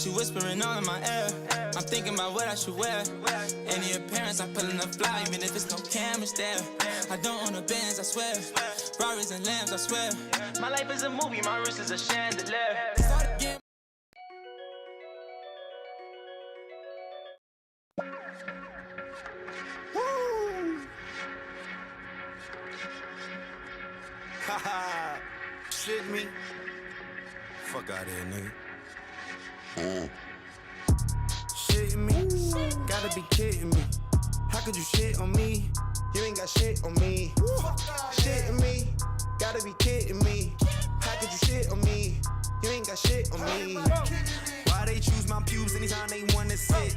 she whispering all in my ear. I'm thinking about what I should wear. Any appearance, I'm pulling a fly, even if it's no cameras there. I don't own a Benz, I swear. Rarries and lambs, I swear. My life is a movie, my wrist is a chandelier. Start again. Haha, shit me. Fuck out here, nigga. Shitting me, gotta be kidding me. How could you shit on me? You ain't got shit on me. Shitting me, gotta be kidding me. How could you shit on me? You ain't got shit on me. Why they choose my pubes anytime they wanna sit?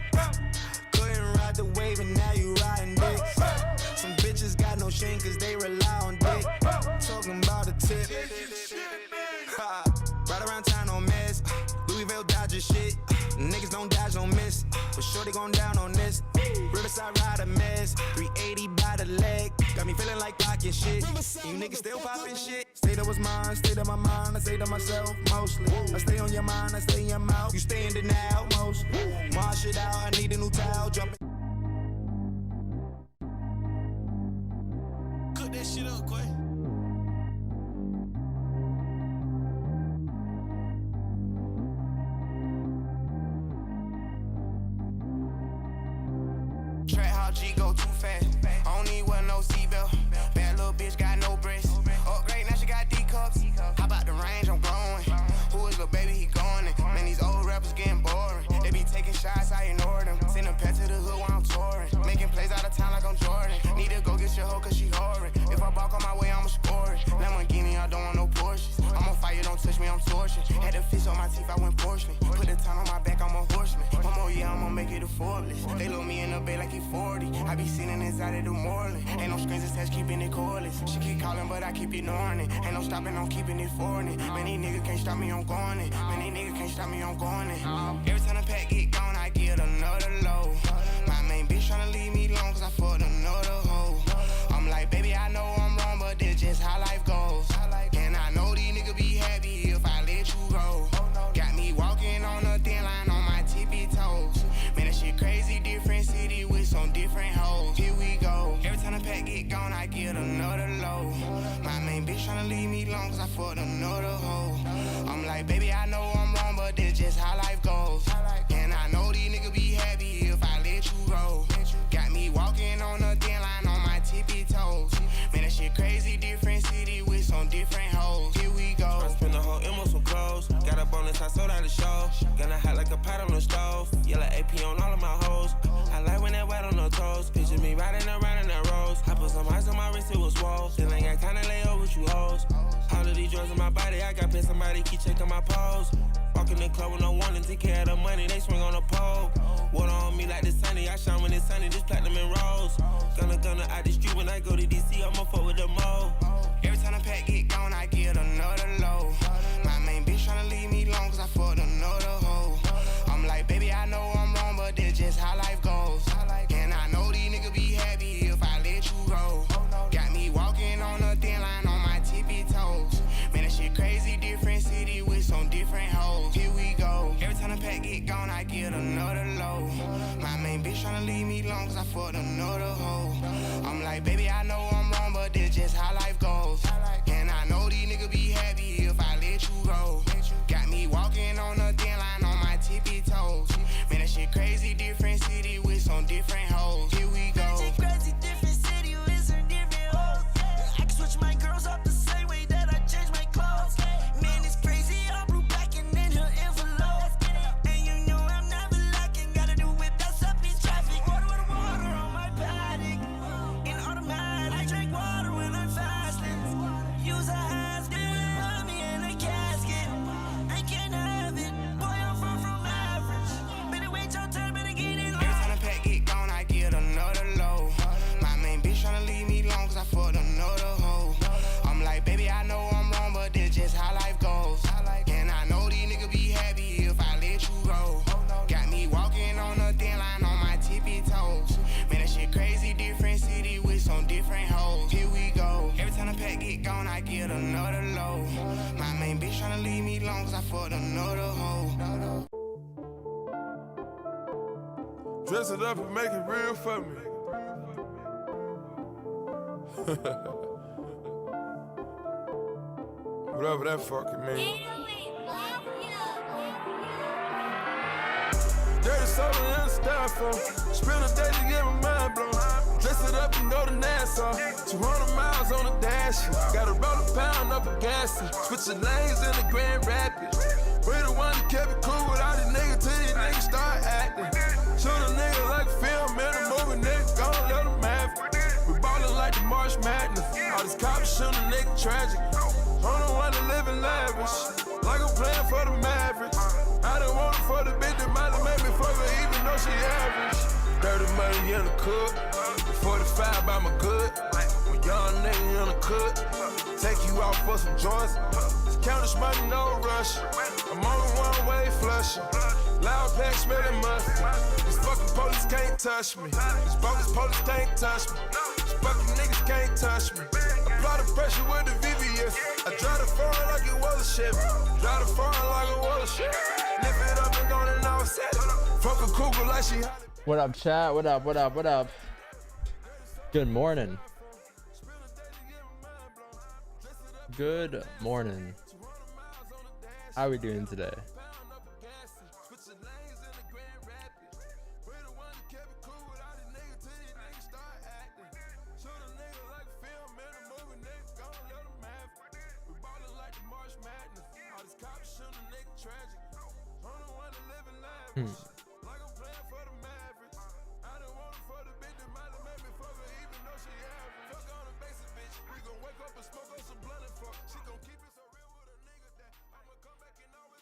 Couldn't ride the wave and now you riding dicks. Some bitches got no shame cause they rely on dick. Talking about a tip. Ha, right around town on mess. Louisville Dodger shit. Niggas don't dodge, don't miss. But sure they gon' down on this. Riverside ride a mess. 380 by the leg. Got me feeling like rockin' shit. And you niggas still poppin' shit. State of was mine, state of my mind. I say to myself mostly. I stay on your mind, I stay in your mouth. You stay in denial mostly. Wash it out, I need a new towel. Jumpin'. Cook that shit up, Quay. Track how G go too fast. I don't need one, no seatbelt. Bad little bitch got no breasts. Upgrade, now she got D cups. How about the range? I'm growing. Who is the baby? He going in. Man, these old rappers getting boring. They be taking shots, I ignore them. Send a pet to the hood while I'm touring. Making plays out of town like I'm Jordan. Need to go get your hoe cause she whoring. If I balk on my way, I'ma score it. Lamborghini, I don't want no Porsches. I'm on fire, don't touch me, I'm torching. Had the fish on my teeth, I went porcelain. Put the town on my back, I'm a horseman. One more year, I'ma make it a Forbes. They load me in the bay like he 40. I be sitting inside of the Moreland. Ain't no screens attached, keeping it cordless. She keep calling, but I keep ignoring it. Ain't no stopping, I'm keeping it foreign. Man, these niggas can't stop me, I'm going it. Man, these niggas can't stop me, I'm going it. Every time the pack get gone, I get another load. My main bitch tryna leave me alone cause I fucked another hoe. I'm like, baby, I know I'm wrong, but this just how life goes. And I know these niggas be happy if I let you go. Got me walking on a thin line on my tippy toes. Man, that shit crazy, different city with some different hoes. Here we go. Every time the pack get gone, I get another load. My main bitch tryna leave me alone cause I fucked another hoe. I'm like, baby, I know I'm wrong, but this just how life goes. And I know these niggas be happy if I let you go. Got me walking on a thin line on my tippy toes. Man, that shit crazy, different city with some different hoes. Here we go. I spent the whole M on some clothes. Got a bonus, I sold out the show. Gonna hot like a pot on the stove. Yellow AP on all of my hoes. I like when that wet on the toes. Picture me riding around in that rose. I put some ice on my wrist, it was swole. Still ain't got time to lay over with you hoes. All of these drugs in my body, I got pissed. Somebody keep checking my pose. Walk in the club with no warning, take care of the money, they swing on the pole. Water on me like the sunny, I shine when it's sunny, just platinum and rose. Gonna out the street when I go to DC, I'ma fuck with the mo. Every time the pack get gone, I get another load. My main bitch tryna leave me alone cause I fucked another hoe. I'm like, baby, I know I'm wrong, but this just how life goes. And I know these niggas be happy if I let you go. Got me walking on a thin line on my tippy toes. Man, that shit crazy, different city with some different hoes. Here we go. Every time the pack get gone, I get another load. My main bitch tryna leave me alone cause I fucked another hoe. I'm like, baby, I know I'm wrong, but this just how life goes. And I know these niggas be happy if I let you go. Got me walking on a thin line on my tippy toes. Man, that shit crazy, different city with some different hoes. Here we go. Crazy, different city with some different hoes. I can switch my girls up the same way that I change my clothes. Man, it's crazy, I blew back and in her envelope. And you know I'm never lacking, gotta do it, that's up in traffic. Water on my paddock, in automatic. I drink water when I'm fasting. Use a has put me in a casket. I can't have it, boy, I'm far from average. Better wait your turn, better get it Every time the pack get gone, I get another load. My main bitch tryna leave me alone cause I fucked another hoe. I'm like, baby, I know I'm wrong, but this just how life goes. And I know these niggas be happy if I let you go. Got me walking on a thin line on my tippy toes. Man, that shit crazy, different city with some different hoes. Here we go. Every time the pack get gone, I get another load. My main bitch tryna leave me alone cause I fucked another hoe. Dress it up and make it real for me. Whatever that fucking means. Dirty soda and a styrofoam. Spend a day to get my mind blown. Dress it up and go to Nassau. 200 miles on the dash. Gotta roll a pound up a gas. Switching lanes in the Grand Rapids. We the one that kept it cool with all these niggas till these niggas start acting. Shoot a nigga like a film in a movie, nigga, gon' let them have it. We ballin' like the March Madness. All these cops shoot a nigga tragic. I'm the one that living lavish, like I'm playing for the Mavericks. I done want it for the bitch that might have made me fuck her even though she average. Dirty money in the cook, 45 by my good. When young nigga in the cook, take you out for some joints. Count this money, no rush. I'm on the one-way flushing. Loud pack smelling musty. These fucking police can't touch me. These bogus police can't touch me. These fucking niggas can't touch me. Apply the pressure with the VVS. I drive the foreign like it was a Chevy. Drive the foreign like it was a Chevy. Lift it up and go and offset it. Fuck a cougar like she hot. What up, chat? What up? What up? What up? Good morning. Good morning. How are we doing today?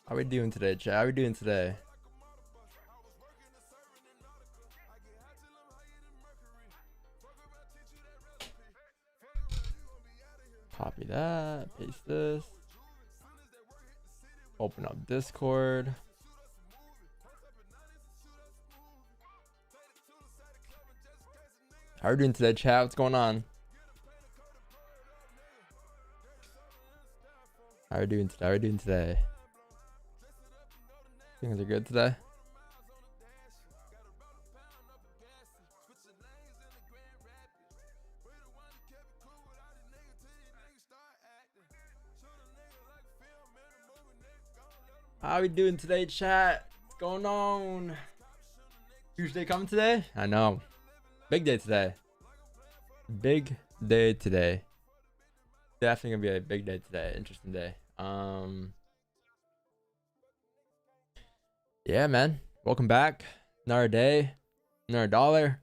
How we doing today, chat? How we doing today? Copy that, paste this. Open up Discord. How are we doing today, chat? What's going on? How are we doing today? How are we doing today? Things are good today. How we doing today, chat? What's going on? Tuesday coming today? I know. Big day today. Big day today. Definitely gonna be a big day today. Interesting day. Yeah, man. Welcome back. Another day, another dollar.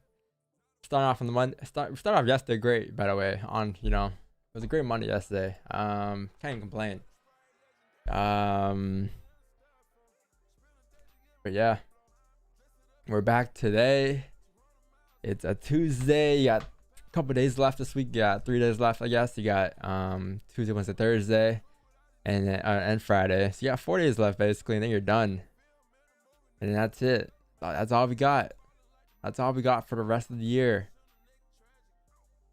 Starting off on the Monday. Start off yesterday great, by the way. On it was a great Monday yesterday. Can't even complain. But yeah, we're back today. It's a Tuesday. You got a couple days left this week. You got 3 days left, I guess. You got Tuesday, Wednesday, Thursday, and Friday. So you got 4 days left basically, and then you're done. And that's it. That's all we got. That's all we got for the rest of the year.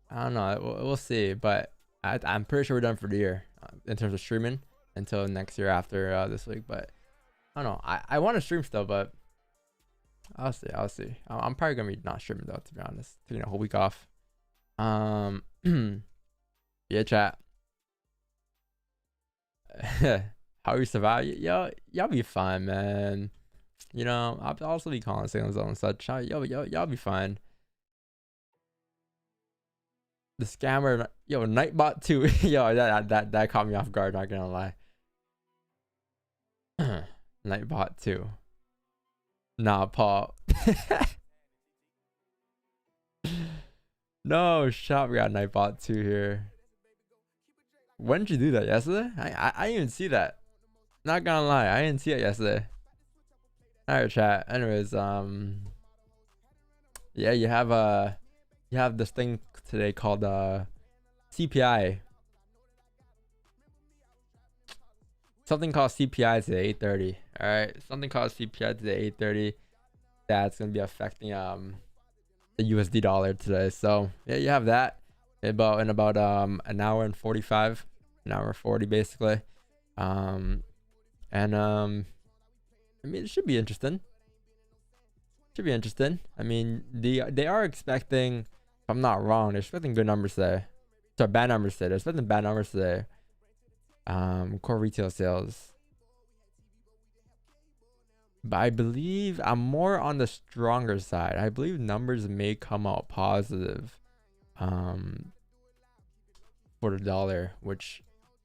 I don't know. We'll see. But I'm pretty sure we're done for the year in terms of streaming until next year after this week. But I don't know. I want to stream still, but I'll see. I'm probably going to be not streaming though, to be honest. Taking a whole week off. Yeah, chat. How you survive? Y'all be fine, man. I'll also be calling signals and such. Y'all be fine. The scammer, Nightbot 2. That caught me off guard, not gonna lie. Nightbot 2. Nah, Paul. No, shop, we got Nightbot 2 here. When did you do that? Yesterday? I didn't even see that. Not gonna lie, I didn't see it yesterday. Alright, chat. Anyways, yeah, you have this thing today called CPI. Something called CPI today, 8:30. All right, something called CPI today, 8:30. That's gonna be affecting the USD dollar today. So yeah, you have that in about an hour and 45, an hour 40 basically. I mean, it should be interesting. Should be interesting. I mean, they are expecting, if I'm not wrong, they're expecting good numbers today. So bad numbers today. They're expecting bad numbers today. Core retail sales. But I believe I'm more on the stronger side. I believe numbers may come out positive for the dollar, which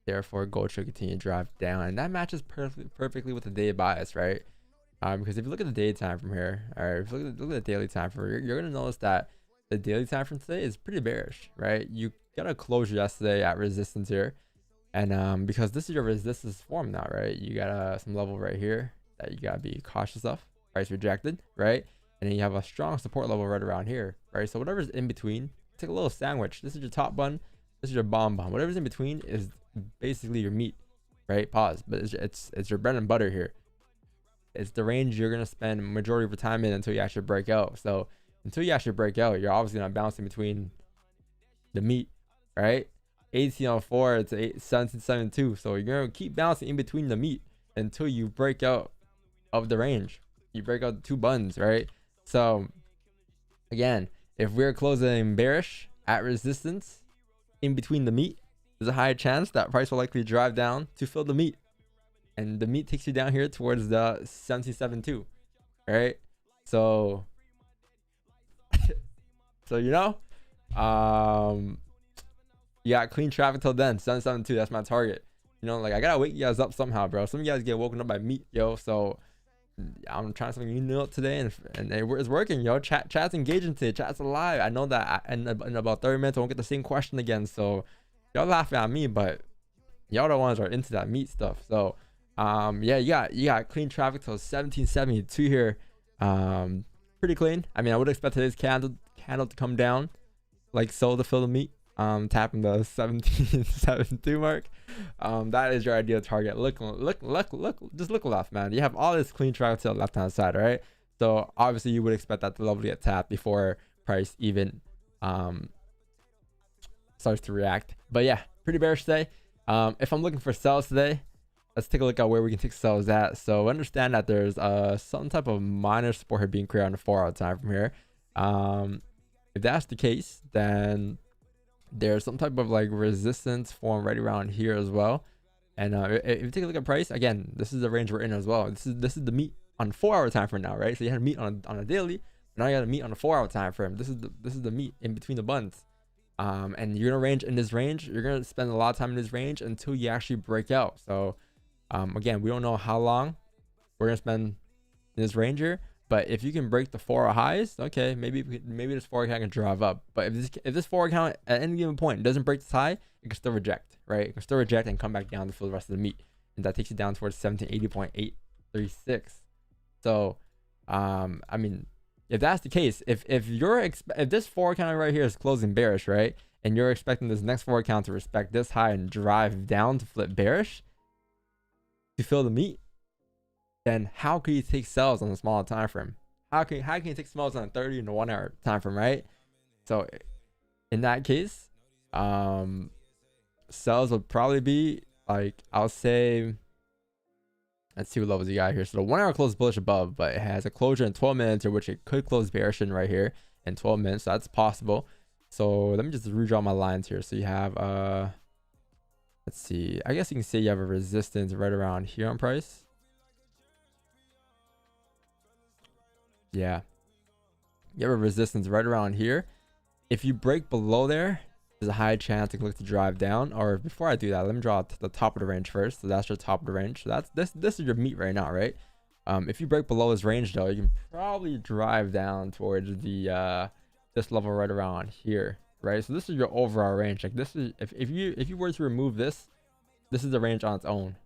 therefore gold should continue to drive down. And that matches perfectly with the day bias, right? Because if you look at the day time from here, or if you look at the daily time from here, you're going to notice that the daily time from today is pretty bearish, right? You got a closure yesterday at resistance here. And because this is your resistance form now, right? You got some level right here that you got to be cautious of. Price rejected, right? And then you have a strong support level right around here, right? So whatever's in between, take a little sandwich. This is your top bun. This is your bottom bun. Whatever's in between is basically your meat, right? Pause. But it's your bread and butter here. It's the range you're going to spend majority of your time in until you actually break out. So until you actually break out, you're obviously not bouncing between the meat, right? 1804 to 1772. So you're going to keep bouncing in between the meat until you break out of the range. You break out the two buns, right? So again, if we're closing bearish at resistance in between the meat, there's a high chance that price will likely drive down to fill the meat. And the meat takes you down here towards the 1772, right? So, you know, you got clean traffic till then. 772, that's my target. You know, like I gotta wake you guys up somehow, bro. Some of you guys get woken up by meat, yo. So I'm trying something new today, and it's working, yo. Chat's engaging today. Chat's alive. I know that in about 30 minutes I won't get the same question again. So y'all laughing at me, but y'all the ones are into that meat stuff. So yeah, you got clean traffic till 1772 here. Pretty clean. I mean, I would expect today's candle to come down like so to fill the meat. Tapping the 1772 mark. That is your ideal target. Look, just look left, man. You have all this clean traffic to the left hand side, right? So obviously you would expect that the level to get tapped before price even starts to react. But yeah, pretty bearish today. If I'm looking for sells today, let's take a look at where we can take sells at. So understand that there's some type of minor support here being created on the 4-hour time from here. If that's the case, then there's some type of like resistance form right around here as well. And if you take a look at price, again, this is the range we're in as well. This is the meat on 4-hour time frame now, right? So you had meat on a daily, now you got a meat on a 4-hour time frame. This is the meat in between the buns. And you're gonna range in this range. You're gonna spend a lot of time in this range until you actually break out. So again, we don't know how long we're gonna spend in this range here. But if you can break the 4-hour highs, okay, maybe this 4-hour count can drive up. But if this 4-hour count at any given point doesn't break this high, it can still reject, right? It can still reject and come back down to fill the rest of the meat, and that takes you down towards 1780.836. So, I mean, if that's the case, if this 4-hour count right here is closing bearish, right, and you're expecting this next 4-hour count to respect this high and drive down to flip bearish to fill the meat, then how can you take sells on a smaller time frame? How can you take sells on a 30 and a 1-hour time frame, right? So in that case, sells would probably be like, I'll say, let's see what levels you got here. So the 1-hour closed bullish above, but it has a closure in 12 minutes, or which it could close bearish in right here in 12 minutes. So that's possible. So let me just redraw my lines here. So you have let's see, I guess you can say you have a resistance right around here on price. Yeah, you have a resistance right around here. If you break below there, there's a high chance it can look to drive down. Or before I do that, let me draw the top of the range first. So that's your top of the range. So that's this is your meat right now, right? If you break below this range though, you can probably drive down towards the this level right around here, right? So this is your overall range. Like this is if you were to remove this is the range on its own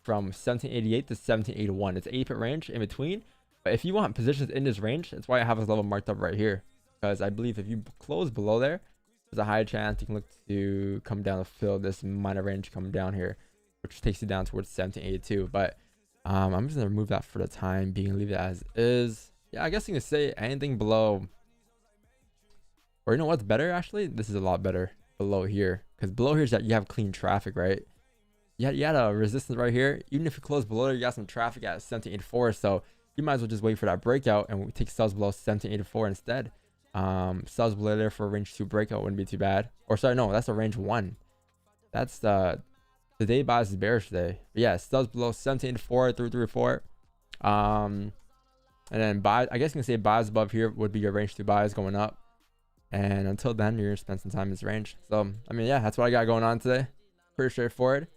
from 1788 to 1781. It's an 8-pip range in between. But if you want positions in this range, that's why I have this level marked up right here, because I believe if you close below there, there's a high chance you can look to come down to fill this minor range, come down here, which takes you down towards 1782. But I'm just gonna remove that for the time being, leave it as is. Yeah, I guess you can say anything below, or you know what's better actually? This is a lot better below here, because below here is that you have clean traffic, right? You had a resistance right here. Even if you close below there, you got some traffic at 1784. So you might as well just wait for that breakout and we take sells below 1784 instead. Sells below there for a range 2 breakout wouldn't be too bad. Or sorry, no, that's a range 1. That's the day buys is bearish today. But yeah, sells below 1784 334. And then buy, I guess you can say buys above here would be your range 2 buys going up. And until then, you're gonna spend some time in this range. So I mean, yeah, that's what I got going on today. Pretty straightforward.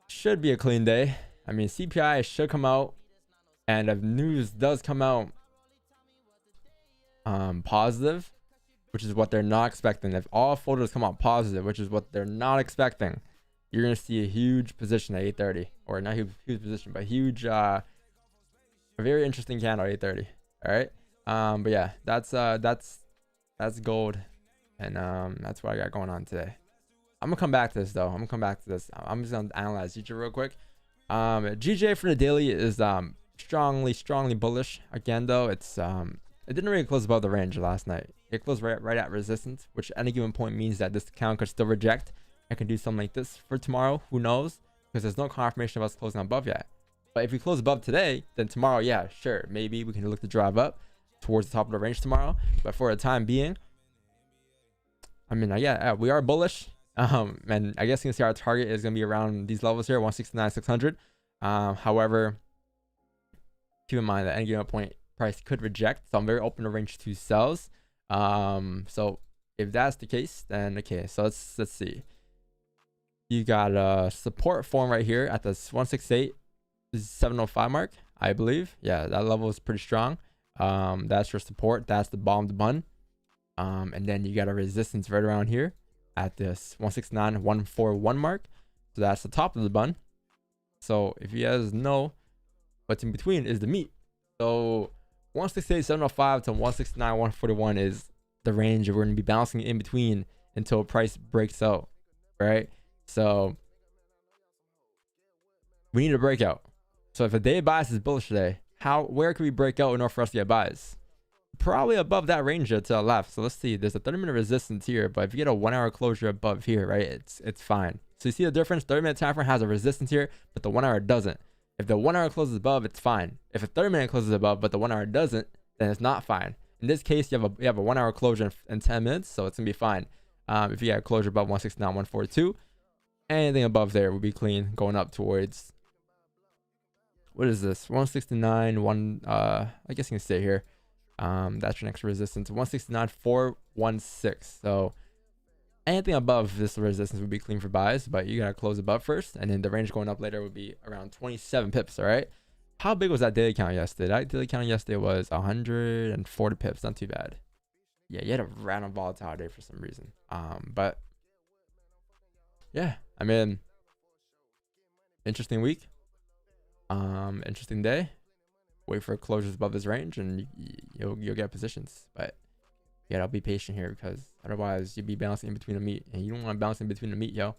Should be a clean day. I mean, CPI should come out, and if news does come out positive, which is what they're not expecting, if all photos come out positive, which is what they're not expecting, you're gonna see a huge position at 8:30, or not huge position, but huge, a very interesting candle at 8:30. All right. But yeah, that's gold, and that's what I got going on today. I'm gonna come back to this though. I'm just gonna analyze GJ real quick. GJ for the daily is strongly bullish. Again though, it didn't really close above the range last night. It closed right at resistance, which at any given point means that this account could still reject and can do something like this for tomorrow. Who knows? Because there's no confirmation of us closing above yet. But if we close above today, then tomorrow, yeah, sure, maybe we can look to drive up towards the top of the range tomorrow. But for the time being, I mean, yeah, we are bullish. And I guess you can see our target is gonna be around these levels here, 169,600. However, keep in mind that at any given point price could reject, so I'm very open to range 2 sells. So if that's the case, then okay. So let's see. You got a support form right here at this 168.705 mark, I believe. Yeah, that level is pretty strong. That's your support. That's the bottom of the bun. And then you got a resistance right around here at this 169.141 mark. So that's the top of the bun. So if you guys know what's in between is the meat. So 168.705 to 169.141 is the range we're going to be bouncing in between until price breaks out, right? So we need a breakout. So if a day of bias is bullish today, where can we break out in order for us to get buys? Probably above that range to the left. So let's see, there's a 30-minute resistance here, but if you get a 1 hour closure above here, right, it's fine. So you see the difference? 30-minute time frame has a resistance here, but the 1 hour doesn't. If the 1 hour closes above, it's fine. If a 30-minute closes above but the 1 hour doesn't, then it's not fine. In this case, you have a 1 hour closure in 10 minutes, so it's gonna be fine. If you get a closure above 169.142, anything above there will be clean, going up towards, what is this, 169. I guess you can stay here. That's your next resistance, 169.416. So anything above this resistance would be clean for buys, but you gotta close above first, and then the range going up later would be around 27 pips. All right. How big was that daily count yesterday? That daily count yesterday was 140 pips. Not too bad. Yeah, you had a random volatile day for some reason. But yeah, I mean, interesting week. Interesting day. Wait for closures above this range, and you'll get positions. But yeah, I'll be patient here, because otherwise you'll be bouncing in between the meat, and you don't want to bounce in between the meat, yo.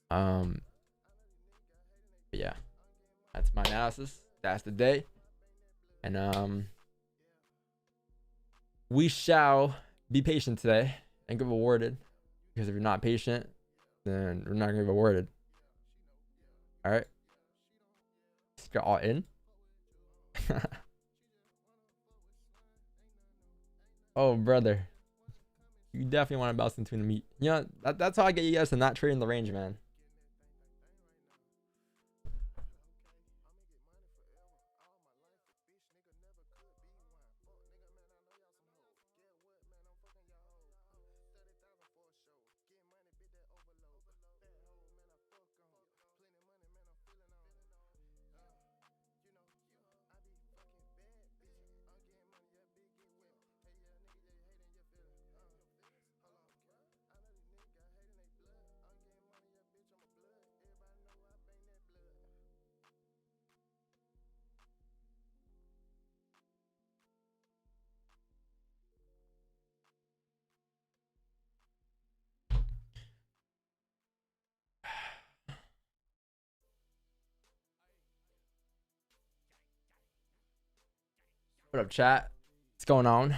But yeah, that's my analysis. That's the day, and we shall be patient today and get rewarded, because if you're not patient, then we're not gonna get rewarded. All right, just get all in. Oh brother, you definitely want to bounce in between the meat. You know, that's how I get you guys to not trade in the range, man. What up, chat? What's going on?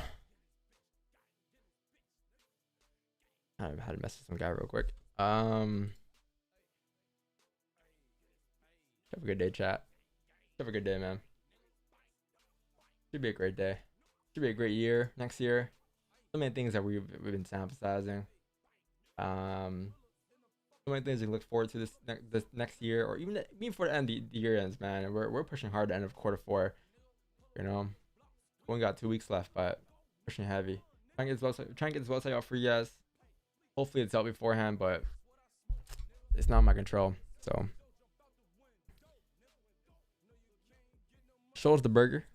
I had to message some guy real quick. Have a good day, chat. Have a good day, man. Should be a great day. Should be a great year next year. So many things that we've been emphasizing. So many things we look forward to this next year, or even before the end of the year ends, man. And we're pushing hard at the end of quarter 4. You know, we only got 2 weeks left, but pushing heavy. Trying to get this website out for you guys. Hopefully it's out beforehand, but it's not in my control. So show us the burger.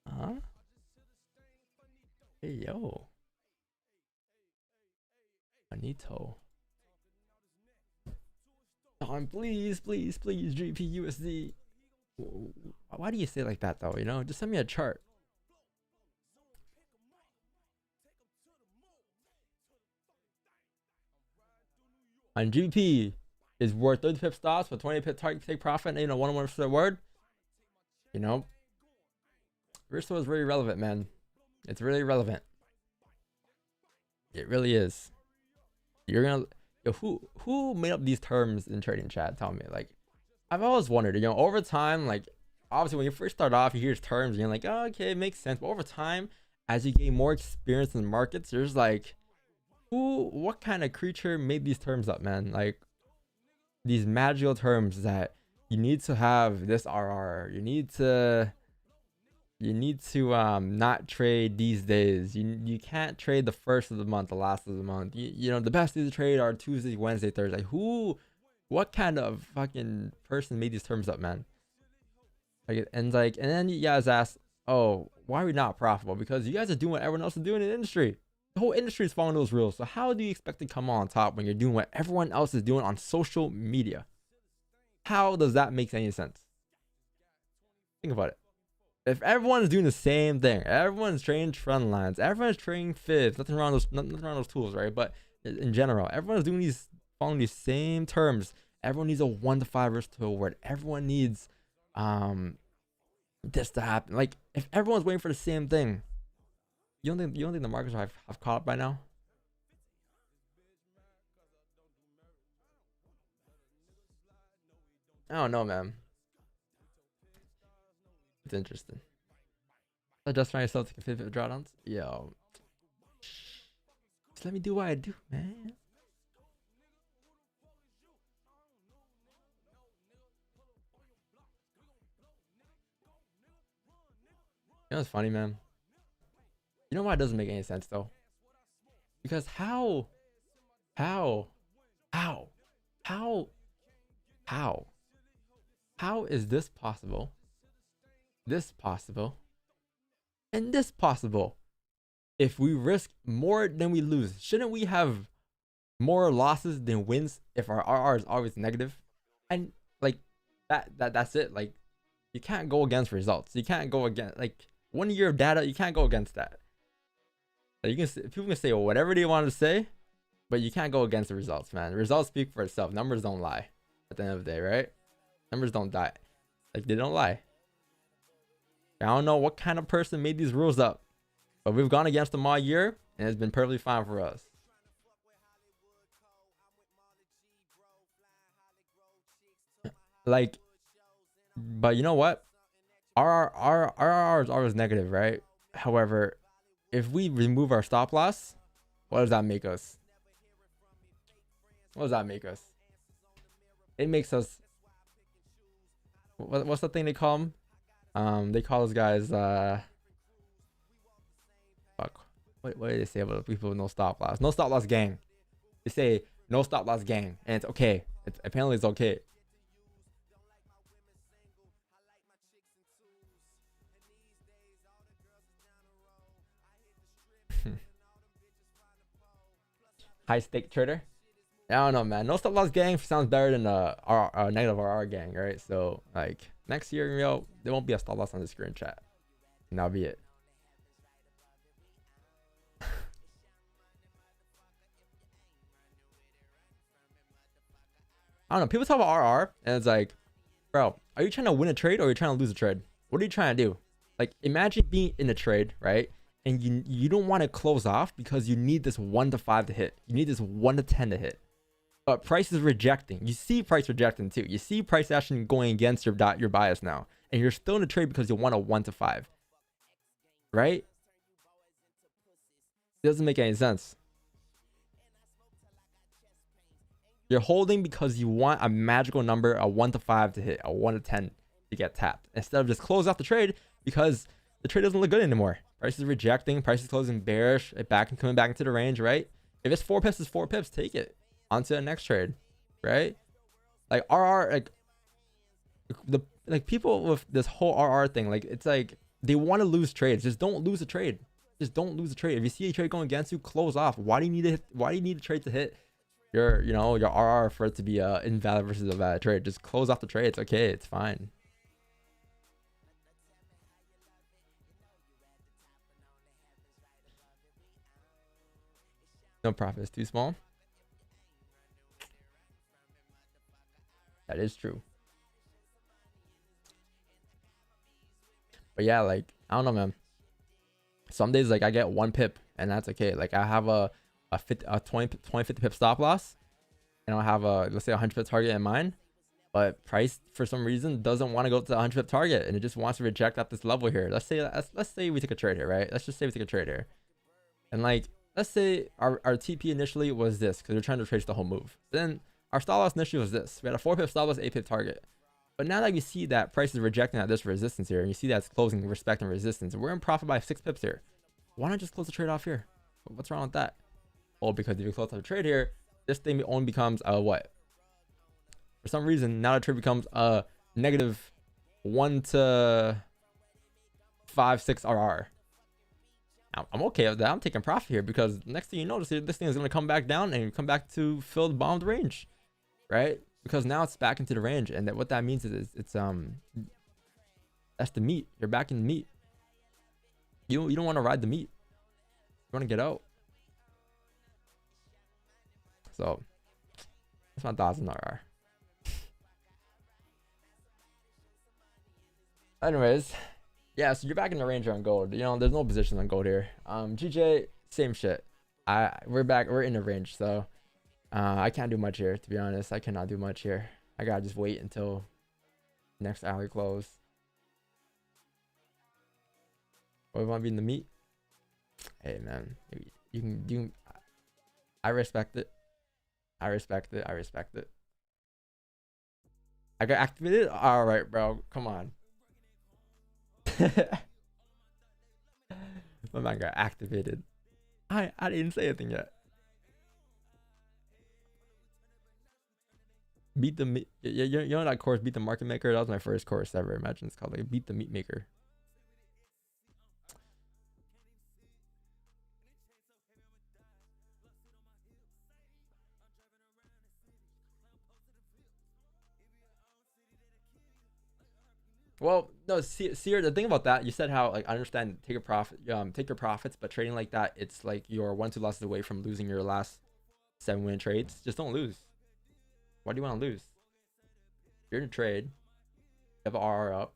Huh? Hey yo, Anito. Don, please, GBP USD. Why do you say it like that though? You know, just send me a chart. On GBP is worth 30 pip stops for 20 pip target take profit, and you know, 1% word. You know, Risto is really relevant, man. It's really relevant. It really is. You're gonna, yo, who made up these terms in trading chat? Tell me. Like, I've always wondered, you know, over time, like, obviously when you first start off, you hear terms and you're like, oh, okay, it makes sense. But over time, as you gain more experience in the markets, there's like, what kind of creature made these terms up, man? Like, these magical terms that you need to have this RR, you need to not trade these days. You can't trade the first of the month, the last of the month. You know, the best days to trade are Tuesday, Wednesday, Thursday. What kind of fucking person made these terms up, man? Like, and then you guys ask, oh, why are we not profitable? Because you guys are doing what everyone else is doing in the industry. The whole industry is following those rules. So how do you expect to come on top when you're doing what everyone else is doing on social media? How does that make any sense? Think about it. If everyone's doing the same thing, everyone's trading trend lines, everyone's trading fibs, nothing wrong with those tools, right? But in general, everyone's doing following these same terms. Everyone needs a 1 to 5 risk to reward. Everyone needs this to happen. Like, if everyone's waiting for the same thing, you don't think the markets have caught up by now? I don't know, man. It's interesting. Justify yourself to compete with drawdowns? Yo. Just let me do what I do, man. You know what's funny, man? You know why it doesn't make any sense though? Because how is this possible? This possible? And this possible? If we risk more than we lose, shouldn't we have more losses than wins if our RR is always negative? And like that's it. Like, you can't go against results. You can't go against, like, 1 year of data. You can't go against that. Like, people can say whatever they want to say, but you can't go against the results, man. The results speak for itself. Numbers don't lie at the end of the day, right? Numbers don't die. Like, they don't lie. I don't know what kind of person made these rules up, but we've gone against them all year, and it's been perfectly fine for us. Like, but you know what? RR is always negative, right? However, if we remove our stop loss, what does that make us? What does that make us? It makes us, what's the thing they call them? They call those guys, fuck. What do they say about people with no stop loss? No stop loss gang. They say no stop loss gang, and it's okay. Apparently it's okay. High stake trader. I don't know, man. No stop loss gang sounds better than our negative RR gang, right? So like next year, yo, there won't be a stop loss on the screen chat, and that'll be it. I don't know. People talk about RR, and it's like, bro, are you trying to win a trade or are you trying to lose a trade? What are you trying to do? Like, imagine being in a trade, right? And you don't want to close off because you need this 1 to 5 to hit. You need this 1 to 10 to hit. But price is rejecting. You see price rejecting too. You see price action going against your bias now. And you're still in a trade because you want a 1 to 5. right? It doesn't make any sense. You're holding because you want a magical number, a 1 to 5 to hit, a 1 to 10 to get tapped, instead of just close off the trade because the trade doesn't look good anymore. Price is rejecting, price is closing bearish, coming back into the range, right? If it's 4 pips, it's 4 pips. Take it on to the next trade, right? Like RR, like people with this whole RR thing, like it's like they want to lose trades. Just don't lose a trade. Just don't lose a trade. If you see a trade going against you, close off. Why do you need to hit, why do you need a trade to hit your, you know, your RR for it to be a invalid versus a valid trade? Just close off the trade. It's okay. It's fine. No profit is too small. That is true. But yeah, like, I don't know, man. Some days, like, I get 1 pip and that's okay. Like, I have a 20, 50 pip stop loss, and I'll have a, let's say, 100 pip target in mind. But price, for some reason, doesn't want to go to the 100 pip target, and it just wants to reject at this level here. Let's say we take a trade here, right? Let's just say we take a trade here. And, like, let's say our TP initially was this, because we're trying to trace the whole move. Then our stop loss initially was this. We had a 4 pip stop loss, 8 pip target. But now that you see that price is rejecting at this resistance here, and you see that it's closing respecting resistance, we're in profit by 6 pips here. Why not just close the trade off here? What's wrong with that? Oh, because if you close off the trade here, this thing only becomes a what? For some reason, now the trade becomes a negative 1 to 5, 6 RR. I'm okay with that. I'm taking profit here because next thing you notice, this thing is going to come back down and come back to fill the bottom of the range, right? Because now it's back into the range, and what that means is it's that's the meat. You're back in the meat. You don't want to ride the meat. You want to get out. So that's my thoughts on RR. Anyways, yeah, so you're back in the range on gold. You know, there's no position on gold here. GJ, same shit. We're back. We're in the range, so I can't do much here, to be honest. I cannot do much here. I gotta just wait until next hourly close. What, we want to be in the meat? Hey man, you can. I respect it. I respect it. I respect it. I got activated. All right, bro. Come on. My man got activated. I didn't say anything yet. Beat the meat. You know that course, Beat the Market Maker? That was my first course ever. Imagine it's called like Beat the Meat Maker. Well, no, see, the thing about that, you said how, like, I understand take your profits, but trading like that, it's like you're 1-2 losses away from losing your last 7 win trades. Just don't lose. Why do you want to lose? You're in a trade, you have an RR up,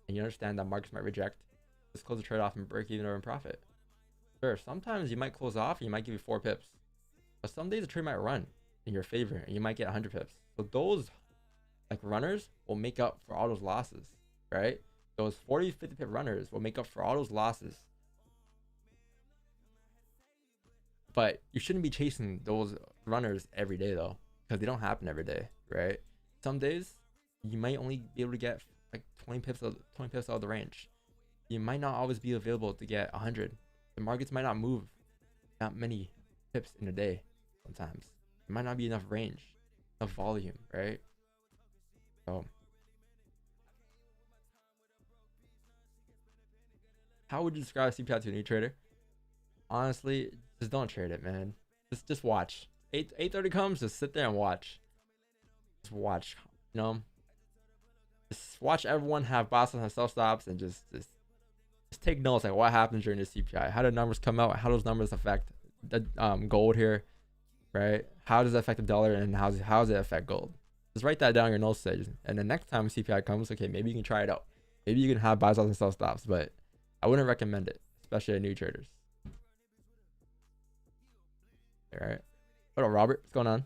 and you understand that markets might reject. Just close the trade off and break even or in profit. Sure, sometimes you might close off and you might give you 4 pips, but some days the trade might run in your favor and you might get 100 pips. So those, like, runners will make up for all those losses, right? Those 40-50 pip runners will make up for all those losses. But you shouldn't be chasing those runners every day, though, because they don't happen every day, right? Some days you might only be able to get like 20 pips out of the range. You might not always be available to get 100. The markets might not move that many pips in a day. Sometimes it might not be enough range, enough volume, right? So how would you describe CPI to a new trader? Honestly, just don't trade it, man. Just watch. 8:30 comes, just sit there and watch. Just watch, you know. Just watch everyone have bosses and self stops, and just take notes, like what happens during the CPI. How do numbers come out? How those numbers affect the gold here, right? How does it affect the dollar, and how does it affect gold? Just write that down in your notes page, and the next time CPI comes, okay, maybe you can try it out. Maybe you can have buy stops and sell stops, but I wouldn't recommend it, especially to new traders. All right. What up, Robert? What's going on?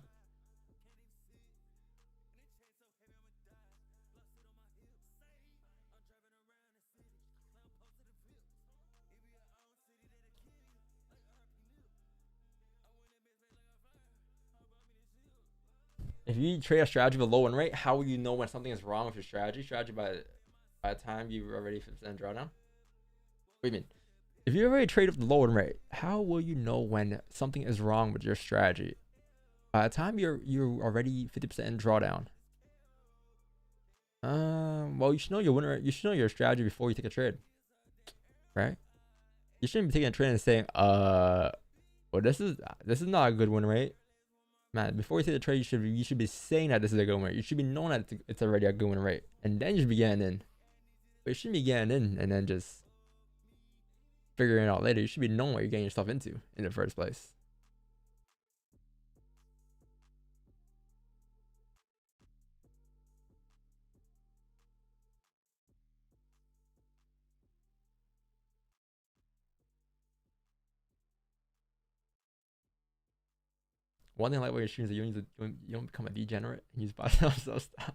If you trade a strategy with a low win rate, how will you know when something is wrong with your strategy? Strategy by the time you've already 50% drawdown. What do you mean? If you already trade with the low win rate, how will you know when something is wrong with your strategy? By the time you're already 50% in drawdown. Well, you should know your win rate. You should know your strategy before you take a trade, right? You shouldn't be taking a trade and saying, well, this is not a good win rate, man. Before you take the trade, you should be saying that this is a good win rate. You should be knowing that it's already a good win rate, and then you should be getting in. But you shouldn't be getting in and then just figuring it out later. You should be knowing what you're getting yourself into in the first place. One thing I like about your streams is that you don't become a degenerate and you just buy some stuff.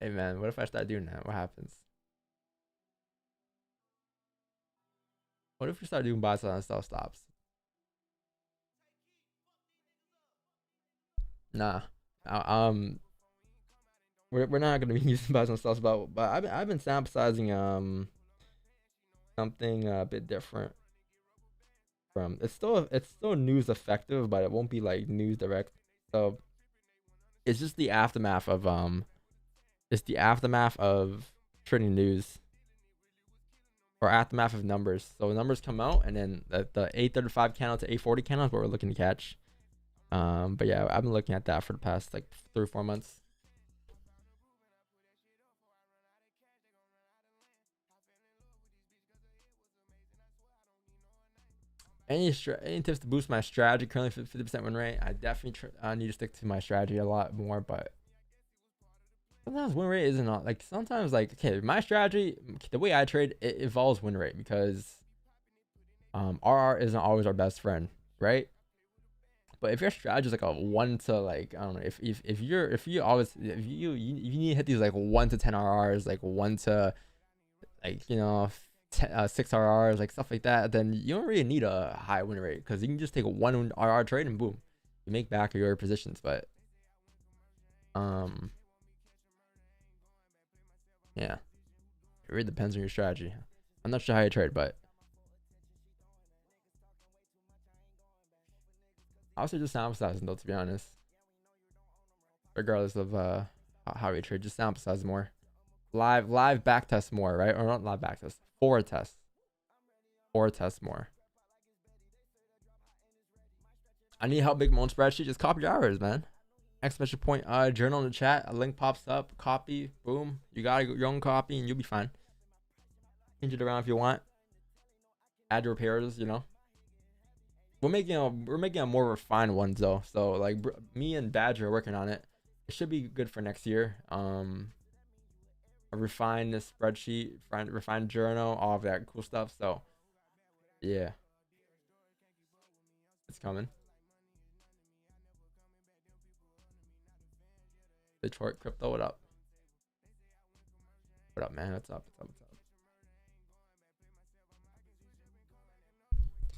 Hey man, what if I start doing that? What happens? What if we start doing buy sell and stuff stops? Nah. We're not gonna be using buy sell and stuff, but I've been sample sizing something a bit different. From it's still news effective, but it won't be like news direct. So it's just the aftermath of trading news, or aftermath of numbers. So numbers come out, and then the 835 candle to 840 candle is what we're looking to catch. But yeah, I've been looking at that for the past like 3 or 4 months. Any tips to boost my strategy? Currently 50% win rate. I definitely need to stick to my strategy a lot more, but sometimes win rate isn't like, sometimes like, okay, my strategy, the way I trade, it involves win rate, because RR isn't always our best friend, right? But if your strategy is like a 1 to like, I don't know, if you need to hit these like 1 to 10 RRs, like 1 to like, you know, 6 RRs, like stuff like that, then you don't really need a high win rate, because you can just take a 1 RR trade and boom, you make back your positions. But yeah, it really depends on your strategy. I'm not sure how you trade, but I also just sample sizing though, to be honest, regardless of how you trade. Just sample size more, live back test more, right? Or not live back test, forward test more. I need help making my own spreadsheet. Just copy your hours, man. Exclamation point journal in the chat. A link pops up. Copy. Boom. You got your own copy and you'll be fine. Change it around if you want. Add your repairs, you know. We're making a more refined one though. So like me and Badger are working on it. It should be good for next year. Refine the spreadsheet, refine journal, all of that cool stuff. So yeah, it's coming. Detroit crypto, what up? What up, man? What's up?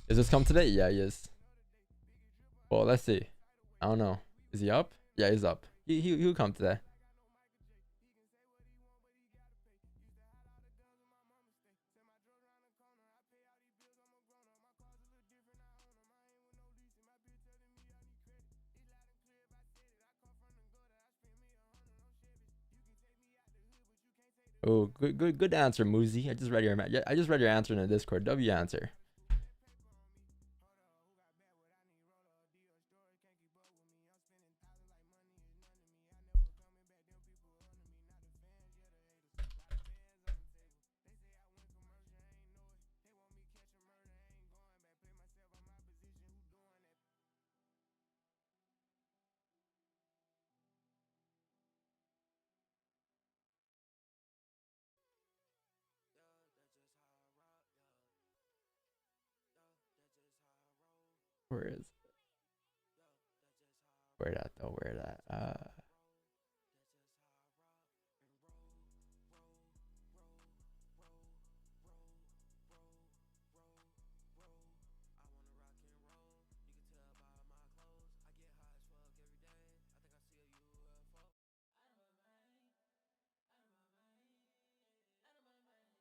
Is this come today? Yeah, he is. Well, let's see. I don't know. Is he up? Yeah, he's up. He'll come today. Oh, good answer, Moozy. I just read your answer in the Discord. W answer. Where is it? Where that though? Where that?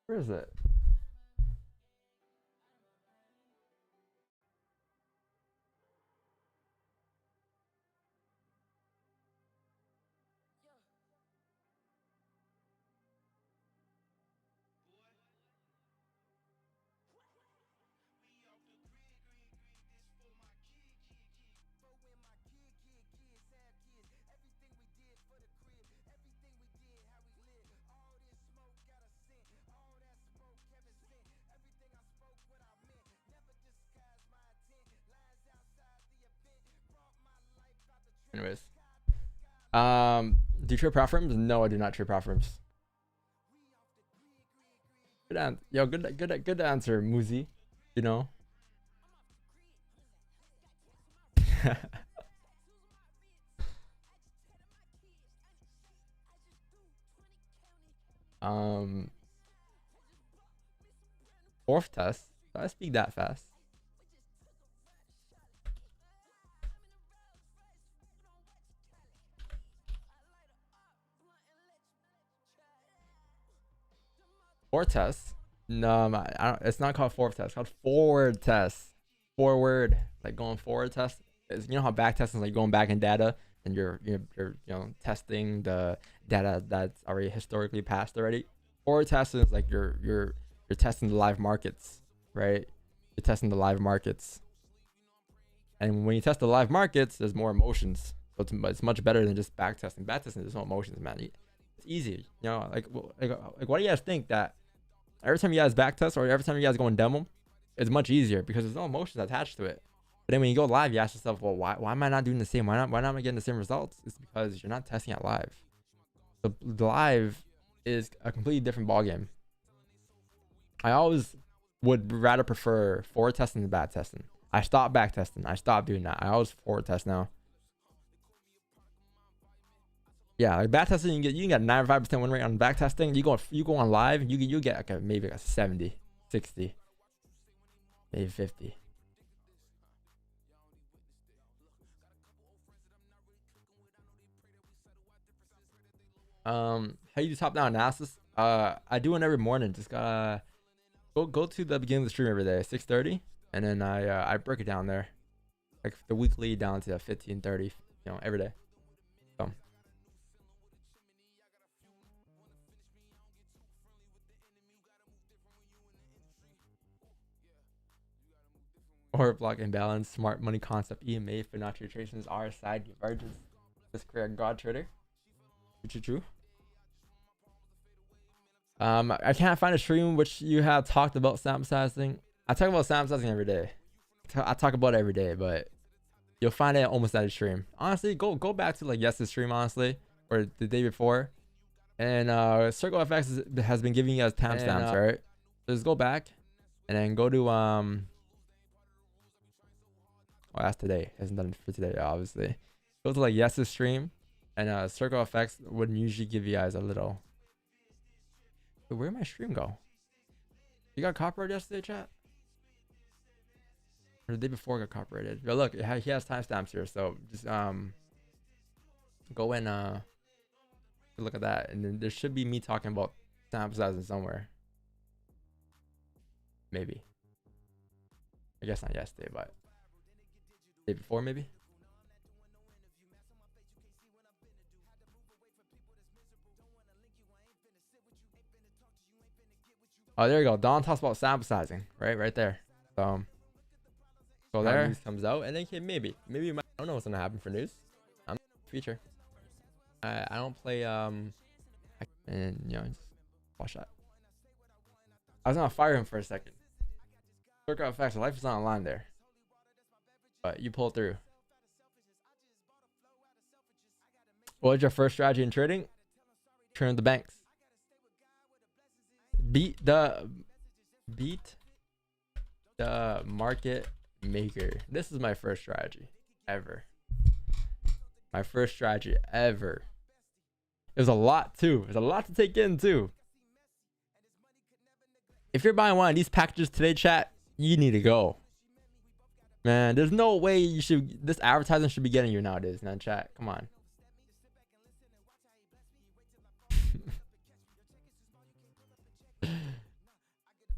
Where is it? Anyways, do you trade prop firms? No, I do not trade prop firms. Good answer, Muzi. You know. Fourth test. Did I speak that fast? Fourth test? No, I don't, it's not called fourth test. It's called forward test. Forward, like going forward test. It's, you know how back testing is like going back in data and you're testing the data that's already historically passed already. Forward testing is like you're testing the live markets, right? You're testing the live markets, and when you test the live markets, there's more emotions. So it's much better than just back testing. Back testing, there's no emotions, man. It's easy, you know. Like why do you guys think that every time you guys back test or every time you guys go in demo, it's much easier because there's no emotions attached to it. But then when you go live, you ask yourself, well, why am I not doing the same? Why not am I getting the same results? It's because you're not testing it live. The live is a completely different ballgame. I always would rather prefer forward testing than back testing. I stopped back testing. I stopped doing that. I always forward test now. Yeah, like back testing, you can get 95% win rate on back testing. You go on live, you get like maybe like a 70, 60, maybe 50. How you do top down analysis? I do one every morning. Just gotta go to the beginning of the stream every day, 6:30, and then I break it down there, like the weekly down to 15:30, you know, every day. So. Or block imbalance, smart money concept, EMA, Fibonacci traces, RSI divergence. This career god trader. True. I can't find a stream which you have talked about sample sizing. I talk about sample sizing every day. I talk about it every day, but you'll find it almost every stream. Honestly, go back to like yesterday's stream, honestly, or the day before, and Circle FX has been giving you guys timestamps, right? So just go back, and then go to Oh, that's today. Hasn't done it for today, obviously. Go to like yesterday's stream, and Circle FX would usually give you guys a little. Wait, where'd my stream go? You got copyrighted yesterday, chat? Or the day before got copyrighted? Yo, look, he has timestamps here, so just go and look at that, and then there should be me talking about sample sizing somewhere. Maybe. I guess not yesterday, but day before maybe. Oh, there you go. Don talks about sample sizing, right there. So go there. News comes out, and then maybe you might. I don't know what's gonna happen for news. I'm feature. I don't play and you know, just watch that. I was gonna fire him for a second. Circle effects. Life is not online there, but you pull through. What is your first strategy in trading? Turn the banks. Beat the market maker. This is my first strategy ever. My first strategy ever. There's a lot too. There's a lot to take in too. If you're buying one of these packages today, chat, you need to go. Man, there's no way you should. This advertising should be getting you nowadays, man. Chat, come on.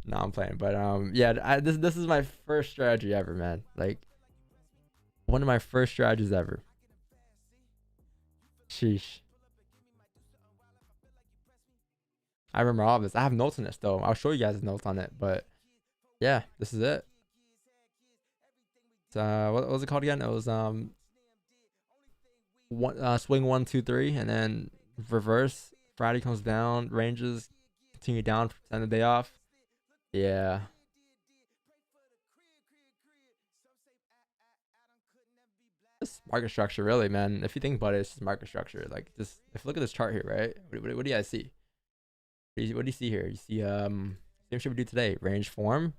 No, I'm playing, but yeah, this is my first strategy ever, man. Like one of my first strategies ever. Sheesh. I remember all of this. I have notes on it still. I'll show you guys the notes on it, but yeah, this is it. So what was it called again? It was swing 1, 2, 3, and then reverse. Friday comes down, ranges, continue down, end the day off. Yeah. This market structure, really, man. If you think about it, it's just market structure. Like, just if you look at this chart here, right? What do you guys see? What do you see here? You see same shit we do today. Range form.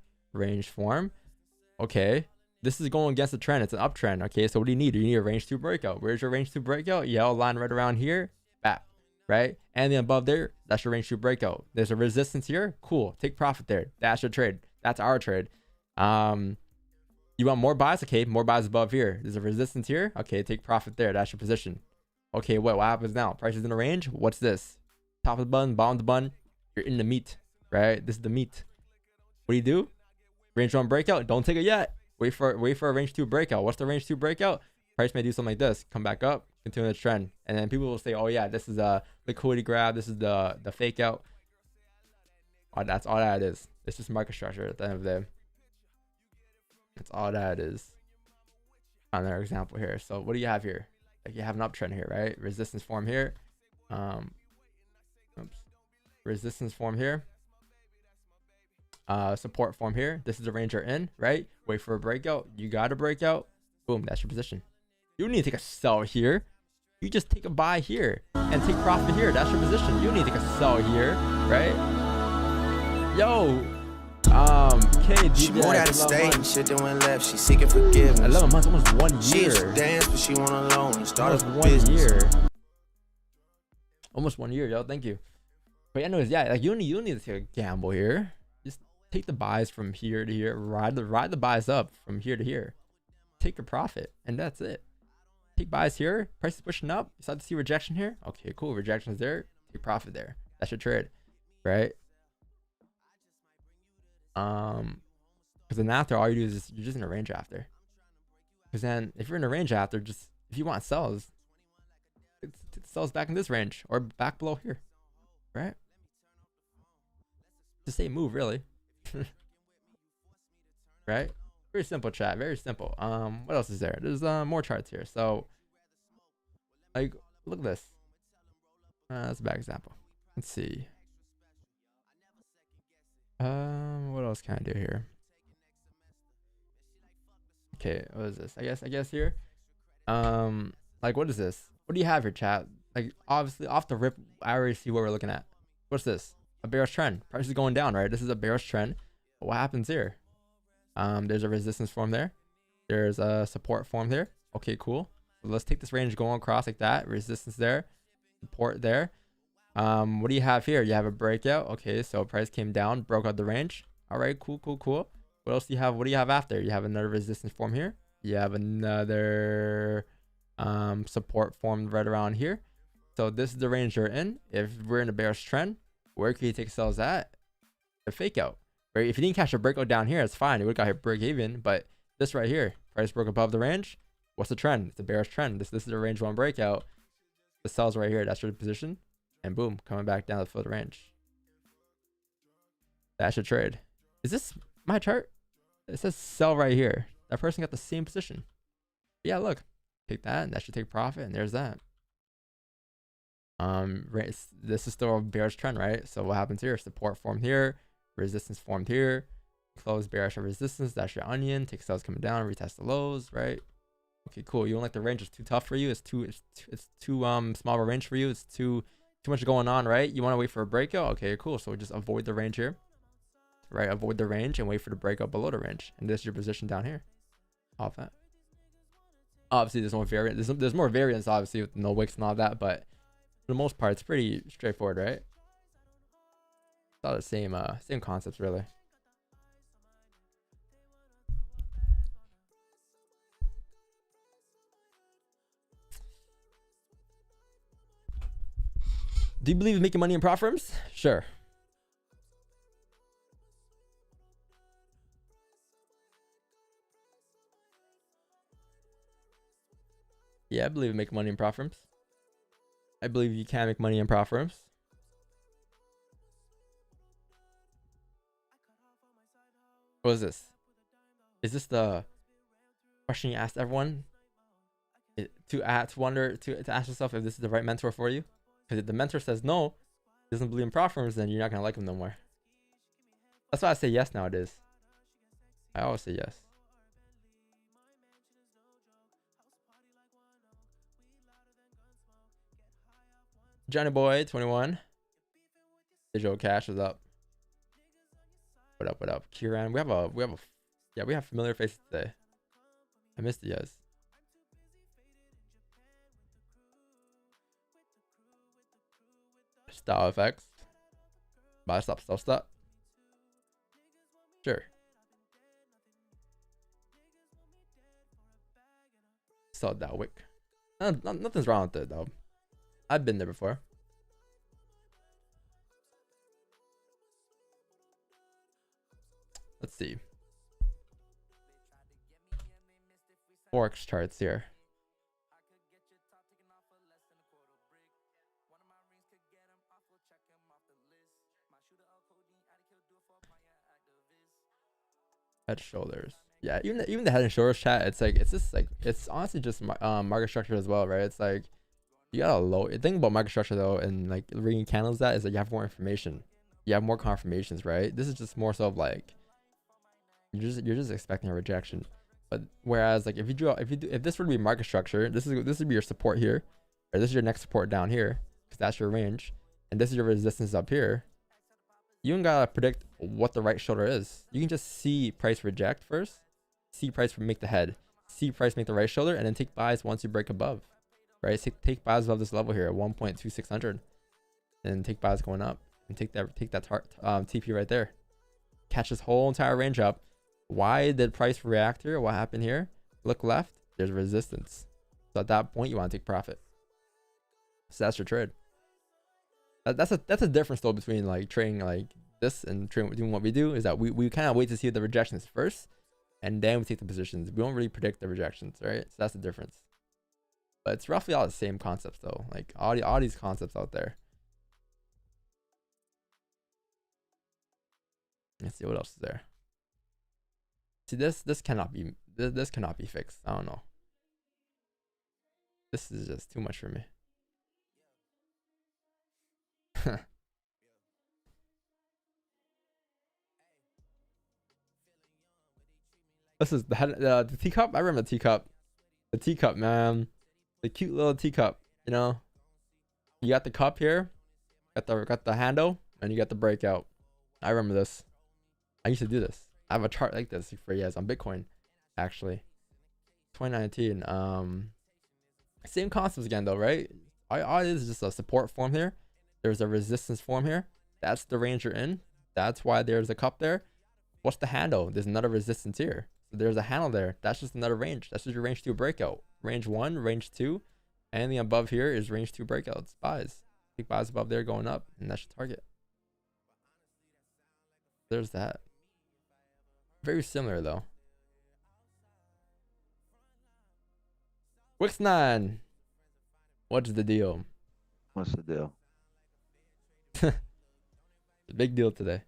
Okay. This is going against the trend. It's an uptrend. Okay, so what do you need? You need a range 2 breakout. Where's your range 2 breakout? Yellow line right around here. Bap. Right? And then above there, that's your range 2 breakout. There's a resistance here. Cool. Take profit there. That's your trade. That's our trade. You want more buys? Okay, more buys above here. There's a resistance here. Okay, take profit there. That's your position. Okay, what happens now? Price is in a range. What's this? Top of the button, bottom of the button. You're in the meat, right? This is the meat. What do? Range 1 breakout. Don't take it yet. Wait for a range 2 breakout. What's the range 2 breakout? Price may do something like this. Come back up, continue the trend, and then people will say, "Oh yeah, this is a liquidity grab. This is the fake out." Oh, that's all that is. It's just market structure at the end of the day. That's all that is. Another example here. So what do you have here? Like you have an uptrend here, right? Resistance form here. Resistance form here. Support form here. This is the range you're in, right? Wait for a breakout. You got a breakout. Boom, that's your position. You don't need to take a sell here. You just take a buy here and take profit here. That's your position. You don't need to take a sell here, right? Yo, she moved out of state and shit that went left. She seeking forgiveness. 11 months, almost 1 year. She used to dance, but she want a loan and start almost a 1 business. year. Almost 1 year, yo. Thank you. But anyways, yeah, like you don't need to take a gamble here. Just take the buys from here to here. Ride the buys up from here to here. Take your profit, and that's it. Take buys here. Price is pushing up. You start to see rejection here. Okay, cool. Rejection is there. Take profit there. That's your trade, right? Because then after, all you do is you're just in a range after. Because then if you're in a range after, just if you want sells, it sells back in this range or back below here, right? The same move, really. Right? Very simple, chat. Very simple. What else is there? There's more charts here. So, like, look at this. That's a bad example. Let's see. What else can I do here? Okay, what is this? I guess here. Like, what is this? What do you have here, chat? Like, obviously, off the rip, I already see what we're looking at. What's this? A bearish trend. Price is going down, right? This is a bearish trend. What happens here? There's a resistance form there. There's a support form there. Okay, cool. So let's take this range going across like that. Resistance there. Support there. What do you have here? You have a breakout. Okay, so price came down, broke out the range. All right, cool. What else do you have? What do you have after? You have another resistance form here. You have another support form right around here. So this is the range you're in. If we're in a bearish trend, where can you take sells at? The fake out. Right? If you didn't catch a breakout down here, it's fine. You would have got here break even. But this right here, price broke above the range. What's the trend? It's a bearish trend. This is a range 1 breakout. The sells right here. That's your position. And boom, coming back down to the range. That's your trade. Is this my chart? It says sell right here. That person got the same position. Yeah, look. Take that, and that should take profit, and there's that. This is still a bearish trend, right? So what happens here? Support formed here, resistance formed here, close bearish or resistance. That's your onion. Take sells coming down, retest the lows, right? Okay, cool. You don't like the range is too tough for you. It's too small of a range for you. It's too much going on, right? You want to wait for a breakout. Okay, cool. So just avoid the range here, right? Avoid the range and wait for the breakout below the range, and this is your position down here. Off that. Obviously, there's more variance. There's more variance, obviously, with no wicks and all that, but for the most part, it's pretty straightforward, right? It's all the same concepts, really. Do you believe in making money in prop firms? Sure. Yeah, I believe in make money in prop firms. I believe you can make money in prop firms. What is this? Is this the question you asked everyone? To ask yourself if this is the right mentor for you? Because if the mentor says no, doesn't believe in prop firms, then you're not gonna like him no more. That's why I say yes nowadays. I always say yes. Johnny Boy 21. Digital Cash is up. What up? What up? Kieran. We have familiar faces today. I missed you guys. Style effects. Buy, stop, stop, stop. Sure. Saw that wick. Nothing's wrong with it though. I've been there before. Let's see. Forex charts here. Head shoulders. Yeah, even the head and shoulders chat, it's like it's honestly just market structure as well, right? It's like you got a low. The thing about market structure though, and like reading candles, that is that you have more information, you have more confirmations, right? This is just more so of like you're just expecting a rejection. But whereas like if this were to be market structure, this would be your support here, or this is your next support down here, because that's your range, and this is your resistance up here. You don't gotta predict what the right shoulder is. You can just see price reject first, see price make the head, see price make the right shoulder, and then take buys once you break above, right? So take buys above this level here at 1.2600, and take buys going up, and take that TP right there. Catch this whole entire range up. Why did price react here? What happened here? Look left. There's resistance. So at that point, you want to take profit. So that's your trade. That's a difference though between like trading like this and trading doing what we do, is that we kind of wait to see the rejections first, and then we take the positions. We don't really predict the rejections, right? So that's the difference. But it's roughly all the same concepts though, like all these concepts out there. Let's see what else is there. See, this cannot be fixed. I don't know. This is just too much for me. This is the teacup. I remember the teacup. The teacup, man. The cute little teacup. You know, you got the cup here, got the handle, and you got the breakout. I remember this. I used to do this. I have a chart like this for years on Bitcoin, actually. 2019. Same concepts again though, right? All it is just a support form here. There's a resistance form here. That's the range you're in. That's why there's a cup there. What's the handle? There's another resistance here. So there's a handle there. That's just another range. That's just your range 2 breakout. Range 1, range 2. Anything above here is range 2 breakouts. Buys. Take buys above there going up, and that's your target. There's that. Very similar though. Wix9. What's the deal? What's the deal? Big deal today.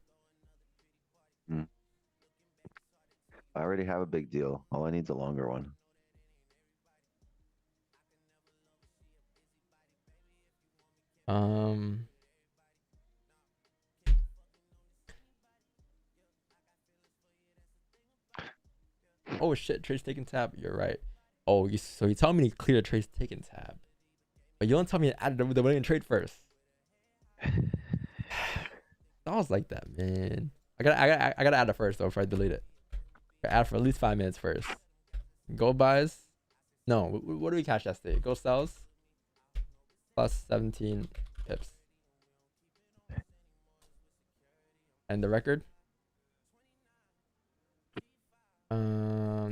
I already have a big deal. All I need is a longer one. Oh shit, trade's taking tab. You're right. Oh, so you tell me to clear the trade's taking tab, but you don't tell me to add the winning trade first. I was like that, man. I gotta add it first though before I delete it. I gotta add for at least 5 minutes first. Go buys. No, what do we catch yesterday? Go sells. Plus 17 pips. And the record.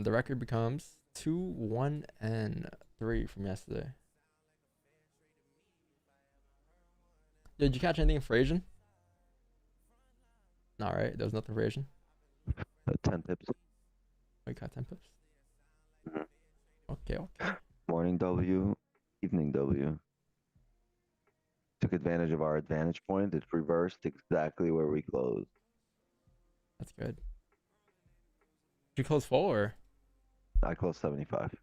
The record becomes 2, 1, and 3 from yesterday. Did you catch anything for Asian? Not right. There was nothing for Asian. 10 pips. We got 10 pips. Okay. Morning W, evening W. Took advantage of our advantage point. It's reversed exactly where we closed. That's good. Did you close full or? I closed 75.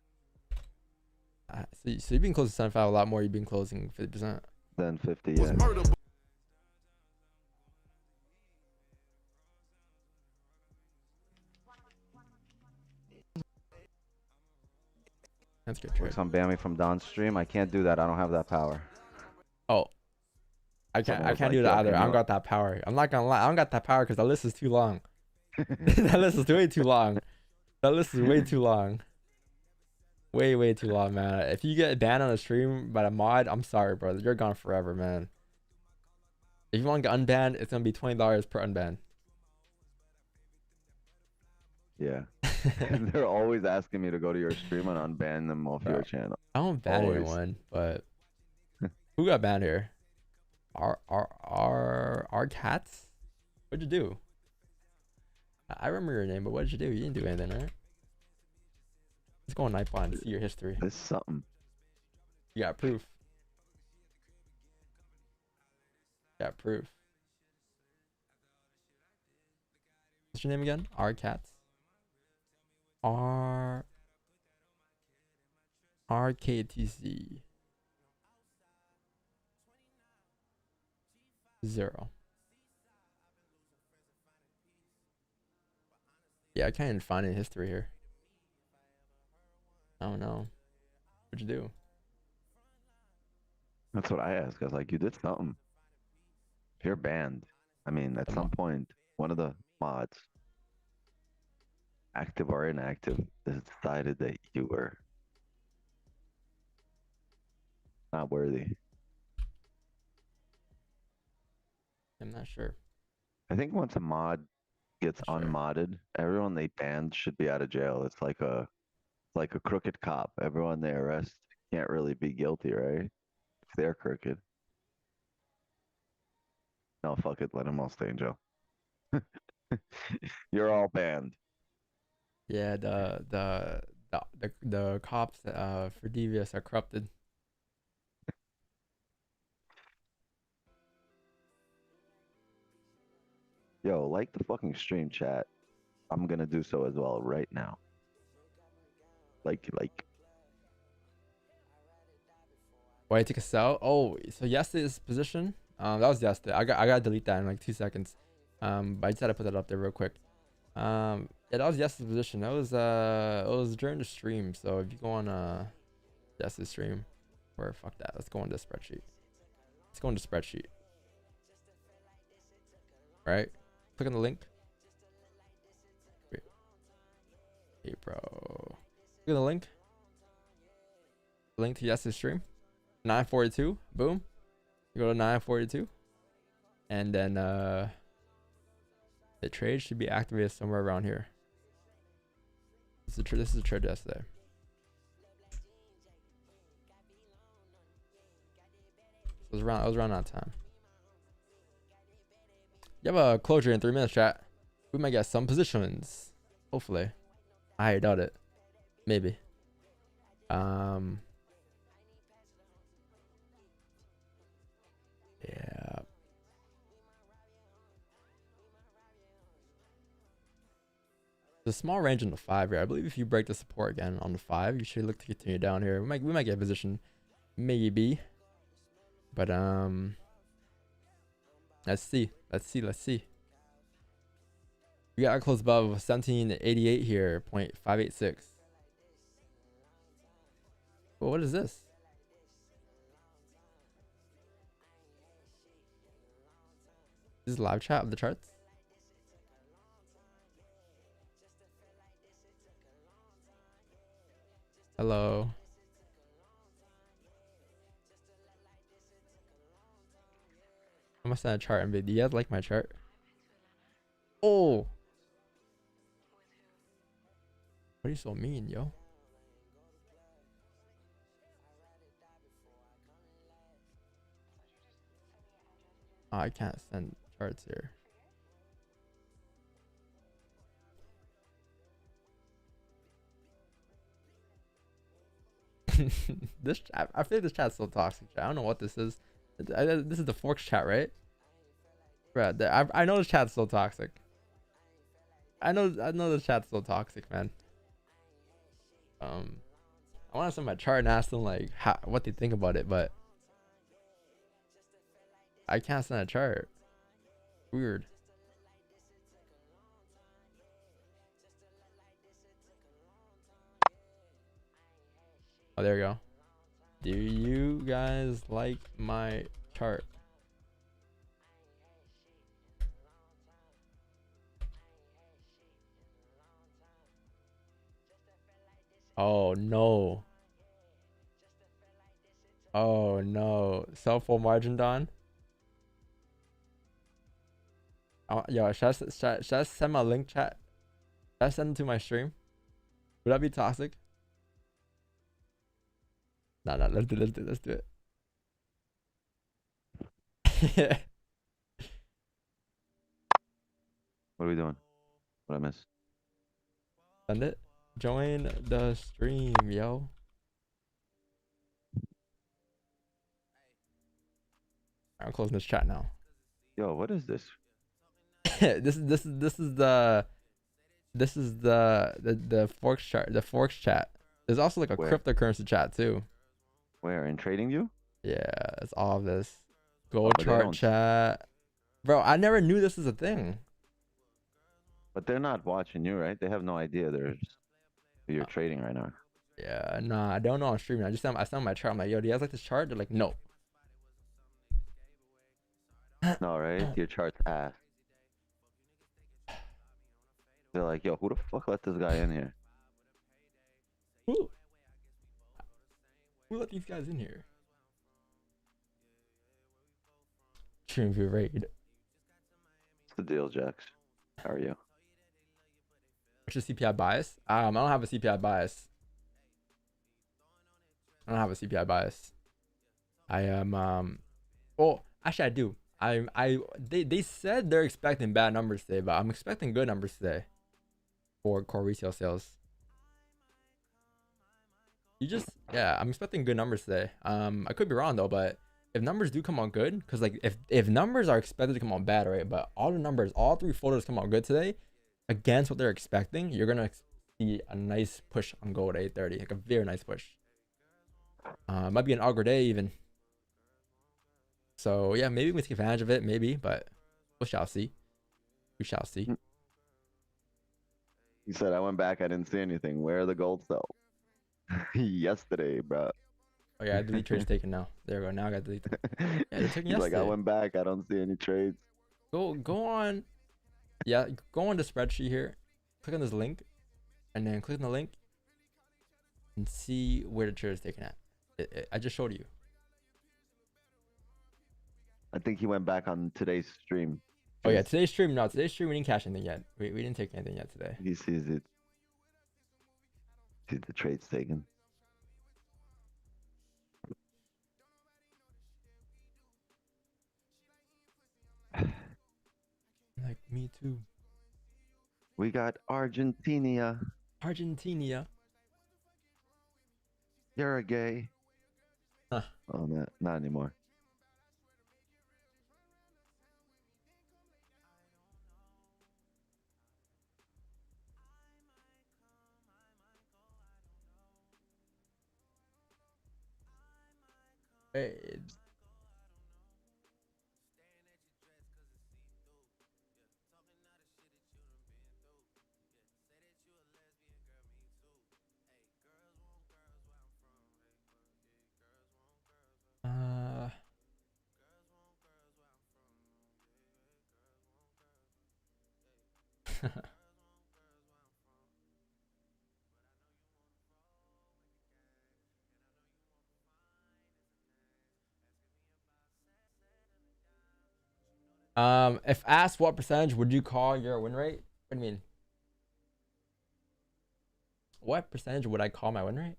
So you've been closing 75 a lot more. You've been closing 50%. Then 50, yeah. That's good trade. Looks on ban me from Don's stream. I can't do that. I don't have that power. Oh, I can't do that either. I don't got that power. I'm not gonna lie. I don't got that power because the list is too long. That list is way too long. That list is way too long. Way too long, man. If you get banned on a stream by a mod, I'm sorry, brother. You're gone forever, man. If you want to get unbanned, it's gonna be $20 per unban. Yeah. They're always asking me to go to your stream and unban them off your channel. I don't ban Always. anyone, but who got banned here? Our cats? What'd you do? I remember your name, but what did you do? You didn't do anything, right? Let's go on Nightbot and see your history. This is something. You got proof. Got proof. What's your name again? R Cats. RKTC 0. Yeah, I can't even find any history here. I don't know. What'd you do? That's what I asked. I was like, you did something. If you're banned, I mean, at some point, one of the mods, active or inactive, decided that you were not worthy. I'm not sure. I think once a mod gets Sure. unmodded, everyone they banned should be out of jail. It's like a crooked cop. Everyone they arrest can't really be guilty, right? If they're crooked. No, fuck it. Let them all stay in jail. You're all banned. Yeah, the cops for Devious are corrupted. Yo, like the fucking stream chat. I'm gonna do so as well right now. Like. Why you take a sell? Oh, so yesterday's position. That was yesterday. I gotta delete that in like 2 seconds. But I just had to put that up there real quick. Yeah, that was yesterday's position. That was it was during the stream. So if you go on yesterday's stream, or fuck that, let's go on this spreadsheet. Let's go on the spreadsheet. Right? Click on the link. Wait. Hey, bro. Click on the link. Link to yesterday's stream. 942. Boom. You go to 942. And then the trade should be activated somewhere around here. This is a trade yesterday. So it was around that time. You have a closure in 3 minutes, chat. We might get some positions. Hopefully. I doubt it. Maybe. Yeah. There's a small range on the 5 here. I believe if you break the support again on the 5, you should look to continue down here. We might get a position. Maybe. But let's see. We got close above 1788 here, 0.586. Well, what is this? This is live chat of the charts. Hello. I must have a chart. Do you guys like my chart? Oh. What are you so mean, yo? Oh, I can't send charts here. I feel like this chat's so toxic. I don't know what this is. This is the Forex chat, right? Bruh, I know this chat's so toxic. I know this chat's so toxic, man. I want to send my chart and ask them like what they think about it, but I can't send a chart. Weird. Oh, there we go. Do you guys like my chart? Oh no. Oh no. Sell full margin, Don? Yo, should I send my link chat? Should I send it to my stream? Would that be toxic? Nah, let's do it. What are we doing? What I miss? Send it. Join the stream, yo. I'm closing this chat now. Yo, what is this? this is the Forex chart, the Forex chat. There's also like a Where? cryptocurrency chat too. Where? In TradingView? Yeah, it's all of this. Go but they chart don't- chat. Bro, I never knew this was a thing. But they're not watching you, right? They have no idea you're trading right now. Yeah, nah, I don't know I'm streaming. I sent my chart. I'm like, yo, do you guys like this chart? They're like, no. No, right? Your chart's ass. They're like, yo, who the fuck let this guy in here? Who let these guys in here? Stream view raid. What's the deal, Jax? How are you? What's your CPI bias? I don't have a CPI bias. I don't have a CPI bias. I am well, actually I do. They said they're expecting bad numbers today, but I'm expecting good numbers today for core retail sales. I'm expecting good numbers today. I could be wrong though, but if numbers do come out good, because like if numbers are expected to come out bad, right? But all three photos come out good today, against what they're expecting, you're gonna see a nice push on gold at 830, like a very nice push. Might be an auger day even. So yeah, maybe we take advantage of it, maybe, but we shall see. We shall see. He said, I went back, I didn't see anything. Where are the gold cells? Yesterday, bro. Oh yeah, delete trades taken now. There we go. Now I got delete them. Yeah, they're taken He's like, I yesterday. went back, I don't see any trades. Go on. Yeah, go on the spreadsheet here. Click on this link, and then click on the link, and see where the trade is taken at. I just showed you. I think he went back on today's stream. Oh yeah, today's stream. No, today's stream we didn't cash anything yet. We didn't take anything yet today. He sees it. Sees the trades taken. Like me too. We got Argentina. Argentina. You're a gay. Huh. Oh, not anymore. Hey. If asked what percentage would you call your win rate? What do you mean? What percentage would I call my win rate?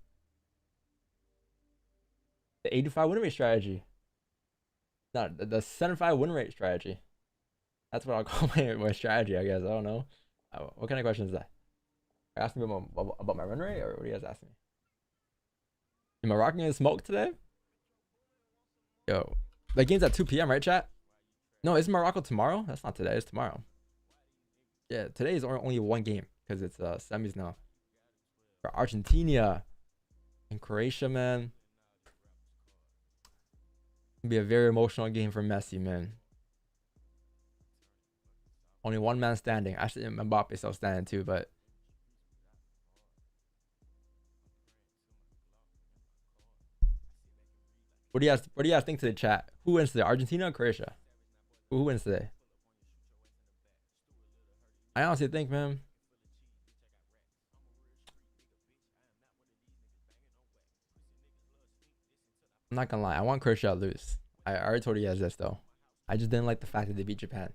The 85 win rate strategy. No, the 75 win rate strategy. That's what I'll call my strategy, I guess. I don't know. What kind of question is that? Are you asking me about my win rate, or what are you guys asking me? Am I rocking in smoke today? Yo, the game's at 2 p.m. right, chat? No, is Morocco tomorrow? That's not today. It's tomorrow. Yeah, today is only one game because it's semis now. For Argentina and Croatia, man. It'll be a very emotional game for Messi, man. Only one man standing. Actually, Mbappe's still standing too, but what do you guys think to the chat? Who wins today? Argentina or Croatia? Who wins today? I honestly think, man, I'm not gonna lie. I want Croatia to lose. I already told you guys this though. I just didn't like the fact that they beat Japan.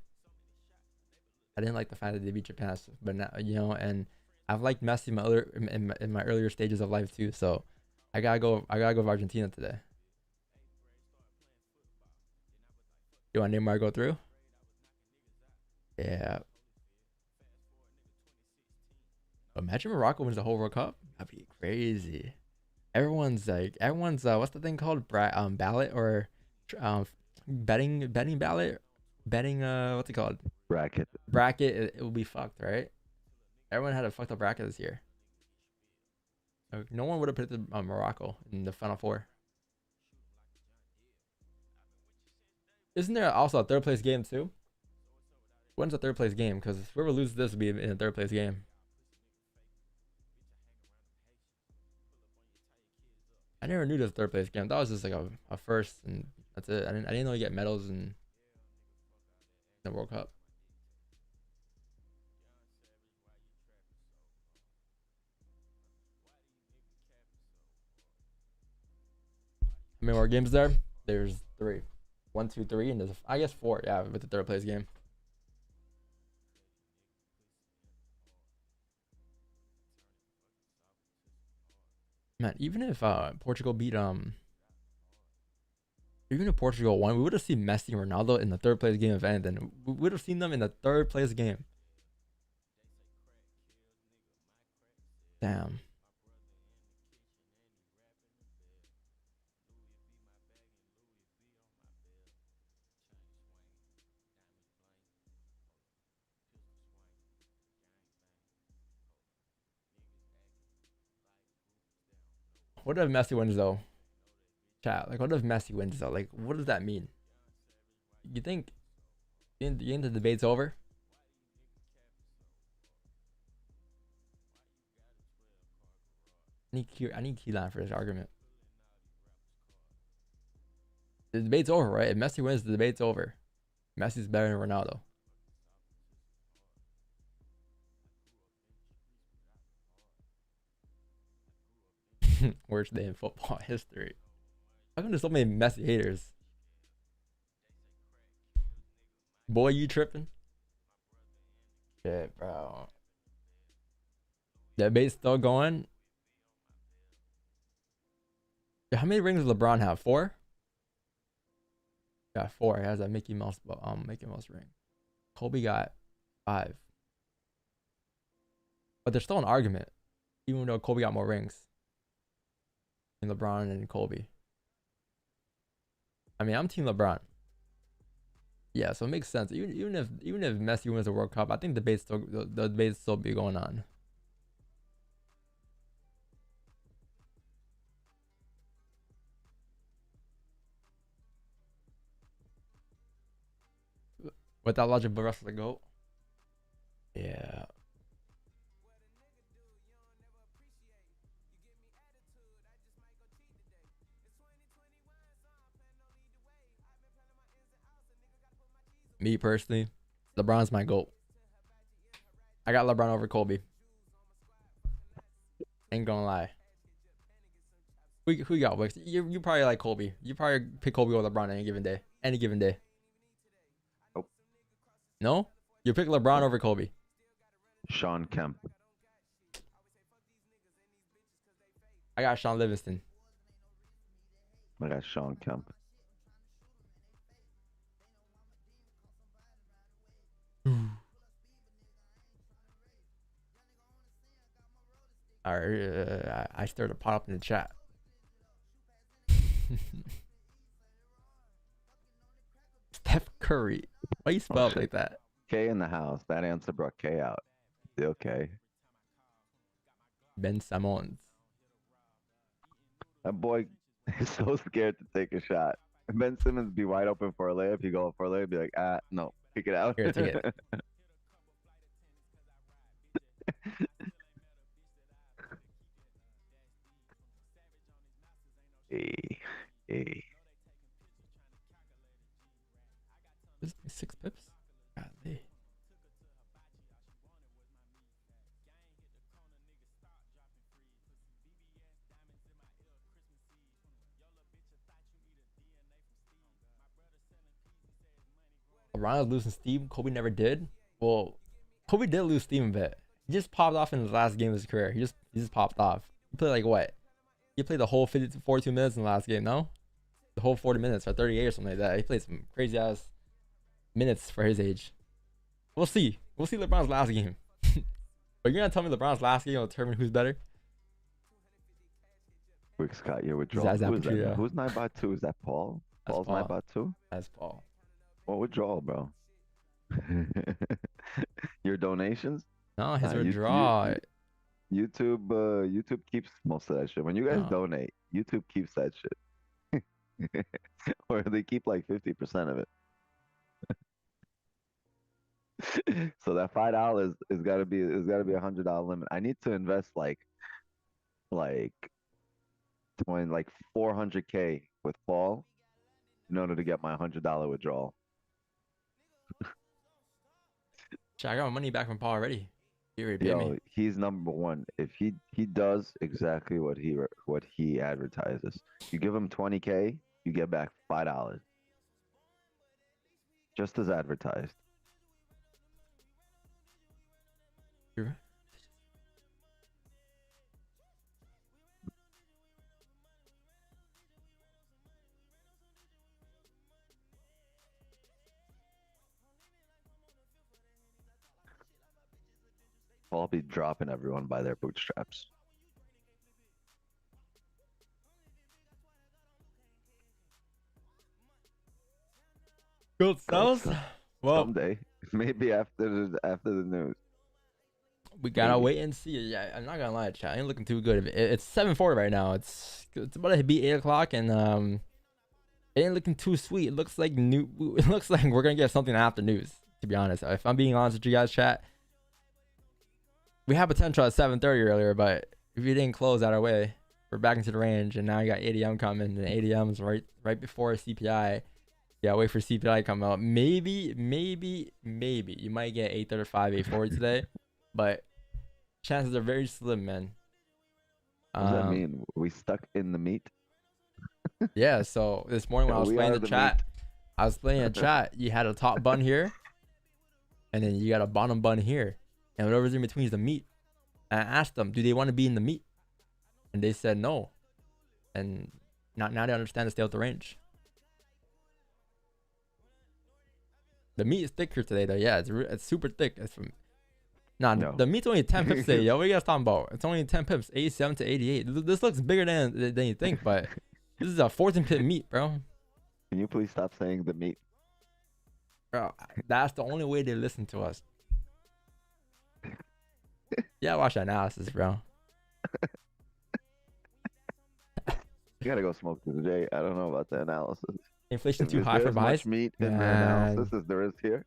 I didn't like the fact that they beat Japan, but now, you know, and I've liked Messi in my earlier stages of life too. So I gotta go with Argentina today. You want Neymar to go through? Yeah. Imagine Morocco wins the whole World Cup. That'd be crazy. Everyone's what's the thing called? Ballot or betting ballot? Betting what's it called? Bracket. Bracket. It will be fucked, right? Everyone had a fucked up bracket this year. No one would have predicted Morocco in the Final Four. Isn't there also a third place game too? When's the third place game? Because whoever loses this will be in a third place game. I never knew this third place game. That was just like a first, and that's it. I didn't know you get medals in the World Cup. How many more games there? There's 3. 1, 2, 3, and there's I guess 4. Yeah, with the third place game. Man, even if Portugal beat even if Portugal won, we would have seen Messi and Ronaldo in the third place game of anything. We would have seen them in the third place game. Damn. What if Messi wins though? Chat, like what if Messi wins though? Like what does that mean? You think the debate's over? I need key line for this argument. The debate's over, right? If Messi wins, the debate's over. Messi's better than Ronaldo. Worst day in football history. How come there's so many Messi haters? Boy, you tripping? Shit, bro. The debate's still going. How many rings does LeBron have? 4? Got 4. He has a Mickey Mouse ring. Kobe got 5. But there's still an argument, even though Kobe got more rings than LeBron and Kobe. I mean, I'm team LeBron. Yeah, so it makes sense. Even if Messi wins the World Cup, I think the debate's still be going on. With that logic, but Russell's the GOAT. Yeah. Me personally, LeBron's my GOAT. I got LeBron over Kobe. Ain't gonna lie. Who you got, Wix? You probably like Kobe. You probably pick Kobe over LeBron any given day. Any given day. Nope. No? You pick LeBron over Kobe. Sean Kemp. I got Sean Livingston. I got Sean Kemp. Alright, I stirred a pot up in the chat. Curry. Why you spell it like that? K in the house. That answer brought K out. Okay. Ben Simmons. That boy is so scared to take a shot. Ben Simmons be wide open for a layup. He go for a layup, be like, no, kick it out. Here, take it. Hey. This is 6 pips. Golly. LeBron is losing steam. Kobe never did. Well, Kobe did lose steam a bit. He just popped off in the last game of his career. He just popped off. He played like what? He played the whole 42 minutes in the last game, no? The whole 40 minutes or 38 or something like that. He played some crazy ass minutes for his age. We'll see. We'll see LeBron's last game. But you're gonna tell me LeBron's last game will determine who's better? Quick Scott, your withdrawal. Who is that? Who's 9x2? Is that Paul? Paul's 9x2? That's Paul. What withdrawal, bro? Your donations? No, his withdrawal. YouTube keeps most of that shit. When you guys donate, YouTube keeps that shit. Or they keep like 50% of it. So that $5 is gotta be $100 limit. I need to invest like 400K with Paul in order to get my $100 withdrawal. I got my money back from Paul already. He already paid Yo, me. he's number one. If he does exactly what he advertises, you give him 20K, you get back $5, just as advertised. You're... I'll be dropping everyone by their bootstraps. Gold cells? Well, someday, maybe after the news. We gotta wait and see. Yeah, I'm not gonna lie, chat. I ain't looking too good. It's 7:40 right now. It's about to be 8 o'clock, and it ain't looking too sweet. It looks like It looks like we're gonna get something after news. To be honest, if I'm being honest with you guys, chat. We had potential at 7:30 earlier, but if we didn't close out our way, we're back into the range, and now you got ADM coming, and ADM's right before CPI. Yeah, wait for CPI to come out. Maybe you might get 835, 840 today, but chances are very slim, man. What does that mean? We stuck in the meat? Yeah. So this morning when I was playing the chat, you had a top bun here, and then you got a bottom bun here. And whatever's in between is the meat. And I asked them, do they want to be in the meat? And they said no. And now they understand to stay out the range. The meat is thicker today, though. Yeah, it's super thick. It's from no. The meat's only 10 pips today, yo. What are you guys talking about? It's only 10 pips, 87 to 88. This looks bigger than you think, but this is a 14 pip meat, bro. Can you please stop saying the meat? Bro, that's the only way they listen to us. Yeah, watch that analysis, bro. You gotta go smoke today. I don't know about the analysis. Inflation too high for buys. Much meat in the analysis as there is here.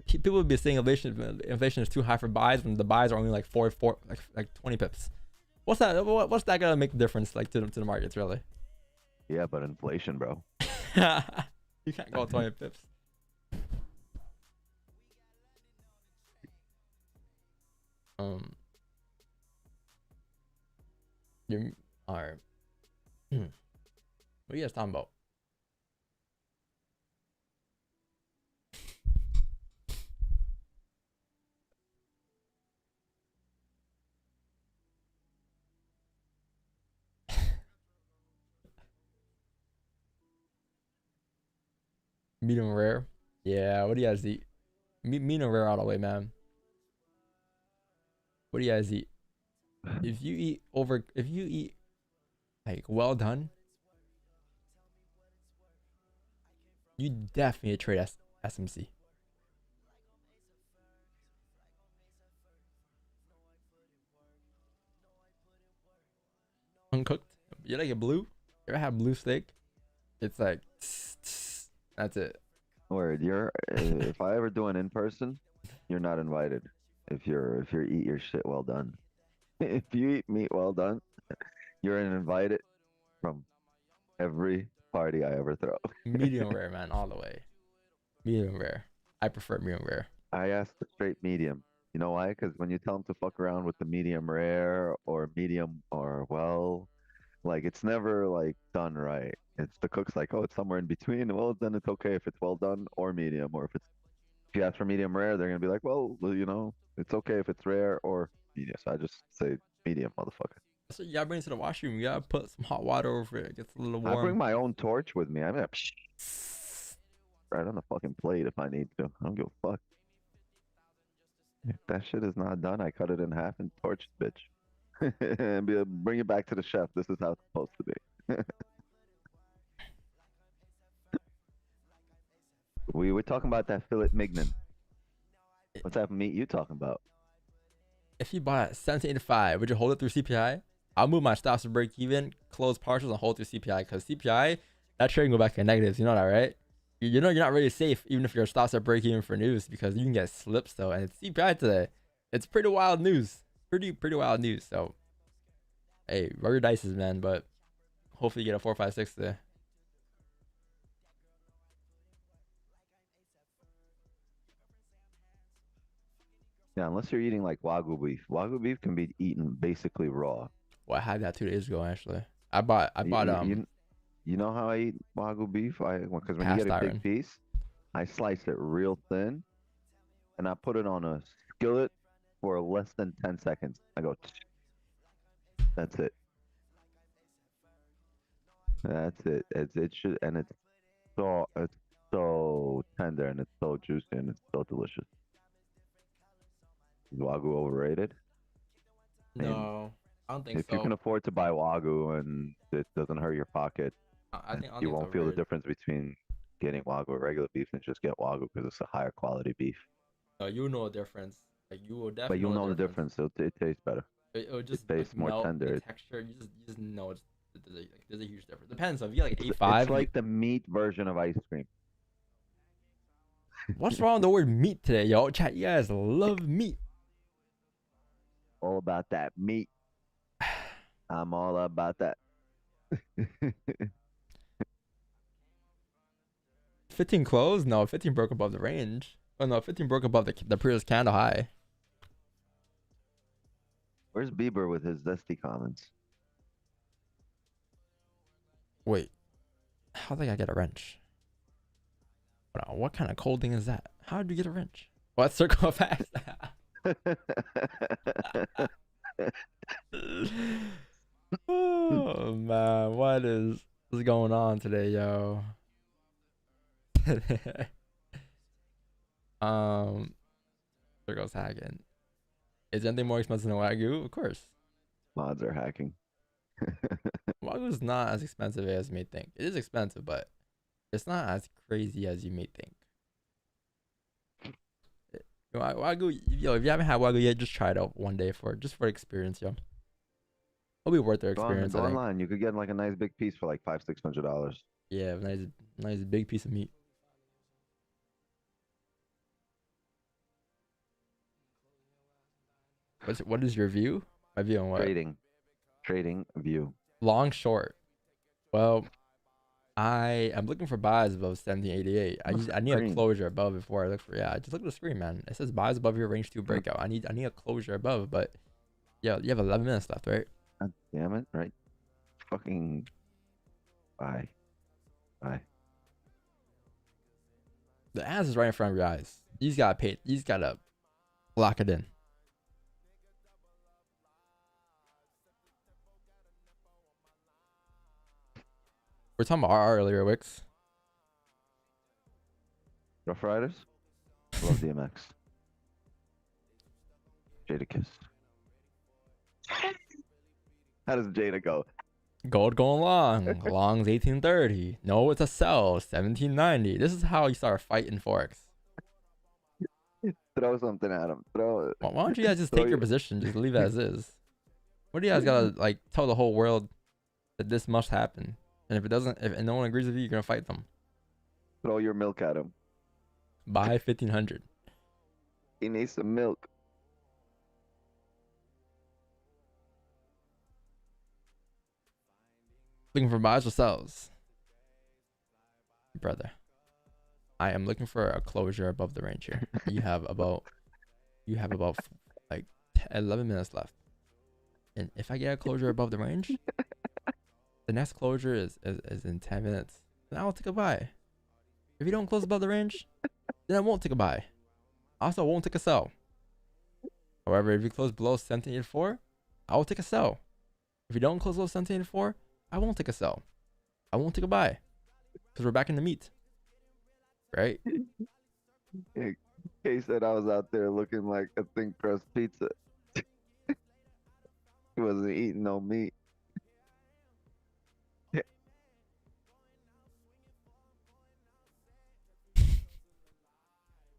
People would be saying inflation is too high for buys when the buys are only like 20 pips. What's that? What's that gonna make the difference like to the markets really? Yeah, but inflation, bro. You can't go 20 pips. You're all right. What are you guys talking about? Medium rare. Yeah, what do you guys eat? Medium rare all the way, man. What do you guys eat? If you eat like well done, you definitely trade SMC. Uncooked. You like a blue? You ever have blue steak? It's like that's it. Word, you're if I ever do an in person, you're not invited. If you eat your shit well done. If you eat meat well done, you're an invited from every party I ever throw. Medium rare, man, all the way. Medium rare. I prefer medium rare. I asked for straight medium. You know why? Because when you tell them to fuck around with the medium rare or medium or well, like it's never like done right. It's the cook's like, oh, it's somewhere in between. Well, then it's okay if it's well done or medium, or if you ask for medium rare, they're gonna be like, well, you know, it's okay if it's rare or medium. So I just say medium, motherfucker. So you gotta bring it to the washroom. You gotta put some hot water over it. It gets a little warm. I bring my own torch with me. I'm gonna right on the fucking plate if I need to. I don't give a fuck. If that shit is not done, I cut it in half and torch the bitch. And bring it back to the chef. This is how it's supposed to be. We were talking about that fillet mignon. What type of meat you talking about? If you bought at 17.85, would you hold it through CPI? I'll move my stops to break even, close partials, and hold through CPI, because CPI, that trade can go back in negatives. You know that, right? You know you're not really safe even if your stops are break even for news, because you can get slipped still. And it's CPI today. It's pretty wild news. Pretty wild news. So, hey, roll your dices, man. But hopefully you get a 456 today. Yeah, unless you're eating like Wagyu beef. Wagyu beef can be eaten basically raw. Well, I had that 2 days ago actually. I bought You know how I eat Wagyu beef? Because when you cast get a iron. big piece, I slice it real thin, and I put it on a skillet for less than 10 seconds. I go, that's it. That's it. It should, and it's so tender and it's so juicy and it's so delicious. Is Wagyu overrated? No, I don't think If so. you can afford to buy Wagyu and it doesn't hurt your pocket, I think you won't feel the difference between getting Wagyu or regular beef and just get Wagyu because it's a higher quality beef. No, you know the difference. Like you will definitely. But you'll know the difference. It tastes better. It just tastes more melt, tender. The texture, you just know there's a huge difference. Depends. So if you get like 85, It's like the meat version of ice cream. What's wrong with the word meat today, yo? Chat, you guys love meat. All about that meat. I'm all about that. 15 closed? No, 15 broke above the range. Oh no, 15 broke above the previous candle high. Where's Bieber with his zesty comments? Wait, how did I get a wrench? What kind of cold thing is that? How did you get a wrench? What circle of facts? Oh man, what is going on today, yo? Circle's hacking. Is anything more expensive than Wagyu? Of course. Mods are hacking. Wagyu is not as expensive as you may think. It is expensive, but it's not as crazy as you may think. Wagyu, yo, if you haven't had Wagyu yet, just try it out one day for experience, yo. It'll be worth their experience. Go online. You could get like a nice big piece for like $500-$600. Yeah, nice big piece of meat. What is your view? My view on what? Trading view. Long, short. Well, I am looking for buys above 1788. I need a closure above before I look for. Yeah, just look at the screen, man. It says buys above your range 2 breakout. I need a closure above, but yeah, you have 11 minutes left, right? God damn it! Right? Fucking. Bye. The ads is right in front of your eyes. You just gotta pay. You just gotta lock it in. We're talking about RR earlier, Wix. Rough Riders? Love DMX. Jada Kiss. How does Jada go? Gold going long. Long's 1830. No, it's a sell. 1790. This is how you start fighting forex. Throw something at him. Throw it. Why don't you guys just Throw take your position, just leave it as is? What do you guys gotta like tell the whole world that this must happen? And if it doesn't, if no one agrees with you, you're gonna fight them. Throw your milk at him. Buy 1500. He needs some milk. Looking for buys or sells, brother. I am looking for a closure above the range here. You have about like 11 minutes left, and if I get a closure above the range, the next closure is in 10 minutes. Then I will take a buy. If you don't close above the range, then I won't take a buy. Also, I won't take a sell. However, if you close below 1784, I will take a sell. If you don't close below 1784, I won't take a sell. I won't take a buy. Because we're back in the meat. Right? He said I was out there looking like a thin crust pizza. He wasn't eating no meat.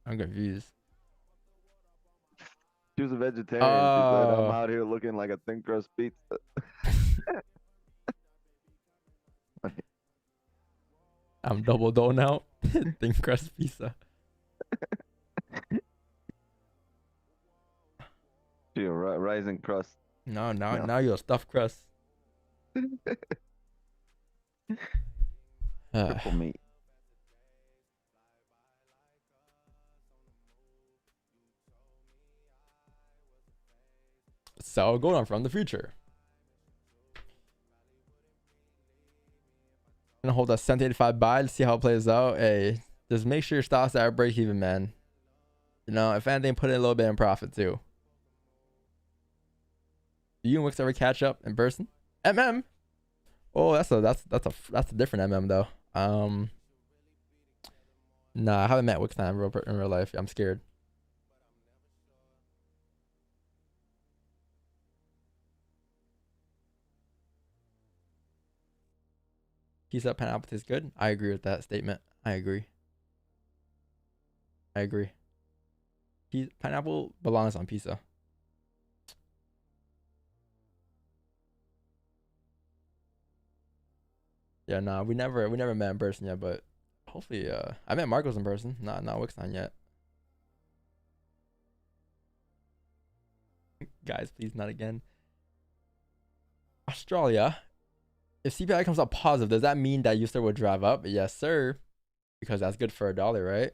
I'm confused. She was a vegetarian. She said I'm out here looking like a thin crust pizza. I'm double done out. Thin crust pizza. She a rising crust. No, now you're a stuffed crust. Triple meat. So going on from the future. Gonna hold a 785 buy to see how it plays out. Hey, just make sure your stocks are at break even, man. You know, if anything, put in a little bit in profit too. Do you and Wix ever catch up in person? Oh, that's a different though. Nah, I haven't met Wix in real life. I'm scared. Pizza pineapple tastes good. I agree with that statement. I agree. Pineapple belongs on pizza. Yeah, nah, we never met in person yet, but hopefully, I met Marcos in person. Not Wixon yet. Guys, please, not again. Australia. If CPI comes up positive, does that mean that USD will drive up? Yes, sir. Because that's good for $1, right?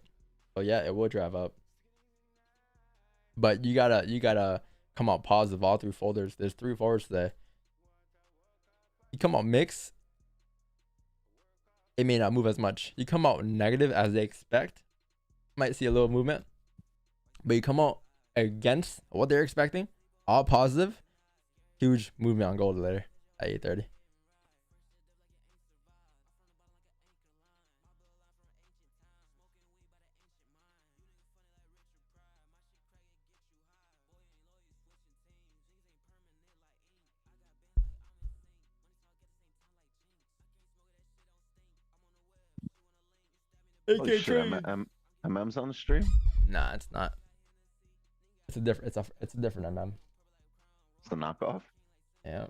So yeah, it will drive up. But you gotta come out positive all through folders. There's 3 folders today. You come out mixed, it may not move as much. You come out negative as they expect, might see a little movement. But you come out against what they're expecting, all positive, huge movement on gold later at 8:30. Holy shit, MM's on the stream? Nah, it's not. It's a different MM. It's a knockoff? Yeah.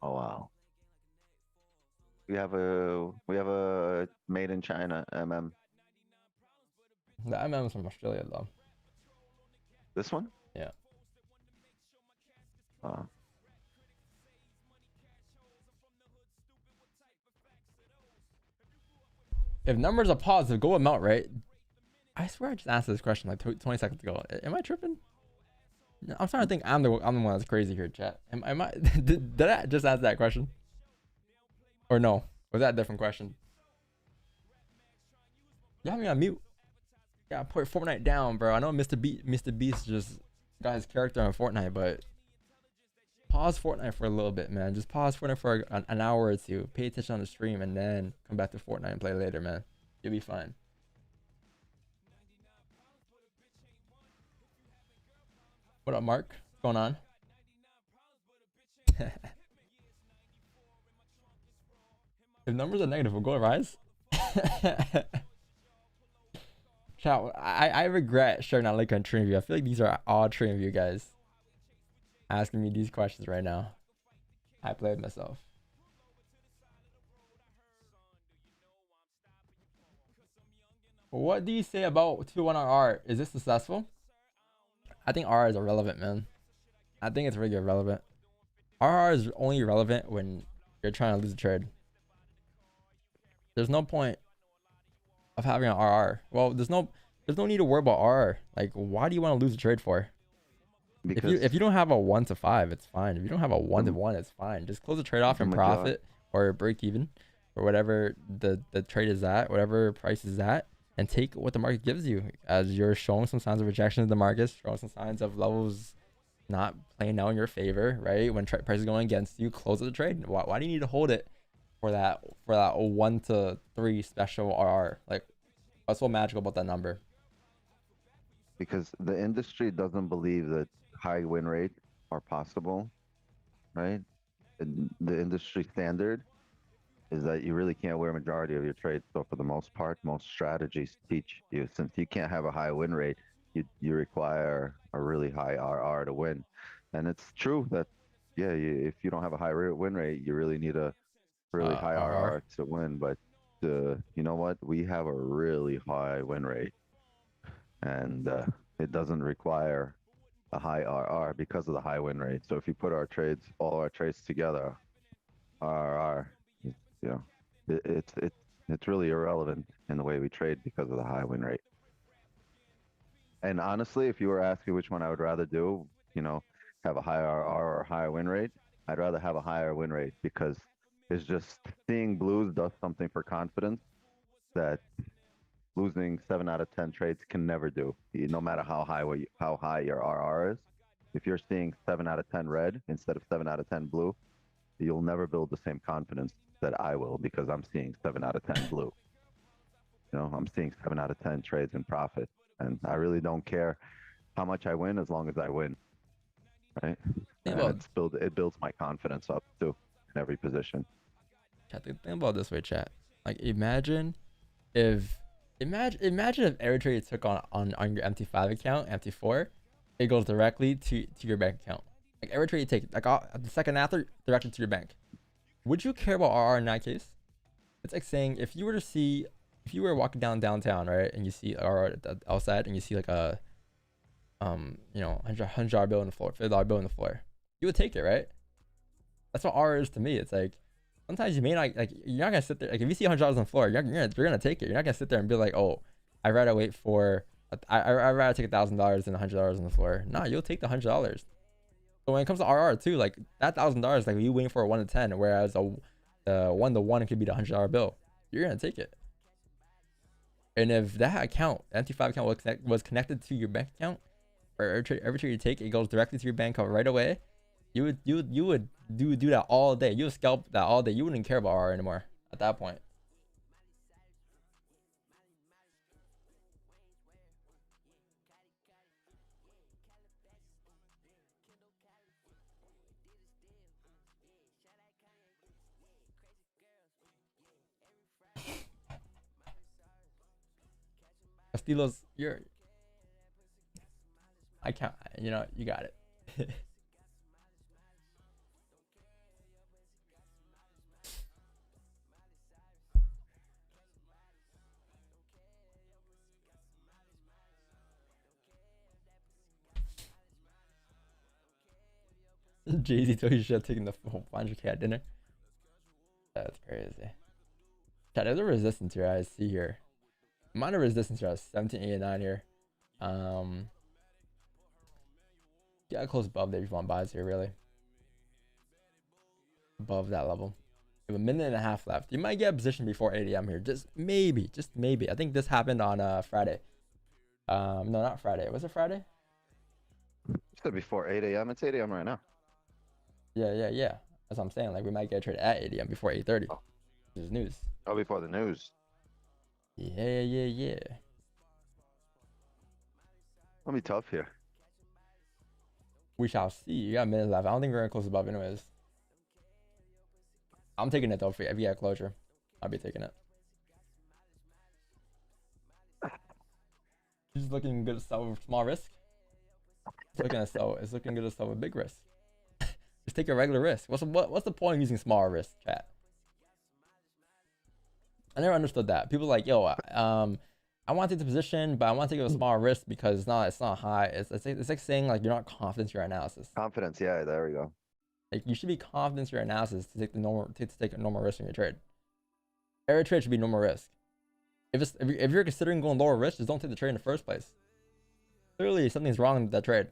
Oh wow. We have a made in China MM. The MM is from Australia though. This one? Yeah. If numbers are positive, go amount, right? I swear I just asked this question like 20 seconds ago. Am I tripping? I'm starting to think I'm the one that's crazy here, chat. Am I? Did I just ask that question? Or no? Was that a different question? You have me on mute. Yeah, put Fortnite down, bro. I know Mr. Beast just got his character on Fortnite, but pause Fortnite for a little bit, man. Just pause Fortnite for an hour or two. Pay attention on the stream, and then come back to Fortnite and play later, man. You'll be fine. What up, Mark? What's going on? If numbers are negative, we'll go rise. Chat, I regret sharing that link on TradingView. I feel like these are all TradingView guys asking me these questions right now. I played myself. What do you say about 2-1 on R? Is this successful? I think R is irrelevant, man. I think it's really irrelevant. RR is only relevant when you're trying to lose a trade. There's no point of having an RR. Well, there's no need to worry about RR. Like, why do you want to lose a trade for? Because If you don't have a 1 to 5, it's fine. If you don't have a 1 to 1, it's fine. Just close the trade off and profit or break even or whatever the trade is at, whatever price is at, and take what the market gives you. As you're showing some signs of rejection in the market, showing some signs of levels not playing out in your favor, right? When price is going against you, close the trade. Why do you need to hold it for that 1 to 3 special RR? Like, what's so magical about that number? Because the industry doesn't believe that high win rates are possible, right? And the industry standard is that you really can't wear a majority of your trades. So for the most part, most strategies teach you, since you can't have a high win rate, you require a really high RR to win. And it's true that, yeah, if you don't have a high win rate, you really need a really high RR to win. But you know what? We have a really high win rate, and it doesn't require a high RR because of the high win rate. So if you put all our trades together, RR, you know, it's really irrelevant in the way we trade because of the high win rate. And honestly, if you were asking which one I would rather do, you know, have a higher RR or higher win rate, I'd rather have a higher win rate, because it's just seeing blues does something for confidence that losing 7 out of 10 trades can never do. No matter how high your RR is, if you're seeing 7 out of 10 red instead of 7 out of 10 blue, you'll never build the same confidence that I will, because I'm seeing 7 out of 10 blue. You know, I'm seeing 7 out of 10 trades in profit, and I really don't care how much I win as long as I win, right? And it builds my confidence up too in every position. Chat, think about it this way, chat. Like, imagine if every trade you took on your MT5 account, MT4, it goes directly to your bank account. Like, every trade you take, like the second after, directly to your bank. Would you care about RR in that case? It's like saying, if you were walking downtown, right, and you see RR outside, and you see like a you know, $100 bill on the floor, $50 bill on the floor, you would take it, right? That's what RR is to me. It's like, sometimes you may not, like, you're not gonna sit there, like, if you see $100 on the floor, you're gonna take it. You're not gonna sit there and be like, oh, I'd rather wait for, I'd rather take $1,000 than $100 on the floor. Nah, you'll take the $100. So when it comes to RR too, like, that $1,000, like, you waiting for a 1 to 10, whereas the 1 to 1 could be the $100 bill. You're gonna take it. And if that account, MT5 account, was connected to your bank account, or every trade you take, it goes directly to your bank account right away, you would do that all day. You would scalp that all day. You wouldn't care about RR anymore at that point. Castillo's, I can't, you know, you got it. Jay-Z told you should have taken the 500k at dinner. That's crazy. Chat, there's a resistance here I see here. Amount of resistance here, 1789 here. Yeah, close above there if you want buys here, really. Above that level. You have a minute and a half left. You might get a position before 8 a.m. here. Just maybe. I think this happened on Friday. No, not Friday. Was it Friday? You said before 8 a.m. It's 8 a.m. right now. Yeah. That's what I'm saying. Like, we might get a trade at 8 a.m. before 8:30. Oh. This is news. Oh, before the news. Yeah. It'll be tough here. We shall see. You got minutes left. I don't think we're gonna close above anyways. I'm taking it though if we get closure. I'll be taking it. She's looking good to sell with small risk. It's looking good to sell with big risk. Just take a regular risk. What's the point of using small risk, chat? I never understood that. People like, yo, I want to take the position, but I want to take a small risk because it's not high. It's like saying like you're not confident in your analysis. Confidence, yeah, there we go. Like you should be confident in your analysis to take a normal risk in your trade. Every trade should be normal risk. If you're considering going lower risk, just don't take the trade in the first place. Clearly something's wrong with that trade.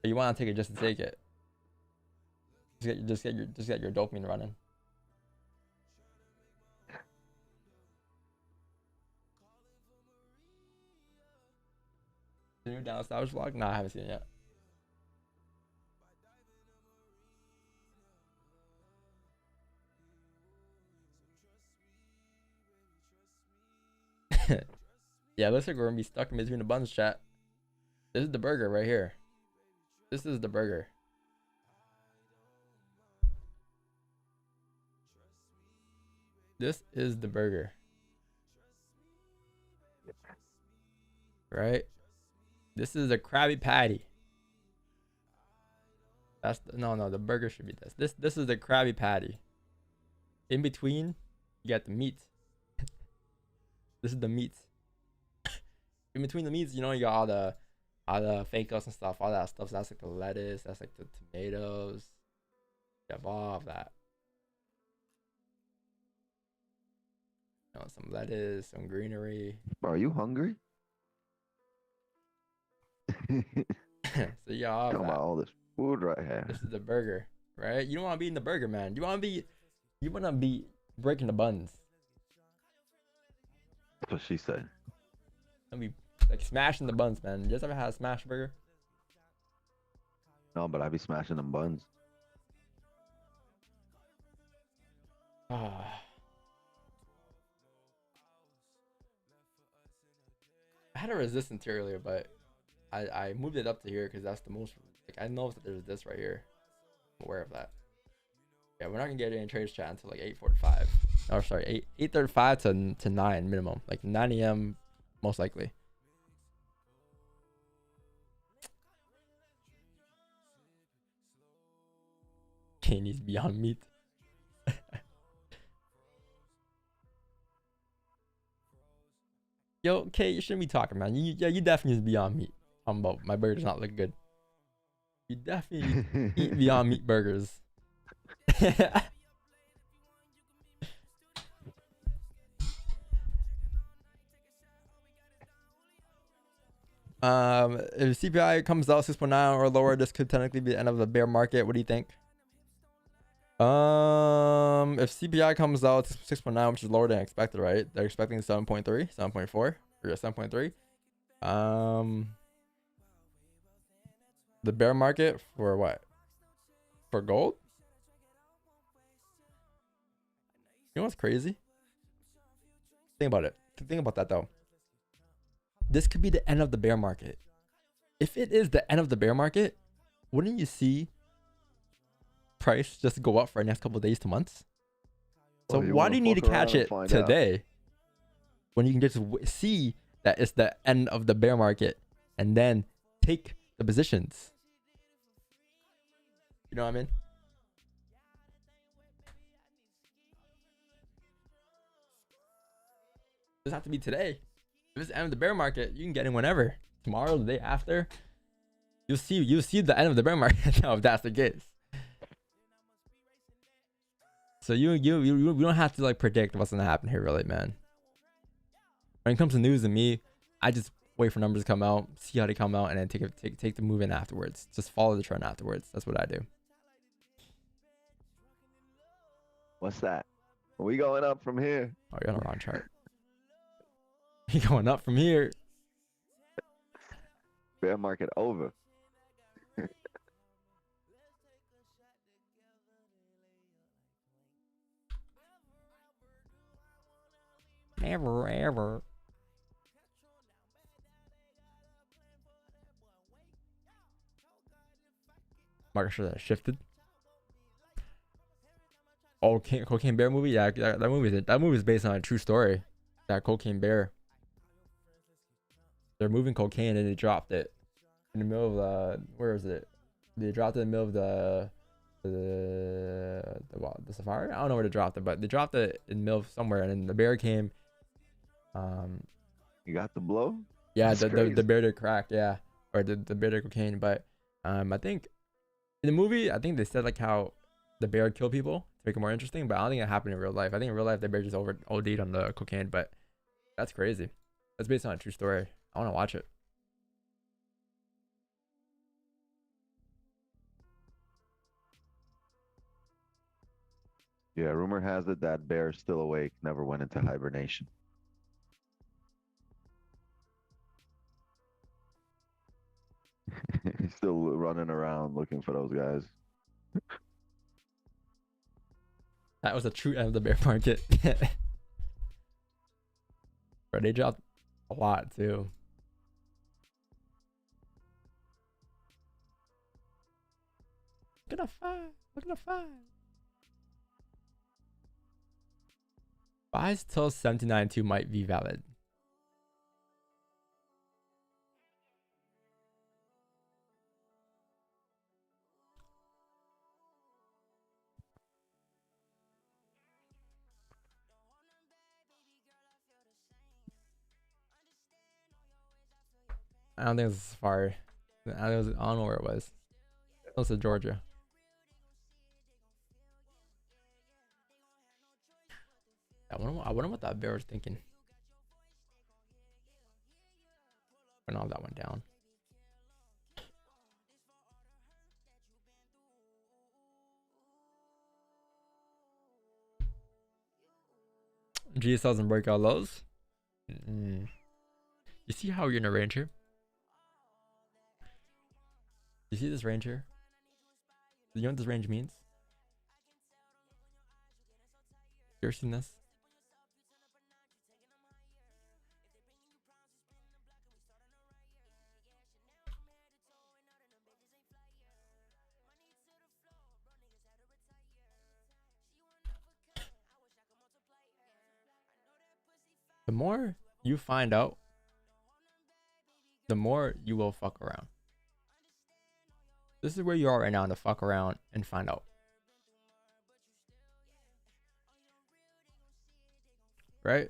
But you want to take it just to take it. Just get your dopamine running. The new Down Savage vlog? Nah, I haven't seen it yet. Yeah, looks like we're gonna be stuck in between the buns, chat. This is the burger right here. This is the burger. This is the burger. Right? This is a Krabby Patty. That's no, the burger should be this. This is the Krabby Patty. In between, you got the meat. This is the meat. In between the meats, you know, you got all the fake and stuff, all that stuff. So that's like the lettuce, that's like the tomatoes. You have all of that. You know, some lettuce, some greenery. Bro, are you hungry? So yeah, all Talking about all this food right here. This is the burger, right? You don't want to be in the burger, man. You want to be breaking the buns. That's what she said. And be like smashing the buns, man. You guys ever had a smash burger? No, but I be smashing them buns. I had a resistance here earlier, but I moved it up to here because that's the most. Like I know that there's this right here. I'm aware of that. Yeah, we're not gonna get any trades chat until like 8:45. Oh, sorry, 8:35 to 9 minimum, like 9 a.m. most likely. Candy's beyond meat. Yo, Kate, you shouldn't be talking, man. You definitely is beyond meat. About my burger does not look good. You definitely eat beyond meat burgers. If CPI comes out 6.9 or lower, this could technically be the end of the bear market. What do you think? If CPI comes out 6.9, which is lower than expected, right? They're expecting 7.3, 7.4, or 7.3. The bear market for what? For gold? You know what's crazy? Think about it. Think about that though. This could be the end of the bear market. If it is the end of the bear market, wouldn't you see price just go up for the next couple of days to months? So why do you need to catch it today when you can just see that it's the end of the bear market and then take the positions? You know what I mean? It doesn't have to be today. If it's the end of the bear market, you can get in whenever. Tomorrow, the day after. You'll see the end of the bear market now if that's the case. So you don't have to like predict what's gonna happen here, really, man. When it comes to news and me, I just wait for numbers to come out, see how they come out, and then take the move in afterwards. Just follow the trend afterwards. That's what I do. What's that? Are we going up from here? Oh, you're on the wrong chart. You going up from here? Bear market over. Never ever. Market share that shifted. Oh, Cocaine Bear movie. Yeah, that movie is based on a true story. That Cocaine Bear. They're moving cocaine and they dropped it in the middle of the, where is it? They dropped it in the middle of the safari. I don't know where they dropped it, but they dropped it in the middle of somewhere, and then the bear came. You got the blow? Yeah, That's the crazy. bear did crack, yeah, or the bear did cocaine. But I think in the movie, I think they said like how the bear killed people to make it more interesting, but I don't think it happened in real life. I think in real life the bear just OD'd on the cocaine, but that's crazy. That's based on a true story. I want to watch it. Yeah, rumor has it that bear's still awake, never went into hibernation. He's still running around looking for those guys. That was a true end of the bear market. Bro, they dropped a lot too. Look at the five. Look at the five. Buys till 79.2 might be valid. I don't think it was Safari. I don't know where it was. It was in Georgia. I wonder what that bear was thinking. When all that went down. GSLs and breakout lows. You see how you're in a range here? You see this range here? You know what this range means? You ever seen this? The more you find out, the more you will fuck around. This is where you are right now, to fuck around and find out. Right?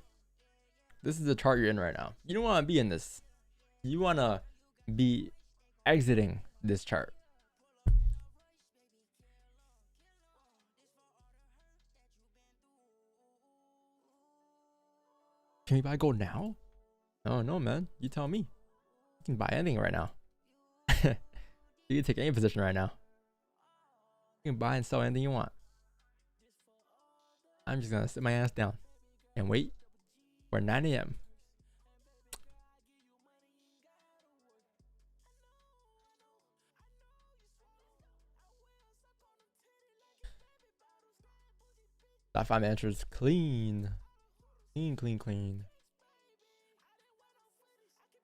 This is the chart you're in right now. You don't want to be in this. You want to be exiting this chart. Can we buy gold now? Oh no, man. You tell me. You can buy anything right now. You can take any position right now. You can buy and sell anything you want. I'm just gonna sit my ass down and wait for 9 a.m. That 5 answers clean. Clean.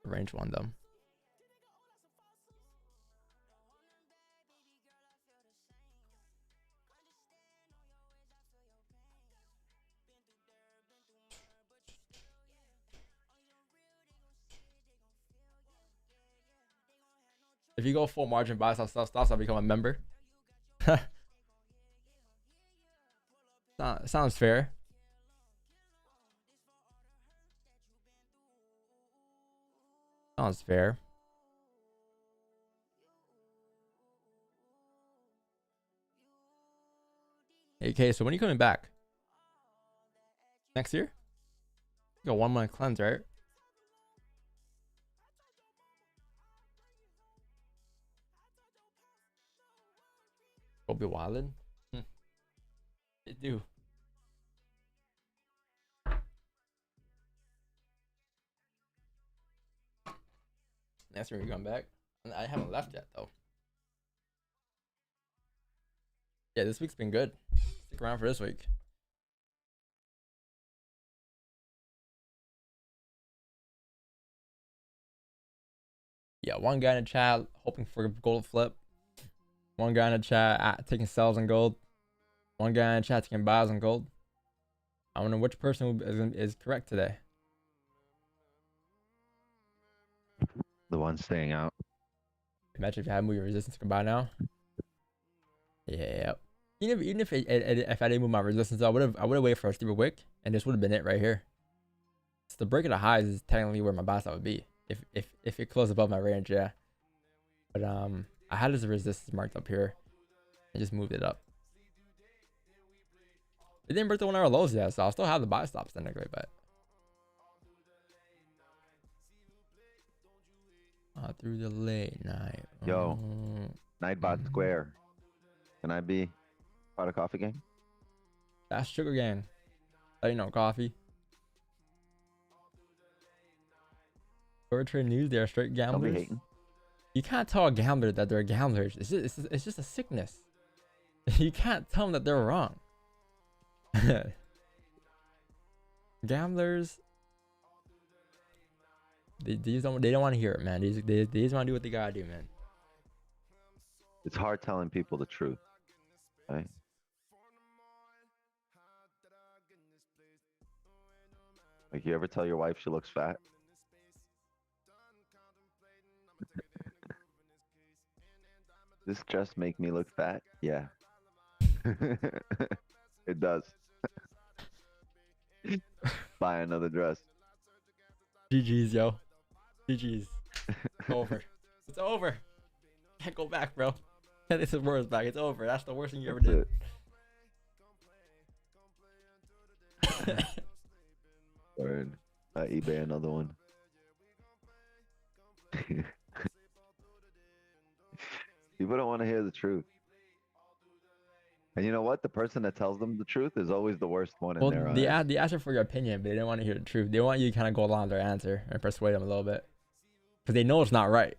Range one them. If you go full margin buy stops, I'll become a member. Sounds fair. Sounds fair. Okay, so when are you coming back? Next year? You got 1 month cleanse, right? Will be wildin'. They do. Next year you come back. I haven't left yet though. Yeah, this week's been good. Stick around for this week. Yeah, one guy in the chat hoping for a gold flip. One guy in the chat taking sells on gold. One guy in chat taking buys on gold. I wonder which person is correct today. The one staying out. Imagine if you had moving resistance, you can buy now. Yeah. Even if if I didn't move my resistance, I would have waited for a super wick, and this would have been it right here. So the break of the highs is technically where my buy stop would be if it closed above my range, yeah. But I had this resistance marked up here. I just moved it up. It didn't break the 1 hour lows yet, so I'll still have the buy stops technically, but through the late night. Yo, Nightbot Square. Can I be part of coffee gang? That's Sugar Gang. You know, coffee. Trade news, they're straight Don't be gamblers. hating. You can't tell a gambler that they're gamblers. It's just a sickness. You can't tell them that they're wrong. Gamblers, they don't want to hear it, man. They just want to do what they gotta do, man. It's hard telling people the truth, right? Like, you ever tell your wife she looks fat? This dress make me look fat? Yeah. It does. Buy another dress. GG's, yo. GG's. It's over. It's over. Can't go back, bro. Can't take the words back. It's over. That's the worst thing you ever did. Word. eBay another one. People don't want to hear the truth. And you know what? The person that tells them the truth is always the worst one in their eyes. They ask you for your opinion, but they don't want to hear the truth. They want you to kind of go along with their answer and persuade them a little bit. Because they know it's not right.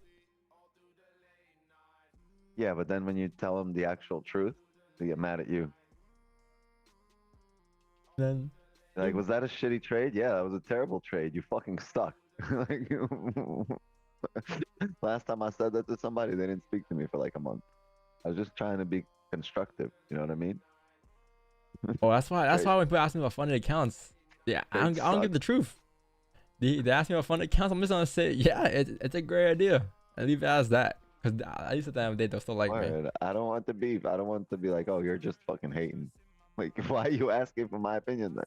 Yeah, but then when you tell them the actual truth, they get mad at you. Then Like, was that a shitty trade? Yeah, that was a terrible trade. You fucking suck. Like, last time I said that to somebody, they didn't speak to me for like a month. I was just trying to be constructive. You know what I mean? oh, that's why when people ask me about funded accounts, yeah, I don't give the truth. They ask me about funded accounts, I'm just gonna say, yeah, it's a great idea. And leave it as that. Because at least at the end of the day, they'll still like me. I don't want the beef. I don't want to be like, oh, you're just fucking hating. Like, why are you asking for my opinion then?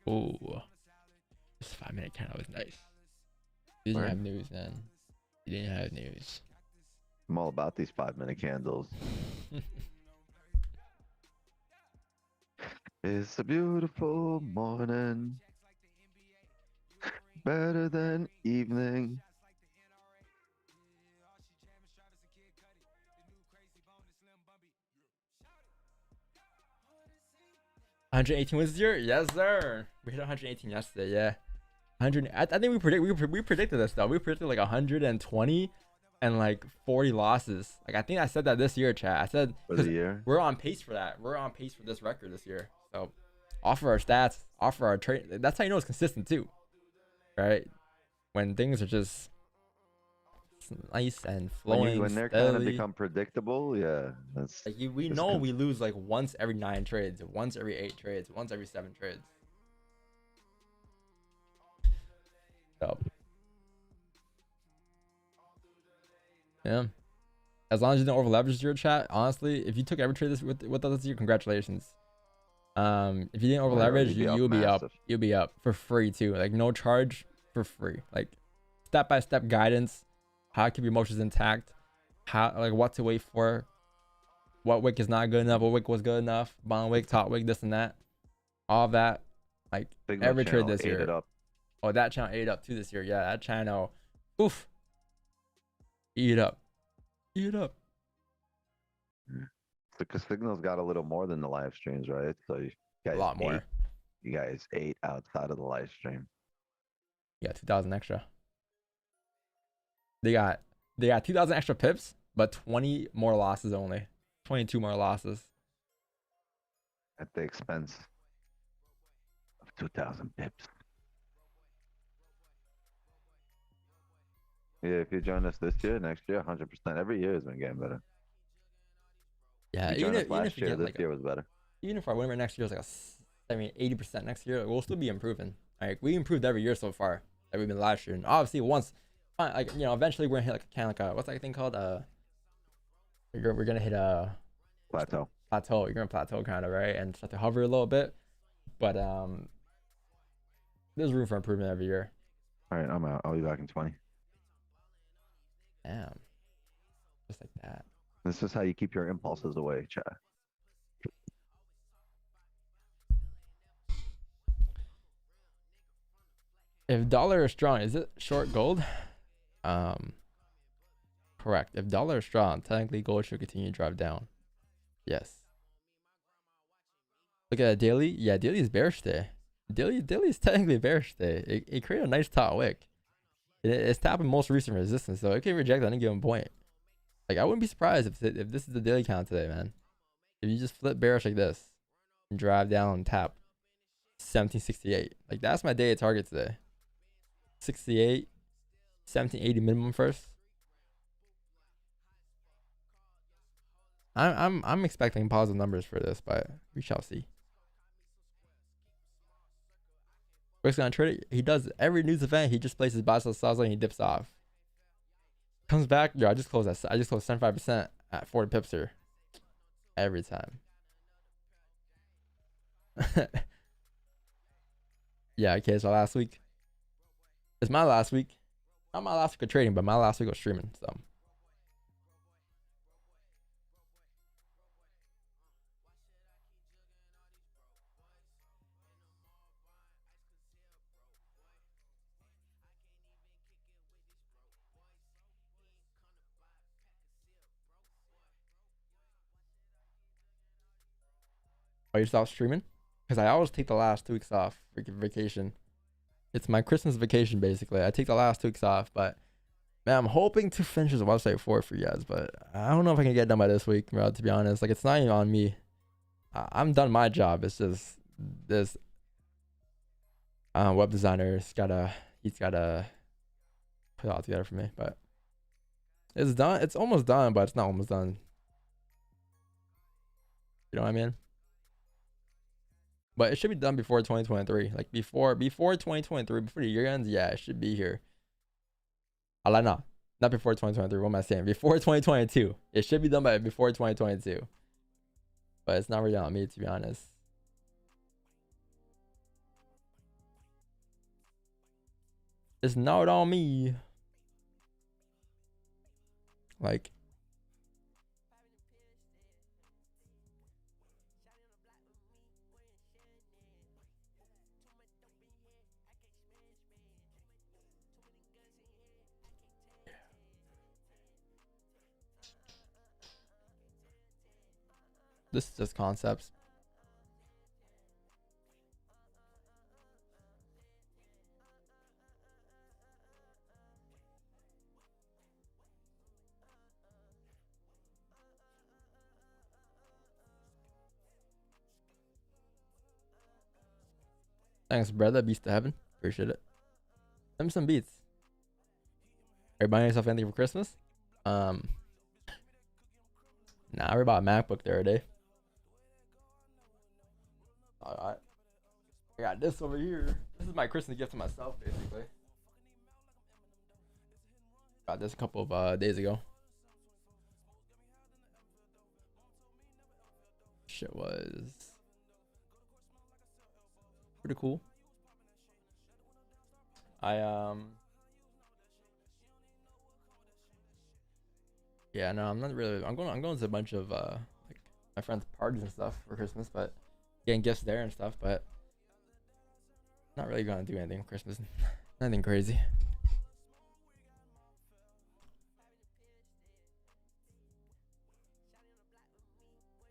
Ooh, this 5-minute candle was nice. You didn't have news, then. You didn't have news. I'm all about these 5-minute candles. It's a beautiful morning, better than evening. $118 was this year? Yes, sir. We hit 118 yesterday. Yeah, 100. I think we predicted this though. We predicted like 120 and like 40 losses. Like I think I said that this year, chat. I said For the year? we're on pace for that. We're on pace for this record this year. So offer our stats, offer our trade. That's how you know it's consistent too, right? When things are just nice and flowing, when they're steadily. kind of become predictable, yeah. That's Like we know we lose like once every 9 trades, once every 8 trades, once every 7 trades. So, yeah. As long as you don't over leverage your chat, honestly, if you took every trade this with us this year, congratulations. If you didn't over leverage, you'll be up. You'll be up for free too. Like no charge, for free. Like step-by-step guidance, how to keep your emotions intact, how like what to wait for, what wick is not good enough, what wick was good enough, bond wick, top wick, this and that, all of that. Like Sigma every trade channel this ate year. it up. Oh, that channel ate up too this year. Yeah, that channel, oof, eat up. Because Signal's got a little more than the live streams, right? So you guys A lot more. You guys ate outside of the live stream. Yeah, 2,000 extra. They got 2,000 extra pips, but 20 more losses only. 22 more losses. At the expense 2,000 pips. Yeah, if you join us this year, next year, 100%. Every year has been getting better. Yeah, You joined us even last if you year, get this like year was better. even if our win rate next year is like 80% next year, like, we'll still be improving. Like we improved every year so far that we've been last year, and obviously once, like you know, eventually we're gonna hit like kind of like a what's that thing called? We're gonna hit a Plateau. You're gonna plateau kind of, right, and start to hover a little bit, but there's room for improvement every year. All right, I'm out. I'll be back in 20. Damn, just like that. This is how you keep your impulses away, chat. If dollar is strong, is it short gold? Correct. If dollar is strong, technically gold should continue to drive down. Yes. Look at daily. Yeah, daily is bearish today. Daily is technically bearish today. It created a nice top wick. It's tapping most recent resistance, so it can reject at any given point. Like I wouldn't be surprised if this is the daily count today, man. If you just flip bearish like this and drive down and tap 1768, like that's my day target today. 68, 1780 minimum first. I'm expecting positive numbers for this, but we shall see. We're gonna trade it. He does every news event. He just places buy sell sells and he dips off. Comes back. Yo, I just closed 75% at 40 pips here. Every time. Yeah, okay, so last week. It's my last week. Not my last week of trading, but my last week of streaming. So oh, you stopped streaming? Because I always take the last 2 weeks off for vacation. It's my Christmas vacation, basically. I take the last 2 weeks off, but man, I'm hoping to finish this website for you guys, but I don't know if I can get it done by this week, bro, to be honest. Like, it's not even on me. I'm done my job. It's just this web designer. He's gotta put it all together for me, but it's done. It's almost done, but it's not almost done. You know what I mean? But it should be done before 2023. Like before 2023, before the year ends, yeah, it should be here. I like not before 2023. What am I saying? Before 2022. It should be done by before 2022. But it's not really on me, to be honest. It's not on me. Like, this is just concepts. Thanks, brother. Beast to heaven. Appreciate it. Send me some beats. Are you buying yourself anything for Christmas? Nah, we bought a MacBook the other day. Alright. I got this over here. This is my Christmas gift to myself, basically. Got this a couple of days ago. Shit was pretty cool. Yeah, no, I'm not really. I'm going to a bunch of like my friends' parties and stuff for Christmas, but getting gifts there and stuff. But not really gonna do anything for Christmas. Nothing crazy.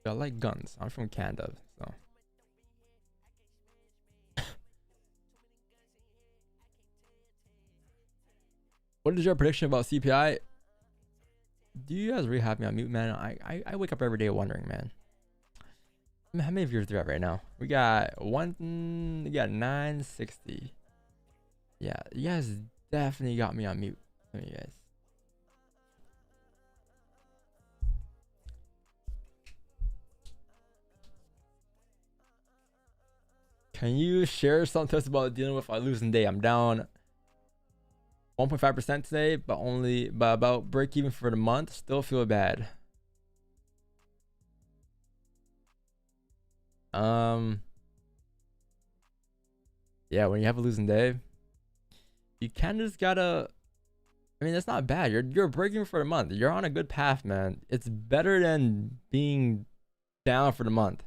I like guns. I'm from Canada, so. What is your prediction about CPI? Do you guys really have me on mute, man? I wake up every day wondering, man. How many viewers do we have right now? We got 960. Yeah, you guys definitely got me on mute. Some of you guys. Can you share some tips about dealing with a losing day? I'm down 1.5% today, but about break even for the month. Still feel bad. Yeah, when you have a losing day, you kind of just gotta. I mean, that's not bad. You're breaking for the month. You're on a good path, man. It's better than being down for the month.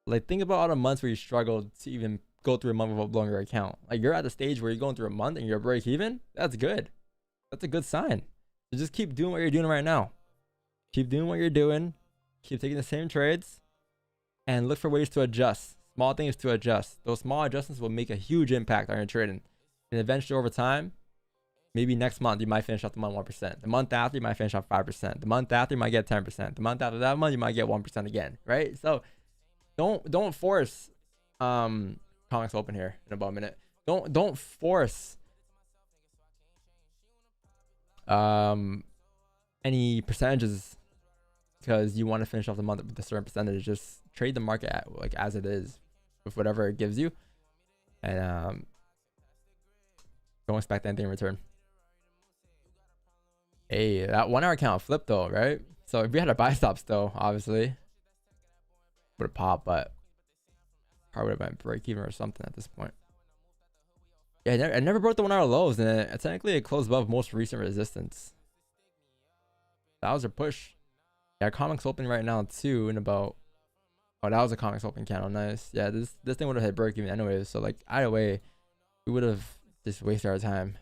Like, think about all the months where you struggled to even go through a month without blowing your account. Like, you're at the stage where you're going through a month and you're break even. That's good. That's a good sign. So just keep doing what you're doing right now. Keep doing what you're doing. Keep taking the same trades and look for ways to adjust. Small things to adjust. Those small adjustments will make a huge impact on your trading. And eventually over time, maybe next month you might finish off the month 1%. The month after you might finish off 5%. The month after you might get 10%. The month after that month you might get 1% again, right? So don't force comics open here in about a minute. Don't force any percentages because you want to finish off the month with a certain percentage. Just trade the market at, like, as it is with whatever it gives you, and don't expect anything in return. Hey, that 1 hour count flipped though, right? So if we had a buy stop still, obviously would have popped, but probably would have been break even or something at this point. Yeah, I never broke the 1 hour lows, and technically it closed above most recent resistance. That was a push. Yeah, comics open right now too in about. Oh, that was a comics open candle. Nice. Yeah, this thing would have hit break even anyways. So, like, either way, we would have just wasted our time.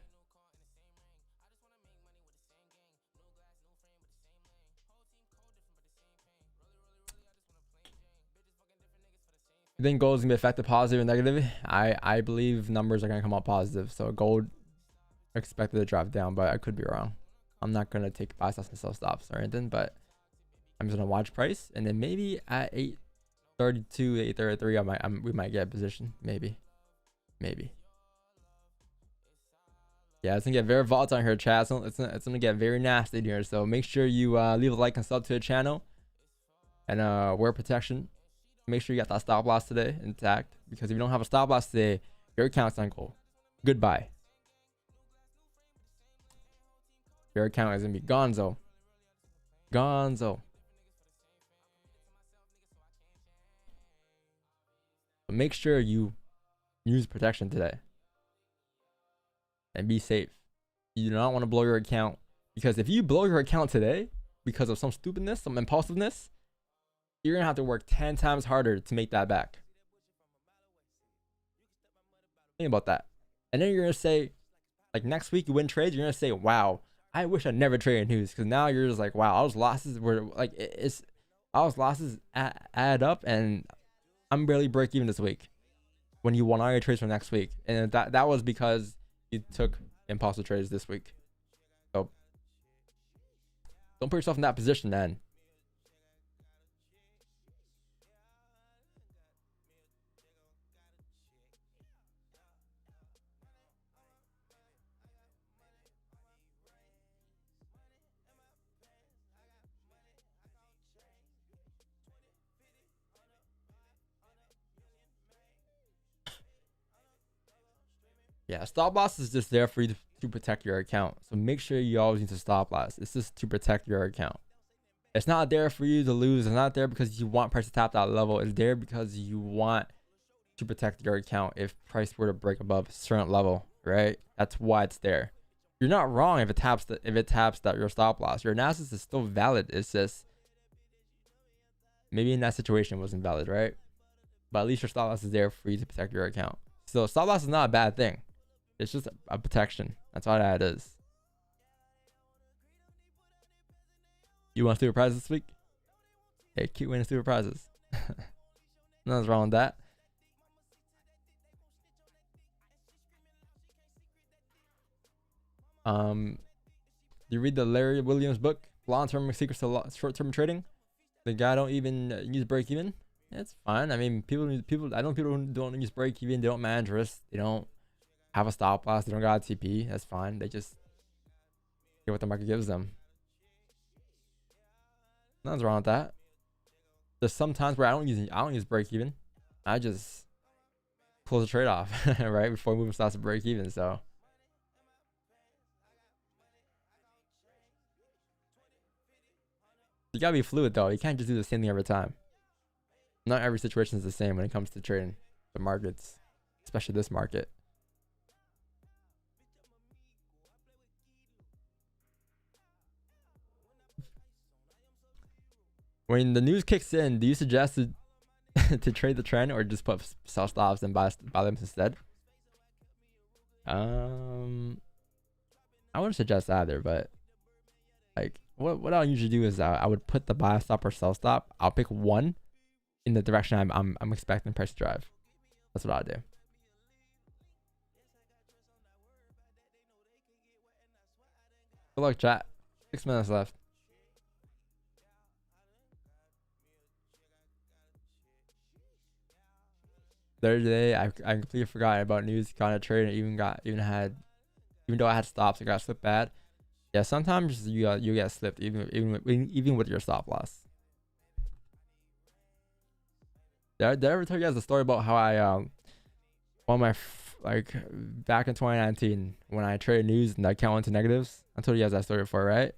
You think gold is gonna be affected positive and negative? I believe numbers are gonna come out positive. So gold expected to drop down, but I could be wrong. I'm not gonna take buy stops and sell stops or anything, but I'm just gonna watch price, and then maybe at 832, 833, we might get a position. Maybe. Yeah, it's gonna get very volatile in here, chat. So it's gonna get very nasty in here. So make sure you leave a like and sub to the channel, and wear protection. Make sure you got that stop loss today intact, because if you don't have a stop loss today, your account's on goal. Goodbye. Your account is gonna be gonzo. Gonzo. But make sure you use protection today and be safe. You do not want to blow your account, because if you blow your account today because of some stupidness, some impulsiveness, you're gonna have to work 10 times harder to make that back. Think about that. And then you're gonna say, like, next week you win trades, you're gonna say, wow, I wish I never traded news, because now you're just like, wow, all those losses were like, all those losses add up, and I'm barely break even this week. When you won all your trades for next week, and that was because you took impulsive trades this week. So don't put yourself in that position, man. Yeah, stop loss is just there for you to protect your account. So make sure you always use a stop loss. It's just to protect your account. It's not there for you to lose. It's not there because you want price to tap that level. It's there because you want to protect your account if price were to break above a certain level, right? That's why it's there. You're not wrong if it taps that your stop loss. Your analysis is still valid. It's just maybe in that situation it wasn't valid, right? But at least your stop loss is there for you to protect your account. So stop loss is not a bad thing. It's just a protection. That's all that is. You want stupid prizes this week? Hey, keep winning stupid prizes. Nothing's wrong with that. You read the Larry Williams book, Long-Term Secrets to Short-Term Trading? The guy don't even use break even. It's fine. I mean, people. I know people who don't use break even. They don't manage risk. They don't have a stop loss. They don't got a TP. That's fine. They just get what the market gives them. Nothing's wrong with that. There's some times where I don't use break even. I just close the trade off right before moving starts to break even. So you gotta be fluid though. You can't just do the same thing every time. Not every situation is the same when it comes to trading the markets, especially this market. When the news kicks in, do you suggest to trade the trend or just put sell stops and buy them instead? I wouldn't suggest either, but like what I'll usually do is I would put the buy stop or sell stop. I'll pick one in the direction I'm expecting price to drive. That's what I'll do. Good luck, chat. 6 minutes left. Thursday, I completely forgot about news kind of trading. Even though I had stops, it got slipped bad. Yeah, sometimes you get slipped even with your stop loss. Did I ever tell you guys the story about how I on my like back in 2019 when I traded news and that account went to negatives? I told you guys that story before, right?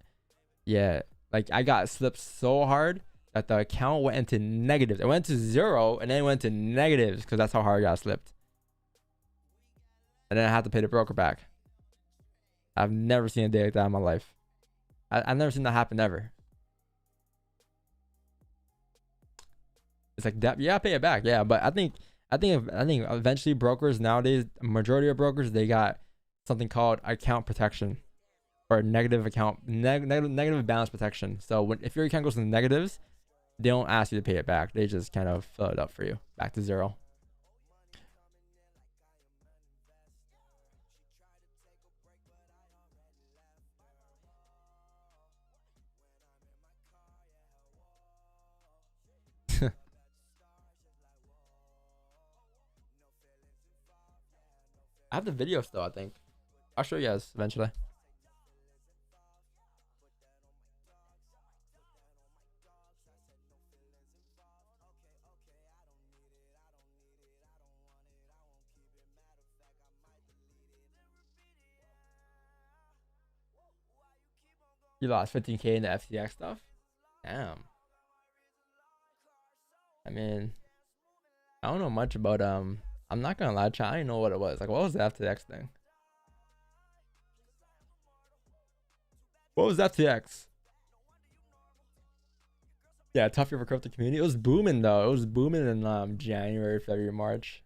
Yeah, like I got slipped so hard that the account went into negatives. It went to 0 and then it went to negatives because that's how hard I got slipped. And then I had to pay the broker back. I've never seen a day like that in my life. I've never seen that happen ever. It's like that. Yeah, I pay it back. Yeah, but I think eventually brokers nowadays, majority of brokers, they got something called account protection or negative balance protection. So if your account goes into negatives, they don't ask you to pay it back. They just kind of fill it up for you back to 0. I have the video still, I think. I'll show you guys eventually. You lost 15K in the FTX stuff? Damn. I mean, I don't know much about I'm not gonna lie, I didn't know what it was. Like, what was the FTX thing? What was FTX? Yeah, tough year for crypto community. It was booming though. It was booming in January, February, March.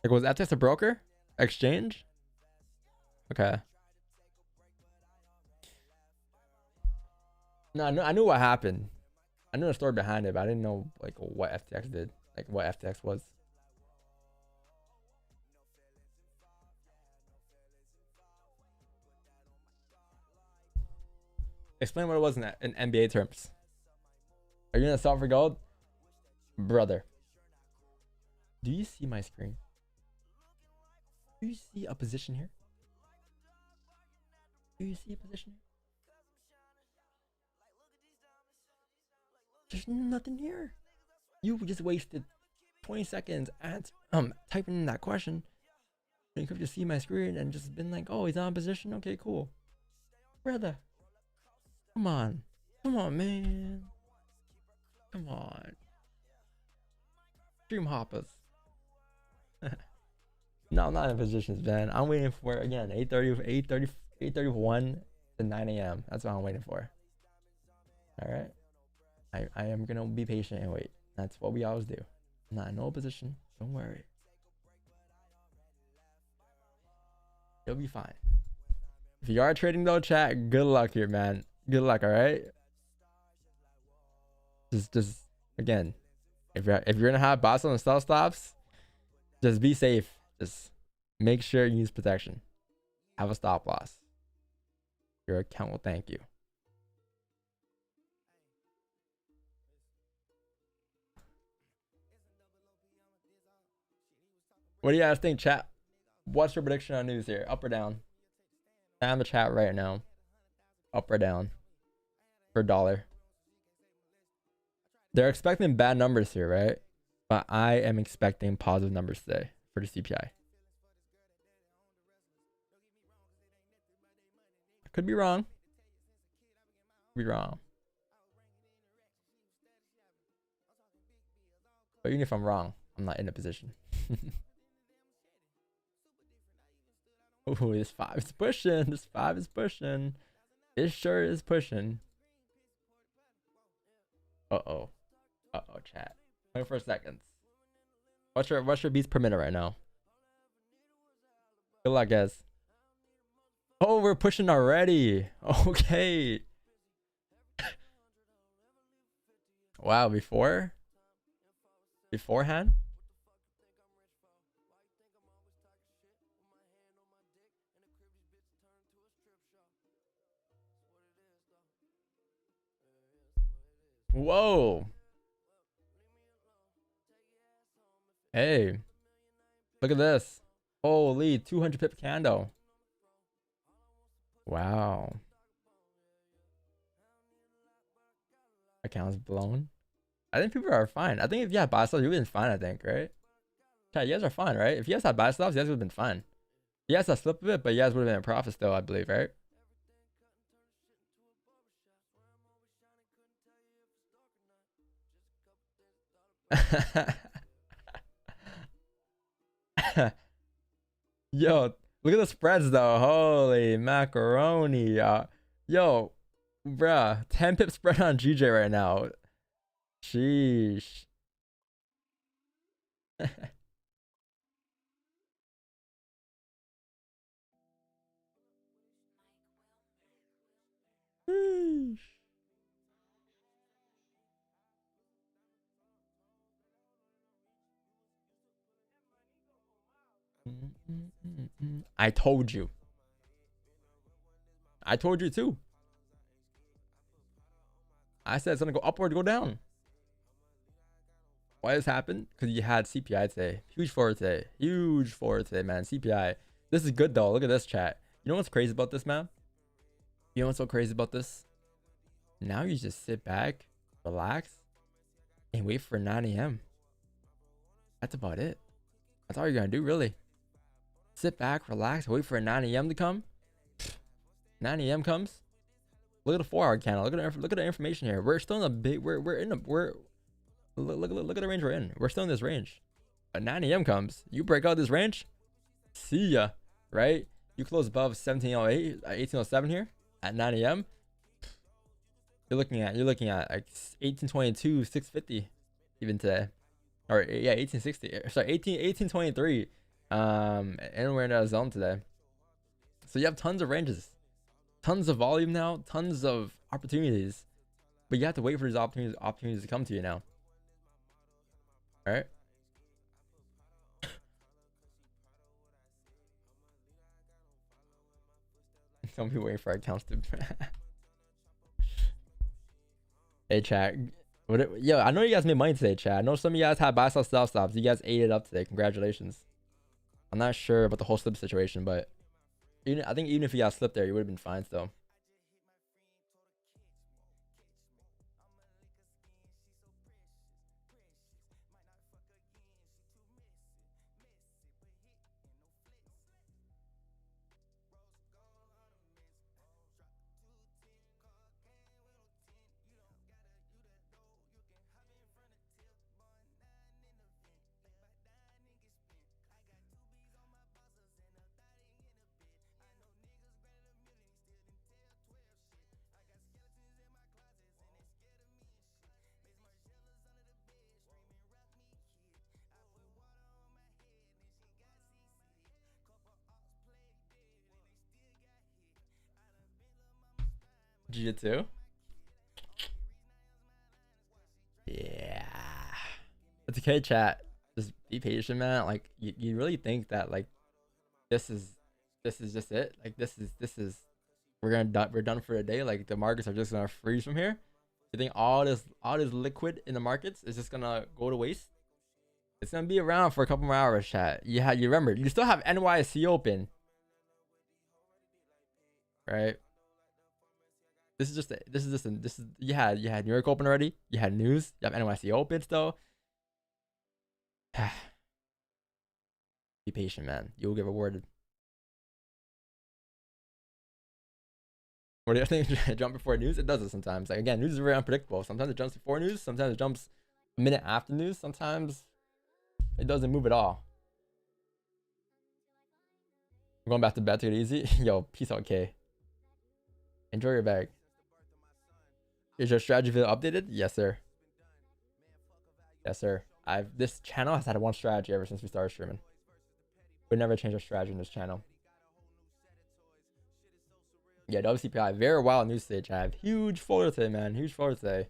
Like, was FTX a broker? Exchange? Okay. No, I knew what happened. I knew the story behind it, but I didn't know like what FTX did, like what FTX was. Explain what it was in NBA terms. Are you gonna sell for gold, brother? Do you see my screen? Do you see a position here? Do you see a position here? There's nothing here. You just wasted 20 seconds at typing in that question. And you could just see my screen and just been like, oh, he's on position. Okay, cool. Brother. Come on. Come on, man. Come on. Dream hoppers. No, I'm not in positions, man. I'm waiting for, again, 8:31 to 9 a.m. That's what I'm waiting for. All right. I am gonna be patient and wait. That's what we always do. I'm not in no position. Don't worry. You'll be fine. If you are trading though, chat, good luck here, man. Good luck, all right? Just again, if you're gonna have buy and sell stops, just be safe. Just make sure you use protection. have a stop loss. Your account will thank you. What do you guys think, chat? What's your prediction on news here? Up or down? Down the chat right now. Up or down? For dollar. They're expecting bad numbers here, right? But I am expecting positive numbers today for the CPI. I could be wrong. Be wrong. But even if I'm wrong, I'm not in a position. Oh, this 5 is pushing. This 5 is pushing. It sure is pushing. Uh-oh. Uh-oh, chat. 24 seconds. What's your beats per minute right now? Good luck, guys. Oh, we're pushing already. Okay. Wow, beforehand? Whoa. Hey. Look at this. Holy, 200 pip candle. Wow. Account's blown. I think people are fine. I think if you had buy stops, you would have been fine, I think, right? Yeah, you guys are fine, right? If you guys had buy stops, you guys would have been fine. You guys had slip of it, but you guys would have been in profit still, I believe, right? Yo, look at the spreads though. Holy macaroni. Yo, bruh, 10 pip spread on GJ right now. Sheesh. Sheesh. I told you. I told you too. I said it's gonna go upward, go down. Why this happened? Because you had CPI today. Huge forward today. Huge forward today, man. CPI. This is good though. Look at this, chat. You know what's crazy about this, man? You know what's so crazy about this? Now you just sit back, relax, and wait for 9 a.m. That's about it. That's all you're gonna do, really. Sit back, relax, wait for 9 a.m. to come. 9 a.m. comes. Look at the 4-hour candle. Look at the information here. We're still in a big. We're in a look at the range we're in. We're still in this range. But 9 a.m. comes. You break out this range. See ya. Right? You close above 1708, 1807 here at 9 a.m. You're looking at like 1822, 650 even today. Or yeah, 1860. Sorry, 1823. And we're in a zone today. So you have tons of ranges, tons of volume now, tons of opportunities, but you have to wait for these opportunities to come to you now. All right. Some people waiting for accounts to. Hey chat, yo, I know you guys made money today, chat. I know some of you guys had buy, sell, sell stops. You guys ate it up today. Congratulations. I'm not sure about the whole slip situation, but I think even if you got slipped there, you would have been fine still. Jiu-jitsu. Yeah. It's okay, chat. Just be patient, man. Like you really think that like this is this is just it. Like this is we're done for the day. Like the markets are just gonna freeze from here. You think all this liquid in the markets is just gonna go to waste? It's gonna be around for a couple more hours, chat. You remember, you still have NYSE open, right? This is you had New York open already. You had news. You have NYSE open still. Be patient, man. You'll get rewarded. What do you think? Jump before news? It does it sometimes. Like again, news is very unpredictable. Sometimes it jumps before news. Sometimes it jumps a minute after news. Sometimes it doesn't move at all. I'm going back to bed to get easy. Yo, peace out, K. Enjoy your bag. Is your strategy video updated? Yes, sir. Yes, sir. This channel has had one strategy ever since we started streaming. We never changed our strategy in this channel. Yeah, WCPI, very wild news today, chat. Huge folder today, man. Huge folder today.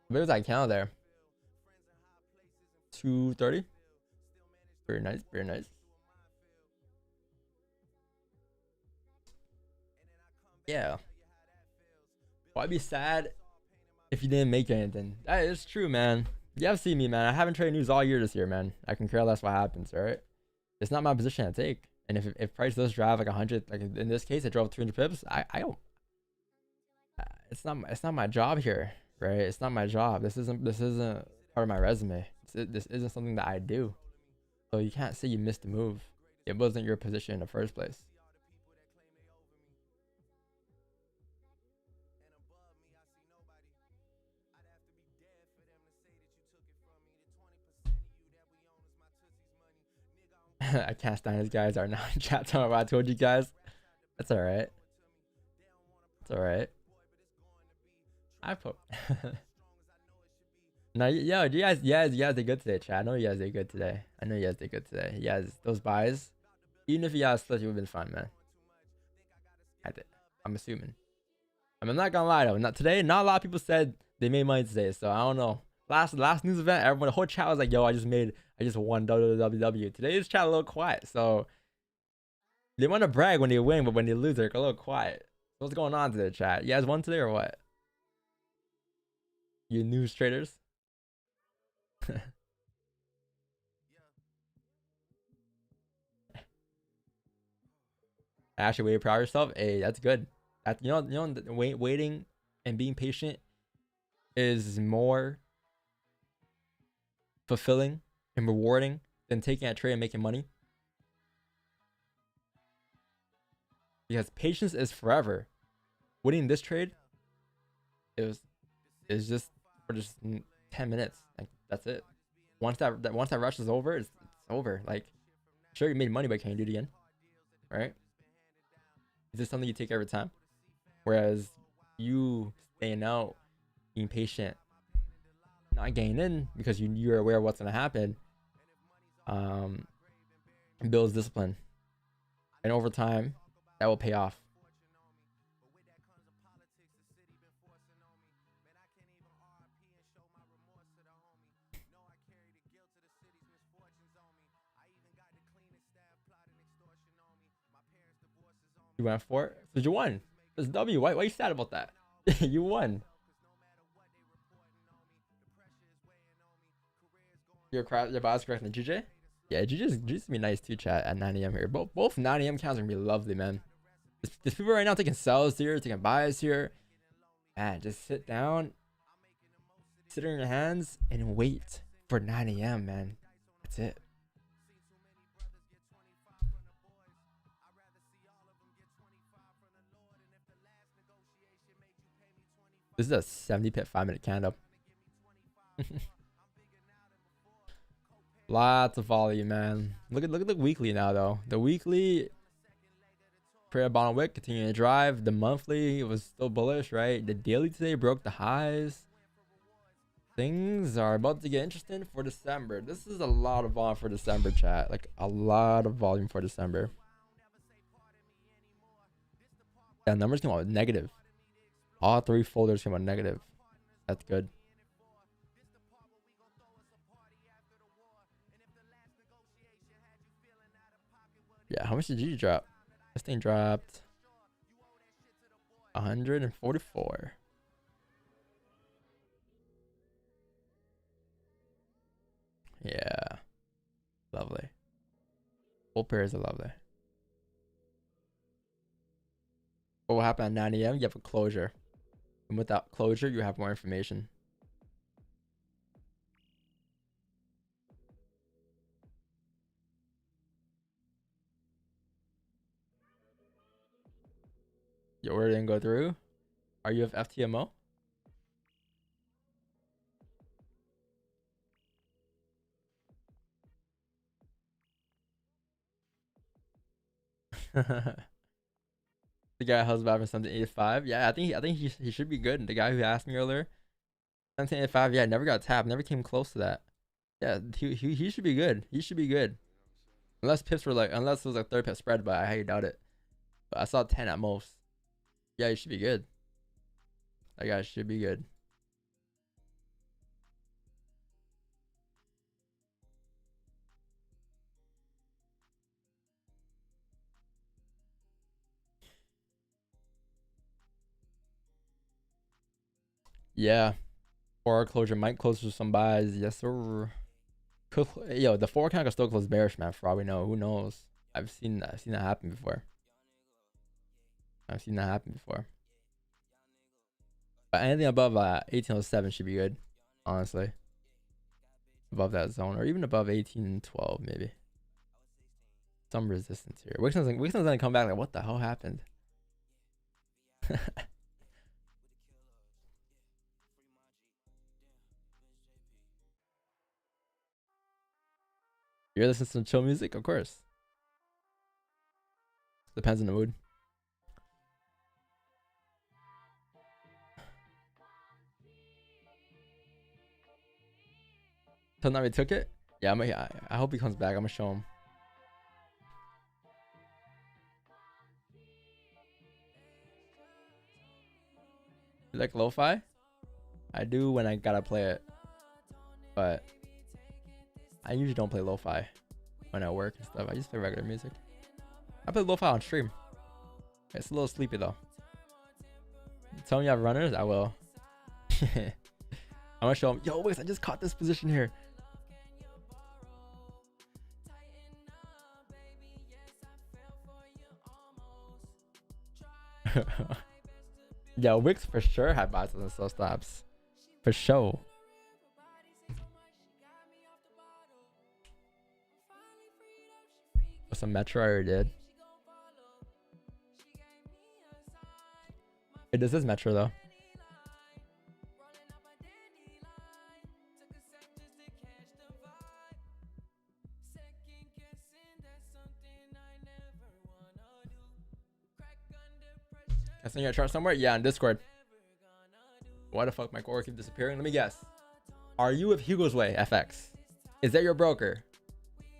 Where was that candle there? 230. Very nice, very nice. Yeah. Why be sad if you didn't make anything? That is true, man. You have seen me, man. I haven't traded news all year this year, man. I can care less what happens, alright? It's not my position to take. And if price does drive like 100, like in this case, it drove 300 pips. I don't. It's not my job here, right? It's not my job. This isn't part of my resume. This isn't something that I do. So you can't say you missed the move. It wasn't your position in the first place. I can't stand these guys are not in chat talking about I told you guys. That's alright. It's alright. I put no, yo, you guys did good today, chat. I know you guys did good today. You guys, those buys, even if you guys split, you would have been fine, man. I'm assuming. I mean, I'm not gonna lie though. Not today. Not a lot of people said they made money today, so I don't know. Last news event, everyone, the whole chat was like, "Yo, I just won WWW." Today's chat a little quiet, so they want to brag when they win, but when they lose, they're a little quiet. What's going on today, chat? You guys won today or what? You news traders? Actually, way proud of yourself. Hey, that's good. That you know, waiting and being patient is more fulfilling and rewarding than taking a trade and making money. Because patience is forever. Winning this trade is just for just 10 minutes. Like that's it. Once that rush is over, it's over. Like sure you made money, but can you do it again? Right? Is this something you take every time? Whereas you staying out, being patient, not getting in because you're aware of what's gonna happen, builds discipline, and over time that will pay off. You went for it, so you won. It's W. Why are you sad about that? You won. Your boss correcting GJ? Yeah, GJ's be nice too, chat, at 9 AM here. Both 9 AM counts are gonna be lovely, man. There's people right now taking sells here, taking buys here. Man, just sit down, sit on your hands, and wait for 9 AM, man. That's it. This is a 70 pip 5-minute candle. Lots of volume, man. Look at the weekly now though. The weekly prayer bottom wick continuing to drive. The monthly was still bullish, right? The daily today broke the highs. Things are about to get interesting for December. This is a lot of volume for December, chat. Like a lot of volume for December. That numbers came out negative. All 3 folders came out negative. That's good. Yeah, how much did you drop? This thing dropped 144. Yeah, lovely. Full pairs are lovely. What will happen at 9 a.m.? You have a closure. And without closure, you have more information. Your order didn't go through? Are you of FTMO? The guy who's about for something 85. Yeah, I think he should be good. The guy who asked me earlier, 1785. Yeah, never got tapped. Never came close to that. Yeah, he should be good. He should be good. Unless pips were like, unless it was like 3rd pip spread, but I highly doubt it. But I saw 10 at most. Yeah, he should be good. That guy should be good. Yeah. 4-hour closure might close with some buys. Yes, sir. Yo, the 4 count can still close bearish, man. For all we know, who knows? I've seen that happen before. But anything above 1807 should be good, honestly. Above that zone, or even above 1812, maybe. Some resistance here. Wixon's gonna come back like, what the hell happened? You're listening to some chill music? Of course. Depends on the mood. Till now we took it? Yeah, I hope he comes back. I'm gonna show him. You like lo-fi? I do when I gotta play it. But I usually don't play lo-fi when I work and stuff. I just play regular music. I play lo-fi on stream. It's a little sleepy though. Tell me you have runners? I will. I'm gonna show him. Yo, wait, I just caught this position here. Yeah, Wix for sure had buys and slow stops. For sure. What's a Metro I already did? It does this Metro though. I send you a chart somewhere? Yeah, on Discord. Why the fuck my core keep disappearing? Let me guess. Are you with Hugo's Way FX? Is that your broker?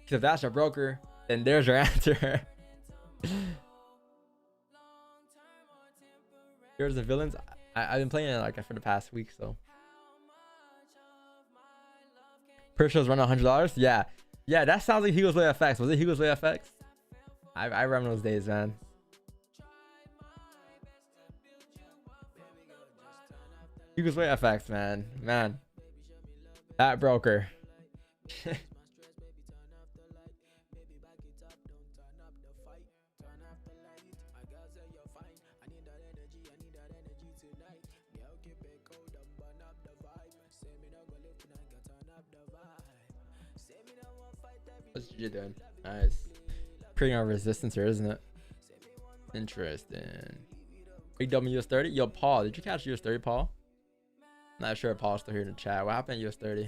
Because if that's your broker, then there's your answer. Here's the villains. I've been playing it like for the past week, so. Per show's run $100? Yeah. Yeah, that sounds like Hugo's Way FX. Was it Hugo's Way FX? I remember those days, man. Hugo's Way FX, man. That broker. What's you doing? Nice. Creating our resistance here, isn't it? Interesting. Big W US30. Yo, Paul, did you catch US30, Paul? Not sure if Paul's still here in the chat. What happened at US30?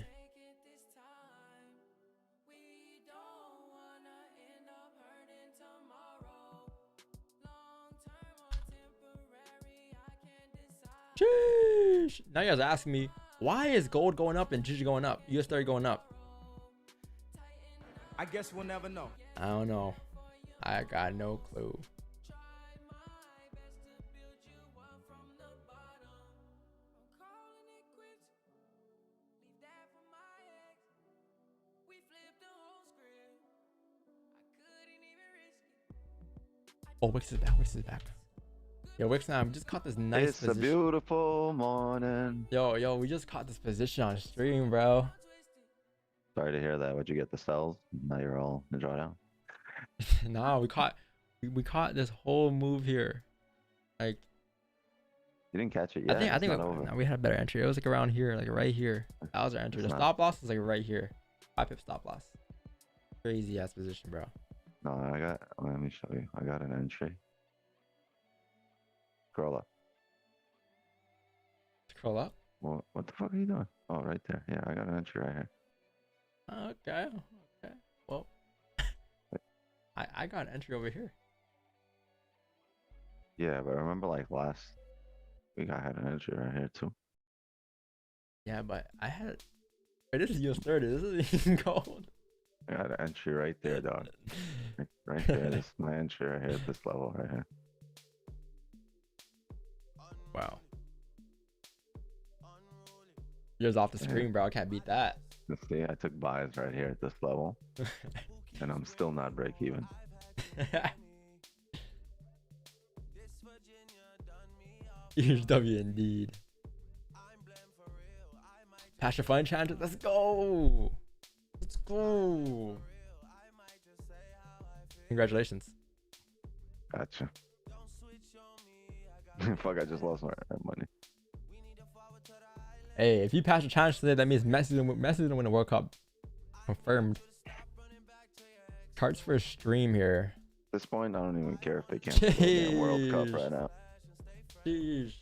Sheesh. Now you guys are asking me, why is gold going up and GG going up? US30 going up? I guess we'll never know. I don't know. I got no clue. Oh, Wix is back. Wix is back. Yo, Wix now, we just caught this nice It's position. a beautiful morning. Yo, we just caught this position on stream, bro. Sorry to hear that. Would you get the cells? Now you're all in drawdown. Nah, we caught this whole move here. Like, You didn't catch it yet. I think it's not over. no, we had a better entry. It was like around here, like right here. That was our entry. It's The not. stop loss was like right here. 5 pip stop loss. Crazy ass position, bro. No, let me show you. I got an entry. Scroll up. Scroll up. What the fuck are you doing? Oh, right there. Yeah, I got an entry right here. Okay. Well, I got an entry over here. Yeah, but remember like last week I had an entry right here too. Yeah, but I had. Wait, this is US 30. This isn't even gold. I got an entry right there, dog. Right there. This is my entry right here at this level right here. Wow. Yours off the screen, bro. I can't beat that. Let's see, I took buys right here at this level, and I'm still not break even. Huge W indeed. Passion Fun Challenge. Let's go. Let's go. Congratulations. Gotcha. Fuck, I just lost my money. Hey, if you pass the challenge today, that means Messi's gonna win the World Cup. Confirmed. Charts for a stream here. At this point, I don't even care if they can't win the World Cup right now. Jeez.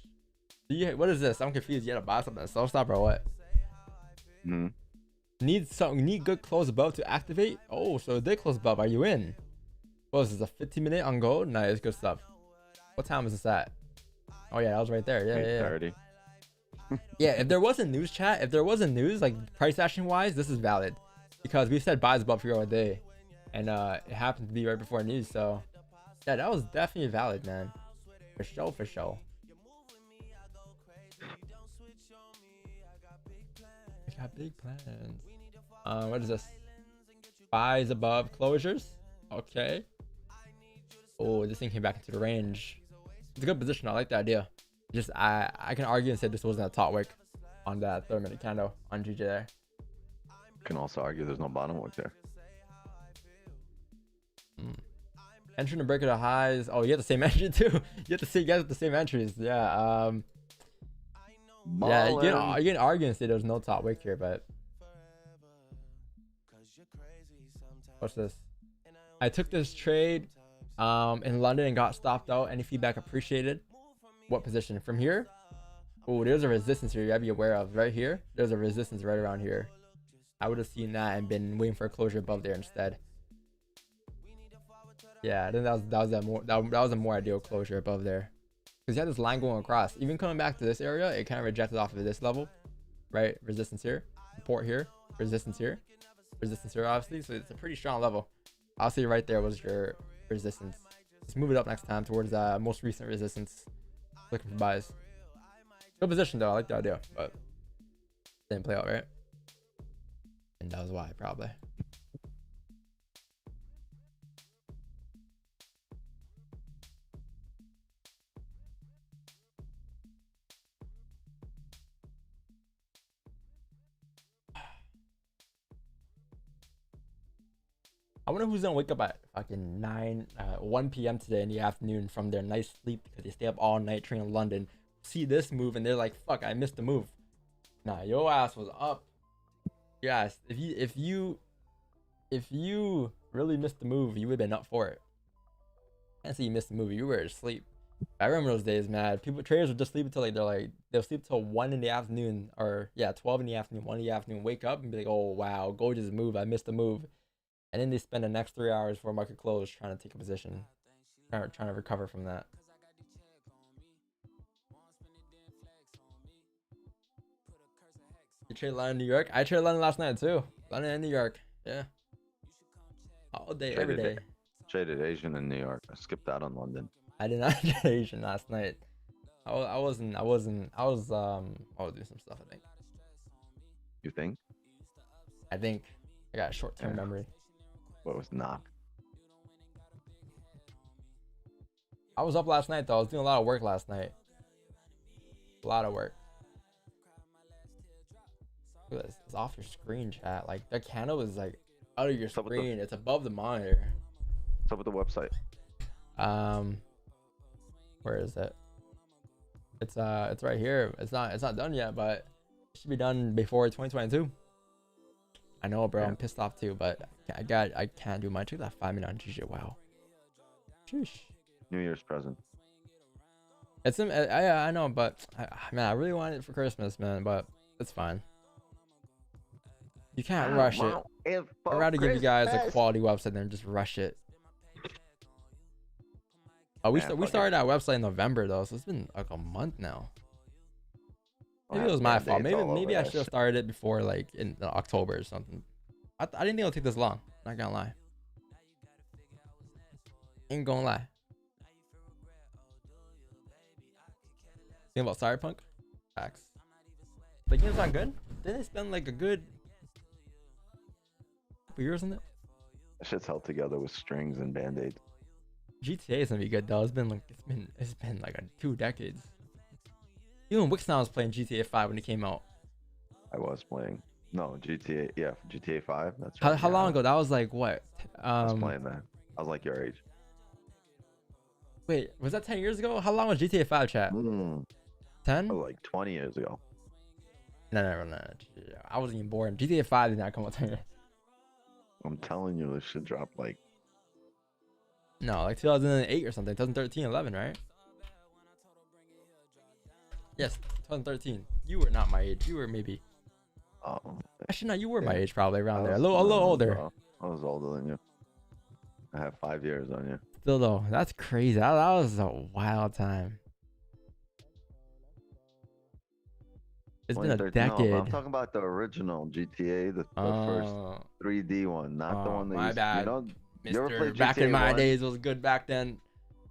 What is this? I'm confused. You had to buy something at Self Stop or what? Hmm. Need good close above to activate. Oh, so they close above. Are you in? What is this? A 15-minute on gold? Nice, good stuff. What time is this at? Oh yeah, that was right there. Yeah. 8:30. Yeah, if there wasn't news chat, if there wasn't news like price action wise, this is valid because we said buys above here all day, and it happened to be right before news. So yeah, that was definitely valid, man. For sure. I got big plans. What is this? Buys above closures. Okay. Oh, this thing came back into the range. It's a good position. I like the idea. Just I can argue and say this wasn't a top wick on that 3-minute candle on GJ there. Can also argue there's no bottom wick there. Entering the break of the highs. Oh, you have the same entry too. You guys have the same entries. Yeah. Yeah, you can argue and say there's no top wick here, but what's this? I took this trade in London and got stopped out. Any feedback appreciated? What position? From here? Oh, there's a resistance here you gotta be aware of. Right here, there's a resistance right around here. I would have seen that and been waiting for a closure above there instead. Yeah, I think that was a more ideal closure above there. Because you had this line going across. Even coming back to this area, it kind of rejected off of this level. Right? Resistance here. Support here. Resistance here. Resistance here, obviously. So it's a pretty strong level. I'll say right there was your resistance. Let's move it up next time towards most recent resistance. Looking for buys. Good position though. I like the idea, but didn't play out right. And that was why, probably. I wonder who's gonna wake up at fucking 1 p.m. today in the afternoon from their nice sleep because they stay up all night training in London, see this move and they're like, fuck, I missed the move. Nah, your ass was up. Yes, if you really missed the move, you would have been up for it. I can't say you missed the move, you were asleep. I remember those days, man. Traders would just sleep until they'll sleep till 1 in the afternoon, or yeah, 12 in the afternoon, 1 in the afternoon, wake up and be like, oh wow, gold just moved, I missed the move. And then they spend the next 3 hours before market close trying to take a position, trying to recover from that. You trade London, New York? I traded London last night too. London and New York, yeah. All day, every day. Traded Asian in New York. I skipped out on London. I did not trade Asian last night. I was doing some stuff. I think. You think? I got short-term memory. What was knock? I was up last night though. I was doing a lot of work last night. A lot of work. Look at this. It's off your screen, chat. Like the candle is like out of your screen. It's above the monitor. What's up with the website? Where is it? It's right here. It's not done yet, but it should be done before 2022. I know, bro. Yeah. I'm pissed off too, but I can't do much. Look at that 5 minute on GG. Wow. Sheesh. New Year's present. It's I know, but man, I really wanted it for Christmas, man. But it's fine. You can't rush it. I'd rather give you guys a quality website than just rush it. Oh, we started our website in November though, so it's been like a month now. Maybe it was my fault. Maybe I should have started it before like in October or something. I didn't think it would take this long. Not gonna lie. Ain't gonna lie. Think about Cyberpunk? Facts. The game's not good? Didn't they spend like a good couple years on it? That shit's held together with strings and band-aids. GTA is gonna be good though. It's been like 2 decades. Even Wixnow was playing GTA 5 when it came out. I was playing. No, GTA. Yeah, GTA 5. That's How, right. how long ago? That was like what? I was playing that. I was like your age. Wait, was that 10 years ago? How long was GTA 5, chat? 10? Like 20 years ago. No. I wasn't even born. GTA 5 did not come out 10 years. I'm telling you, this shit dropped like. No, like 2008 or something. 2013, 11, right? Yes, 2013. You were not my age. You were maybe. Oh. Actually, no, you were my age, probably around there. A little older. I was older than you. I have 5 years on you. Still though, that's crazy. That was a wild time. It's been a decade. No, I'm talking about the original GTA, the first 3D one, not the one that my you, bad. you know. Mr. You ever played Back in GTA my 1? days was good back then.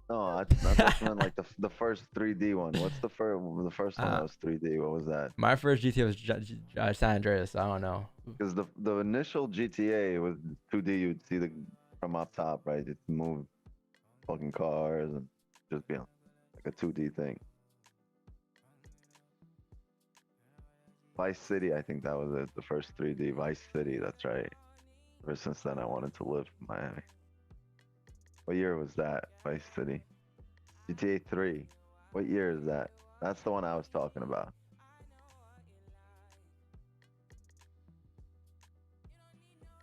No, that's meant like the first 3D one. What's the first one that was 3D? What was that? My first GTA was San Andreas. I don't know. Because the initial GTA was 2D. You'd see from up top, right? It'd move fucking cars and just be like a 2D thing. Vice City, I think that was it. The first 3D Vice City. That's right. Ever since then, I wanted to live in Miami. What year was that? Vice City. GTA 3. What year is that? That's the one I was talking about.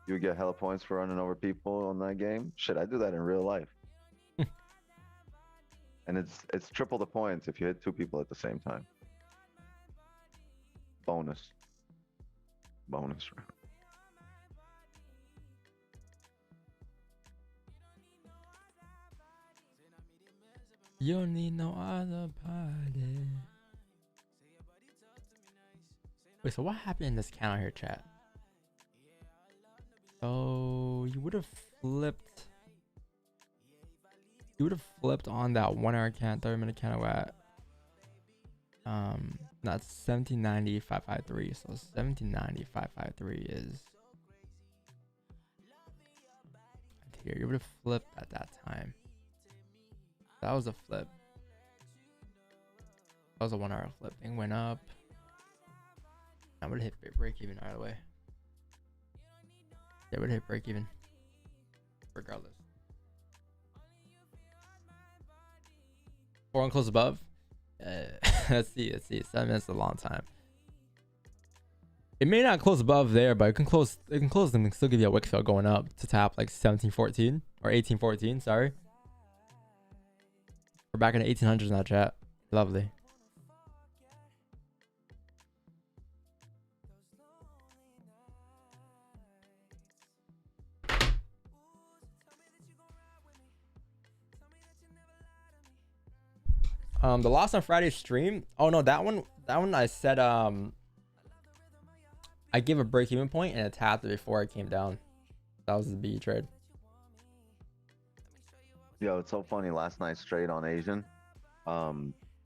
You would get hella points for running over people on that game? Shit, I do that in real life. And it's triple the points if you hit 2 people at the same time. Bonus round. You don't need no other party. Wait, so what happened in this count here, chat? So you would have flipped. You would have flipped on that 1 hour count, 30-minute count at that's 1790,553. So 1790,553 is here. You would have flipped at that time. That was a flip. That was a 1 hour flip. Thing went up. I would hit break even either way. Yeah, would hit break even. Regardless. 4 on close above. Let's see. 7 minutes is a long time. It may not close above there, but it can close. It can close them and still give you a wick fill going up to tap like 1714 or 1814. Sorry. We're back in the 1800s now, chat. Lovely. The loss on Friday stream. Oh no, that one I said I gave a break-even point and it tapped it before it came down. That was the B trade. Yo, it's so funny. Last night straight on Asian,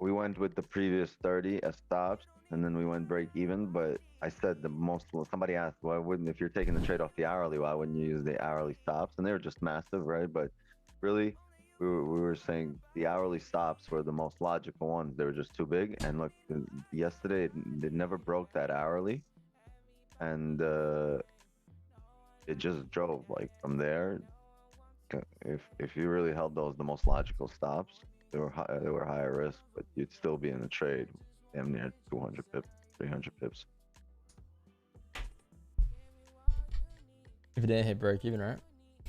we went with the previous 30 as stops, and then we went break even. But I said the most. Well, somebody asked, why wouldn't, if you're taking the trade off the hourly, why wouldn't you use the hourly stops? And they were just massive, right? But really, we were saying the hourly stops were the most logical ones. They were just too big. And look, yesterday it never broke that hourly, and it just drove like from there. If you really held those the most logical stops, they were higher risk, but you'd still be in the trade, damn near 200 pips, 300 pips. If it didn't hit break even, right?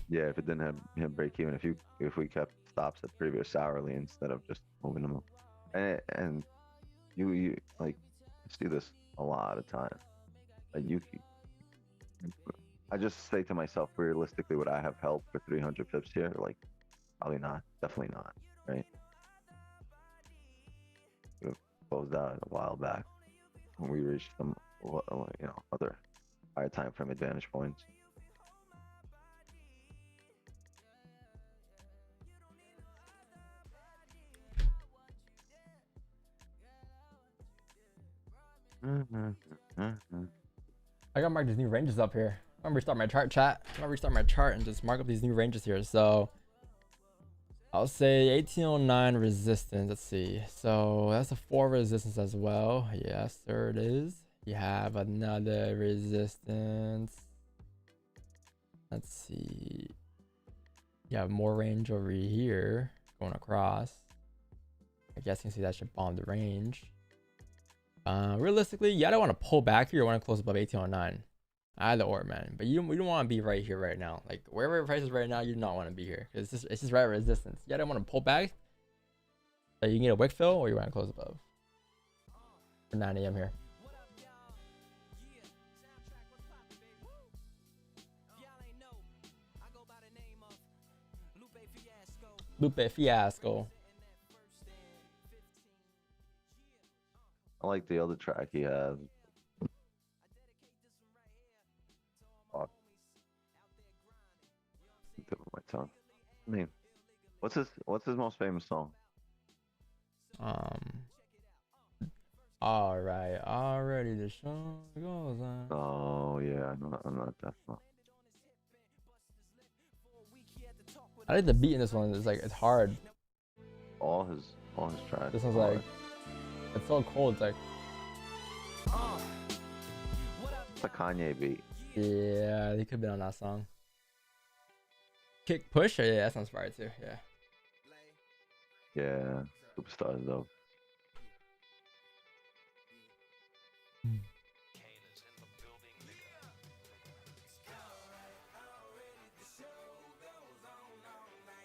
Yeah, if it didn't have hit break even, if we kept stops at previous hourly instead of just moving them up, and you like see this a lot of times. Like I just say to myself, realistically, would I have held for 300 pips here? Like, probably not. Definitely not. Right? We closed out a while back when we reached some, other higher time frame advantage points. I gotta mark these new ranges up here. I'm gonna restart my chart, chat. I'm gonna restart my chart and just mark up these new ranges here. So I'll say 1809 resistance. Let's see. So that's a 4 resistance as well. Yes, sir, it is. You have another resistance. Let's see. You have more range over here going across. I guess you can see that should bomb the range. Realistically, yeah, I don't want to pull back here. You want to close above 1809. Either or, man. But you don't want to be right here right now. Like wherever your price is right now, you do not want to be here because it's just right resistance. Yeah, I don't want to pull back. So you can get a wick fill, or you want to close above. For 9 a.m. here. Lupe Fiasco. I like the other track he has. Tip of my tongue. I mean, what's his most famous song? All right, already the show goes on. Oh yeah, I'm not that one. I think the beat in this one is like it's hard. All his tracks. This one's like it's so cold. It's like it's a Kanye beat. yeah, he could have been on that song. Kick push, yeah, that sounds fire too. Yeah. Yeah, Superstars though.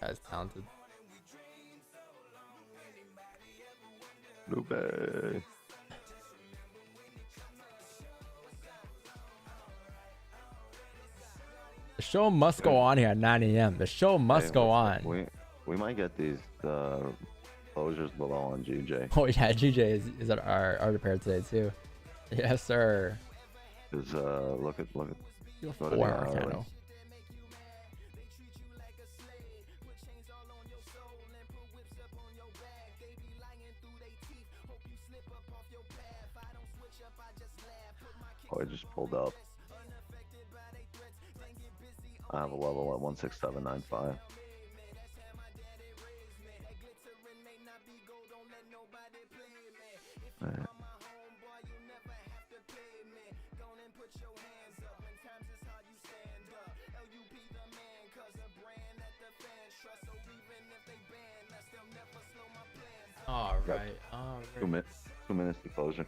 Guy's talented. Lupe. The show must go on here at 9 a.m. The show must go on. We might get these closures below on GJ. Oh yeah, GJ is at our repair today too. Yes, sir. Cause look at Go to the hourly. Oh, I just pulled up. I have a level at 16795. Right. All right, all right. 2 minutes to closure.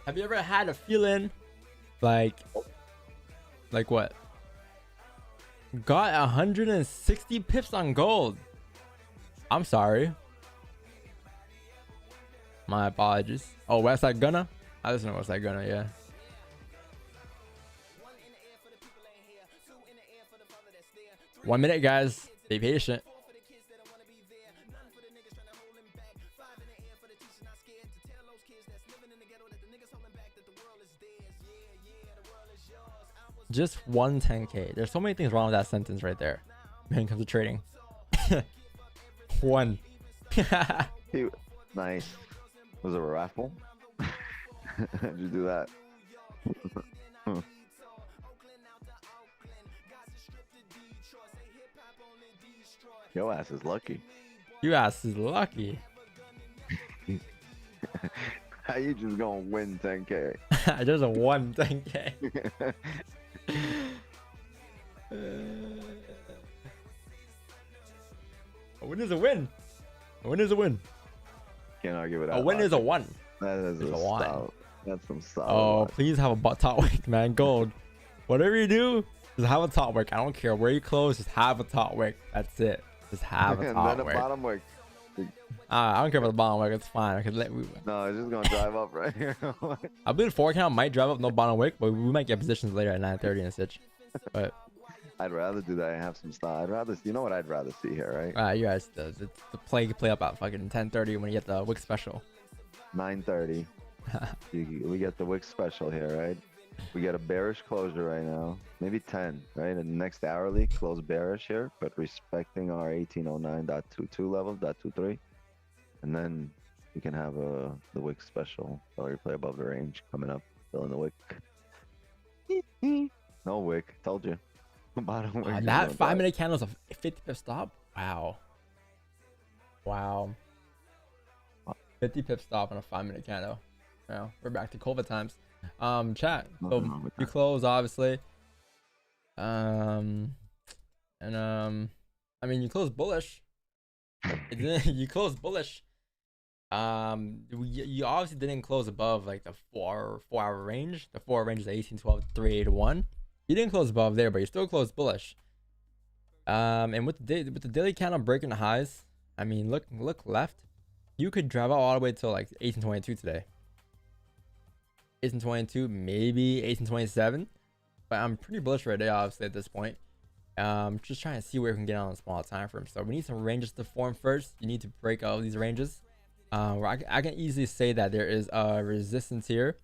Have you ever had a feeling like what? Got 160 pips on gold. I'm sorry. My apologies. Oh, Westside Gunna? I listen to Westside Gunna, yeah. One minute, guys. Be patient. Just 110K. There's so many things wrong with that sentence right there when it comes to trading. One. Nice. Was it a raffle? How'd you do that? Your ass is lucky. You ass is lucky. How you just gonna win 10K? There's a 10K. A win is a win. A win is a win. Can't argue with that. A win is a one. That is It's a a one. solid. That's some solid. Oh, luck. please have a top wick, man. Gold. Whatever you do, just have a top wick. I don't care where you close. Just have a top wick. That's it. Just have a And top then a wick. bottom wick. I don't care about the bottom wick. It's fine. I could let. No, it's just gonna drive up right here. I believe the 4 count might drive up no bottom wick, but we might get positions later at 9:30 and such. But I'd rather do that and have some style. I'd rather, you know what I'd rather see here, right? you guys, the play up at fucking 10:30 when you get the wick special. 9:30. We get the wick special here, right? We get a bearish closure right now, maybe 10, right? And next hourly close bearish here, but respecting our 1809.22 levels, .23, and then you can have the wick special or you play above the range coming up, filling the wick. No wick, told you. Bottom wick. That 5-minute candle's a 50 pip stop. Wow. 50 pip stop on a 5-minute candle. Now we're back to COVID times. Chat. So you close obviously. I mean you close bullish. You close bullish. You obviously didn't close above like the 4 hour range. The 4 hour range is 18, 12, 3, 8, 1. You didn't close above there, but you still closed bullish. And with the daily candle breaking the highs, I mean look left. You could drive out all the way till like 1822 today. 1822, maybe 1827, but I'm pretty bullish right there obviously at this point. Just trying to see where we can get on a small time frame. So we need some ranges to form first. You need to break out these ranges. Where I can easily say that there is a resistance here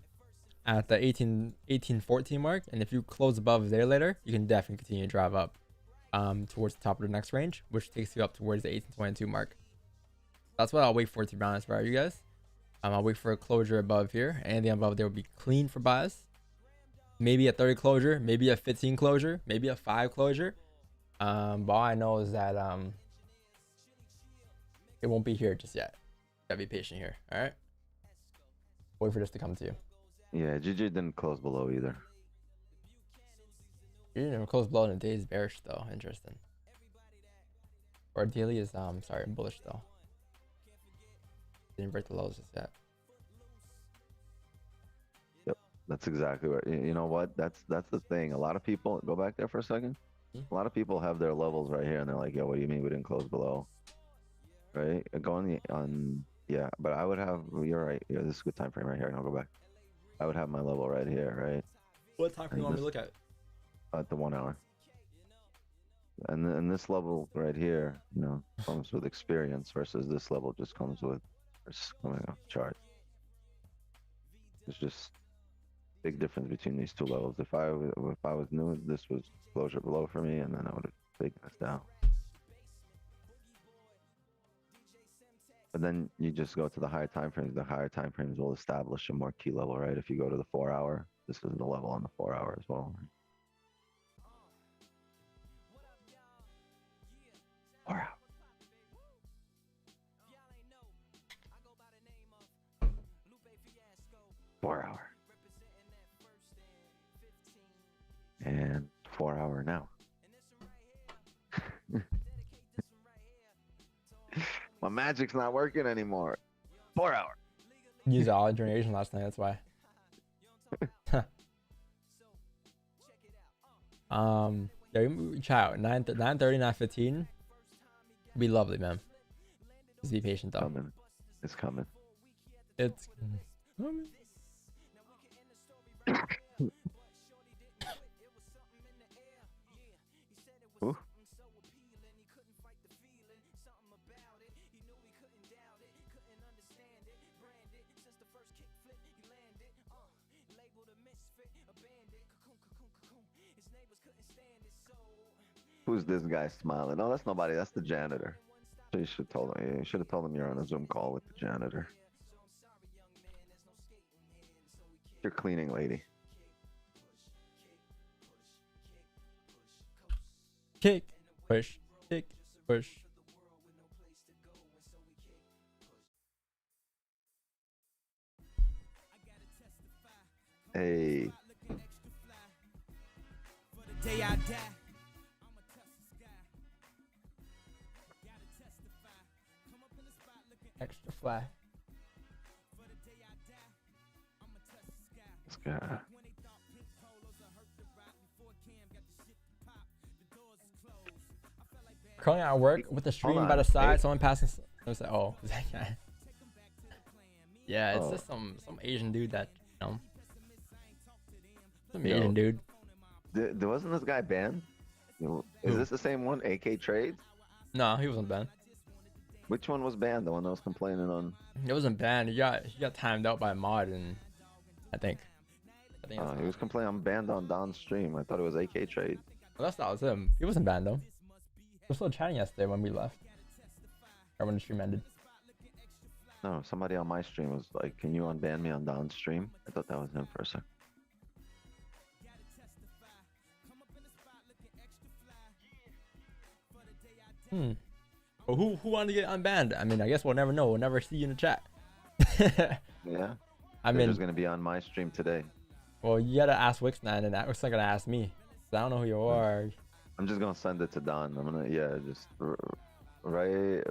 at the 1814 mark, and if you close above there later, you can definitely continue to drive up towards the top of the next range, which takes you up towards the 1822 mark. That's what I'll wait for, to be honest, right, you guys? I'll wait for a closure above here. Anything above there will be clean for bias. Maybe a 30 closure, maybe a 15 closure, maybe a 5 closure. But all I know is that it won't be here just yet. Gotta be patient here. All right. Wait for this to come to you. Yeah, GG didn't close below either. You didn't close below in the day's bearish though. Interesting. Or daily is sorry, bullish though. Didn't break the lows just yet. Yep, that's exactly what. You know what? That's the thing. A lot of people go back there for a second. A lot of people have their levels right here, and they're like, "Yo, what do you mean we didn't close below?" Right? Going on, yeah. But I would have. You're right. Yeah, this is a good time frame right here. And I'll go back. I would have my level right here, right? What time frame do you want me to look at? At the 1 hour. And this level right here, you know, comes with experience versus this level just comes with coming off chart. There's just big difference between these two levels. If I was new, this was closure below for me, and then I would have taken this down. But then you just go to the higher time frames. The higher time frames will establish a more key level, right? If you go to the 4 hour, this is the level on the 4 hour as well. 4 hour. And 4 hour now. My magic's not working anymore. 4 hour. Used all generation last night, that's why. Yeah, chat 9:30, 9:15. Be lovely, man. Just be patient though. Coming. It's coming. It's coming. Ooh. Who's this guy smiling? No, that's nobody. That's the janitor. So you should told him. You should have told him you're on a Zoom call with the janitor. You're cleaning lady. Kick, push, kick, push. Hey. Day I die. Extra fly. This guy. Currently at work with the stream Hold by on, the side. hey. Someone passing. I was like, oh, is that guy? Yeah, it's Oh. just some Asian dude that, you know, some Yo. Asian dude. Wasn't this guy banned? Is Who? this the same one? AK Trades? No, he wasn't banned. Which one was banned? The one that was complaining on. It wasn't banned. He got timed out by a mod, and I think that's, He was complaining. I'm banned on Don's stream. I thought it was AK Trades. well, that was him. He wasn't banned though. We were still chatting yesterday when we left, or when the stream ended. No, somebody on my stream was like, "Can you unban me on Don's stream?" I thought that was him for a sec. Well, who wanted to get unbanned? I mean, I guess we'll never know. We'll never see you in the chat. Yeah. I They're mean, just gonna be on my stream today. well, you gotta ask Wixman, and Wix's not gonna ask me. 'Cause I don't know who you are. I'm just gonna send it to Don. I'm gonna just write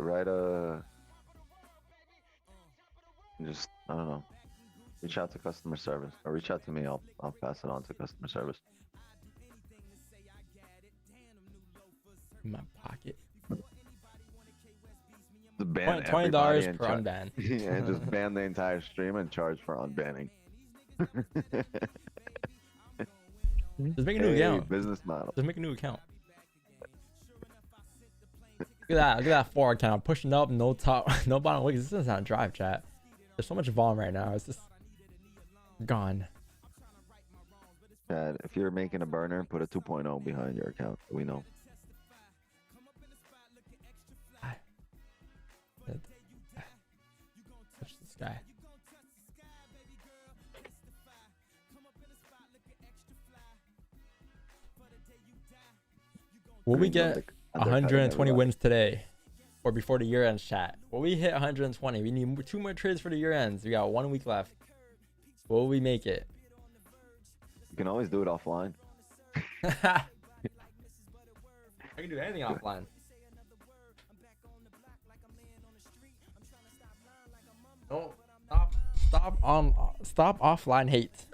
just I don't know. Reach out to customer service or reach out to me. I'll pass it on to customer service. In my pocket. Just ban $20 everybody and per unban. Yeah, just ban the entire stream and charge for unbanning. Just make a new account. Business model. Just make a new account. Look at that 4 account pushing up, no top, no bottom wickets. This is not drive chat. There's so much volume right now. It's just gone. Chad, if you're making a burner, put a 2.0 behind your account. We know. Touch this guy. Will we get 120 wins today or before the year ends, chat? Will we hit 120? We need 2 more trades for the year ends. We got 1 week left. Will we make it? You can always do it offline. I can do anything offline. No, stop offline hate.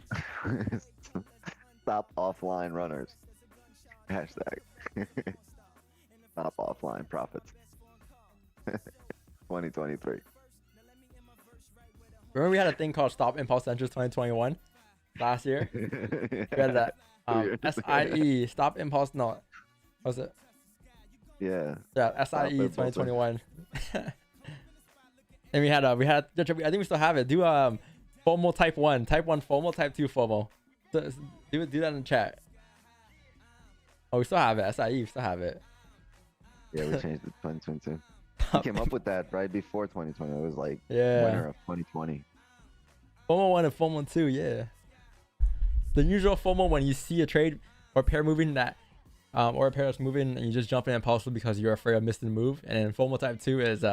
Stop offline runners. Hashtag. Stop offline profits. 2023. Remember we had a thing called Stop Impulse Entries 2021 last year? We had that SIE, Stop Impulse, no, what was it? Yeah. Yeah, SIE 2021. And we had I think we still have it. Do FOMO type 1 FOMO, type 2 FOMO. So, do that in the chat. Oh, we still have it. SIE, we still have it. Yeah, we changed it to 2022. We came up with that right before 2020. It was like Yeah. winter of 2020. FOMO 1 and FOMO 2, yeah. The usual FOMO when you see a trade or pair moving that, or a pair that's moving and you just jump in impulsively because you're afraid of missing the move. And then FOMO type 2 is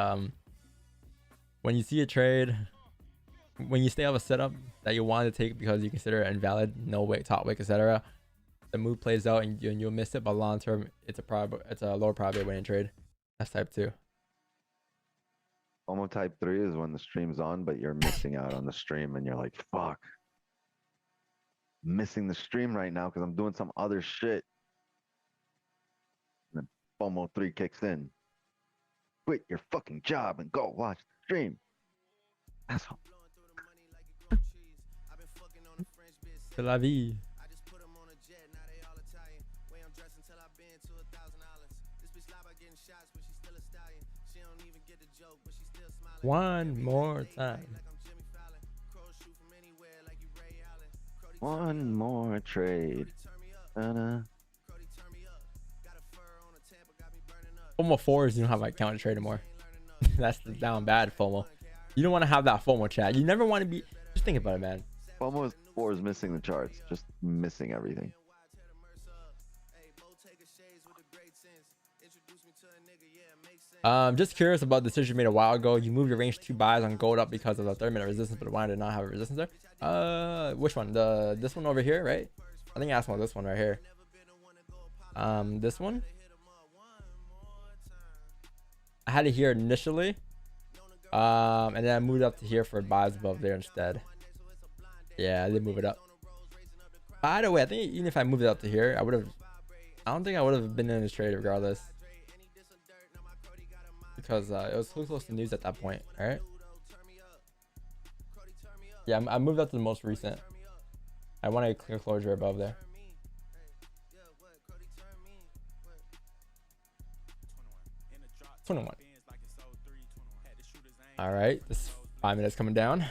when you see a trade, when you stay off a setup that you want to take because you consider it invalid, no wick, top wick, etc. The move plays out and you'll miss it, but long term, it's a lower probability of winning trade. That's type 2. FOMO type 3 is when the stream's on, but you're missing out on the stream and you're like, fuck. I'm missing the stream right now because I'm doing some other shit. And then FOMO 3 kicks in. Quit your fucking job and go watch the stream. Asshole. C'est la vie. One more time. One more trade. Ta-da. FOMO 4 is you don't have like counter trade anymore. That's the down bad FOMO. You don't want to have that FOMO chat. You never want to be. Just think about it, man. FOMO 4 is missing the charts, just missing everything. Just curious about the decision you made a while ago. You moved your range 2 buys on gold up because of the 30-minute resistance, but why did not have a resistance there? Which one? This one over here, right? I think I asked about this one right here. This one. I had it here initially, and then I moved up to here for buys above there instead. Yeah, I did move it up. By the way, I think even if I moved it up to here, I don't think I would have been in this trade regardless, because it was so close to news at that point. All right. Yeah, I moved up to the most recent. I want a clear closure above there. All right, this 5 minutes coming down.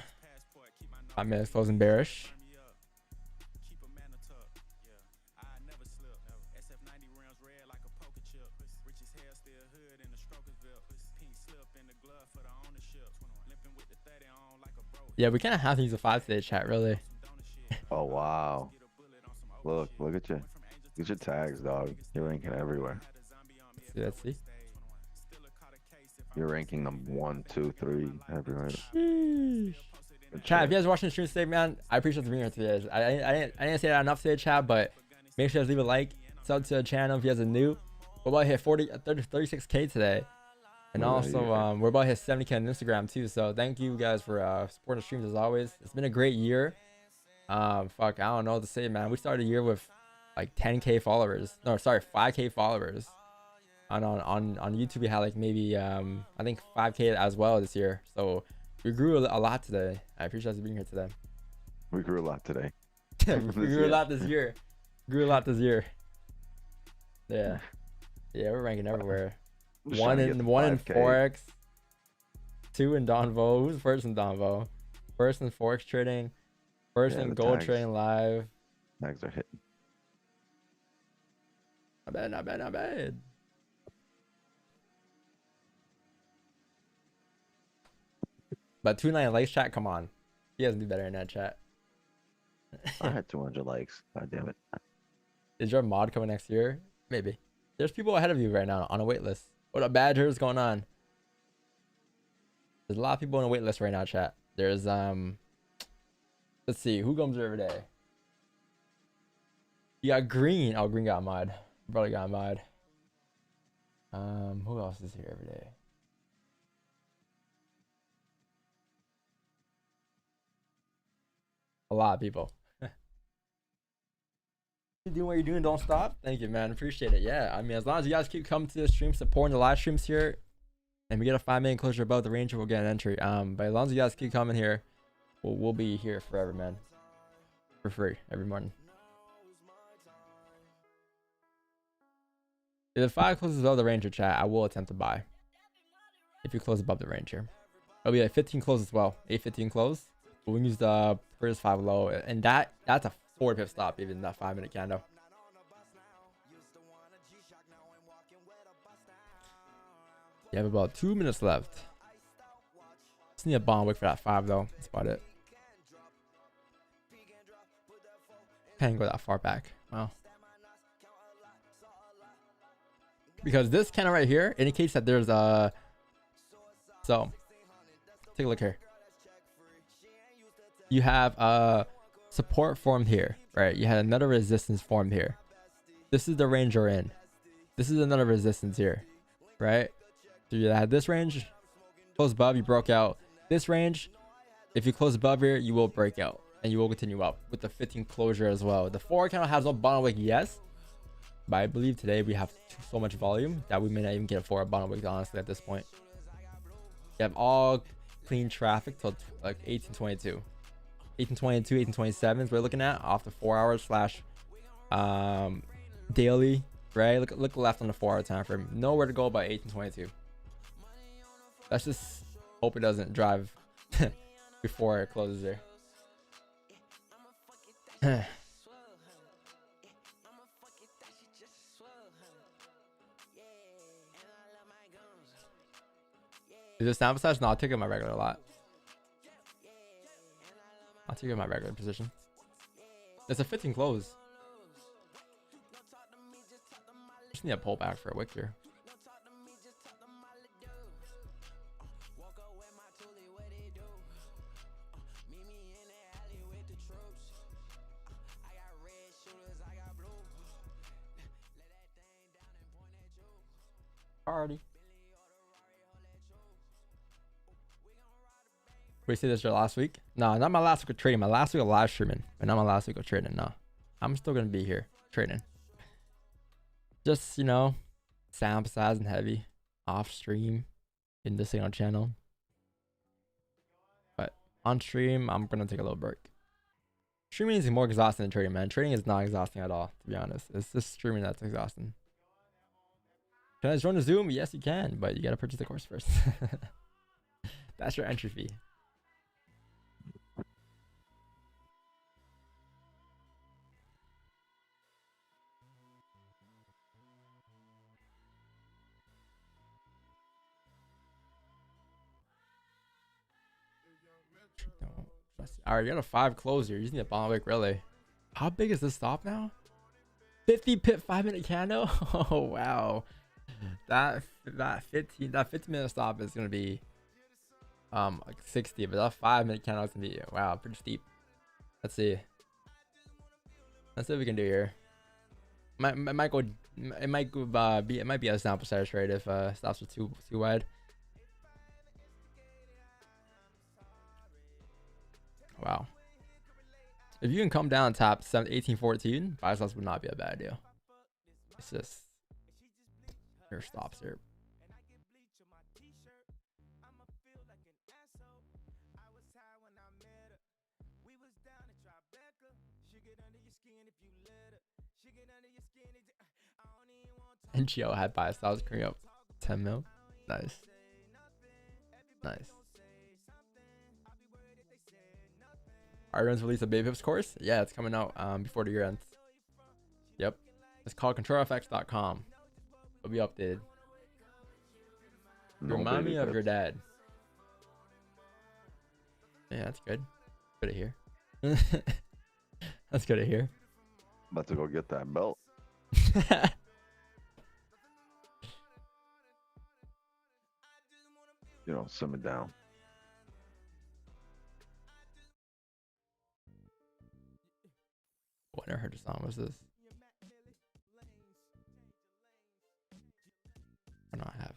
5 minutes closing bearish. Yeah, we kind of have to use a 5 today, chat, really. Oh wow. Look at you. Get your tags, dog. You're ranking everywhere. Let's see. You're ranking them 1, 2, 3 everywhere. Chat, if you guys are watching the stream today, man, I appreciate you being here today. I didn't say that enough today, chat, but make sure you guys leave a like, sub to the channel if you guys are new. We're about to hit 36k today, and also we're about to hit 70k on Instagram too. So thank you guys for supporting the streams as always. It's been a great year. Fuck, I don't know what to say, man. We started the year with like 10k followers. No, sorry, 5k followers. On YouTube we had like maybe I think 5k as well this year. So we grew a lot today. I appreciate you being here today. We grew a lot today. We grew a lot this year. Grew a lot this year. Yeah, we're ranking everywhere. One in Forex, 2 in Donvo. Who's first in Donvo? First in Forex trading. First in gold trading live. Tags are hitting. Not bad. But 290 likes, chat. Come on, you guys do better in that chat. I had 200 likes. God damn it. Is your mod coming next year? Maybe. There's people ahead of you right now on a wait list. What up, Badgers? Going on? There's a lot of people on a wait list right now, chat. There's let's see, who comes here every day? You got Green. Oh, Green got mod. Brother got mod. Who else is here every day? A lot of people. You doing what you're doing, don't stop. Thank you, man. Appreciate it. Yeah, I mean, as long as you guys keep coming to the stream, supporting the live streams here, and we get a 5-minute closure above the range, we'll get an entry. But as long as you guys keep coming here, we'll be here forever, man. For free every morning. If the 5 closes above the range, chat, I will attempt to buy. If you close above the range here, it'll be like 15 close as well. 8:15 close. We can use the first 5 low, and that's a 4 pip stop, even that 5-minute candle. You have about 2 minutes left. Just need a bond wick for that 5 though. That's about it. Can't go that far back. Wow. Because this candle right here indicates that there's a. So, take a look here. You have a support formed here, right? You had another resistance formed here. This is the range you're in. This is another resistance here, right? So you had this range, close above, you broke out. This range, if you close above here, you will break out, and you will continue up with the 15 closure as well. The 4 candle has no bottom wick, yes, but I believe today we have so much volume that we may not even get a 4 bottom wick, honestly, at this point. You have all clean traffic till like 1822. 1822, 1827 is what we're looking at off the 4 hours slash daily, right? Look left on the 4 hour time frame. Nowhere to go by 1822. Let's just hope it doesn't drive before it closes there. Is this sample size? No, I'll take it my regular a lot. I'll take it my regular position. It's a 15 close. Just need a pullback for a wick here. priority. We see this your last week? No, not my last week of trading. My last week of live streaming, but not my last week of trading. No, I'm still gonna be here trading. Just, you know, sample size and heavy off stream in the single channel. But on stream, I'm gonna take a little break. Streaming is more exhausting than trading, man. Trading is not exhausting at all, to be honest. It's just streaming that's exhausting. Can I join the Zoom? Yes, you can, but you gotta purchase the course first. That's your entry fee. Alright, you got a 5 close here. You just need a bomb wick, really. How big is this stop now? 50 pip 5-minute candle? Oh wow. That 15 minute stop is gonna be like 60, but that 5-minute candle is gonna be, wow, pretty steep. Let's see. Let's see what we can do here. It might be a sample size trade if stops are too wide. Wow. If you can come down and tap 1814, buy stops would not be a bad deal. It's just your stops here. NGO had buy stops coming up 10 mil. Nice. Nice. Everyone's released a baby pips course. Yeah, it's coming out before the year ends. Yep. It's called controlfx.com. It'll be updated. No Remind me baby of your pips. dad. Yeah, that's good. Good to hear. That's good to hear. About to go get that belt. You know, simmer down. Oh, I never heard the song. What's this? I know I have.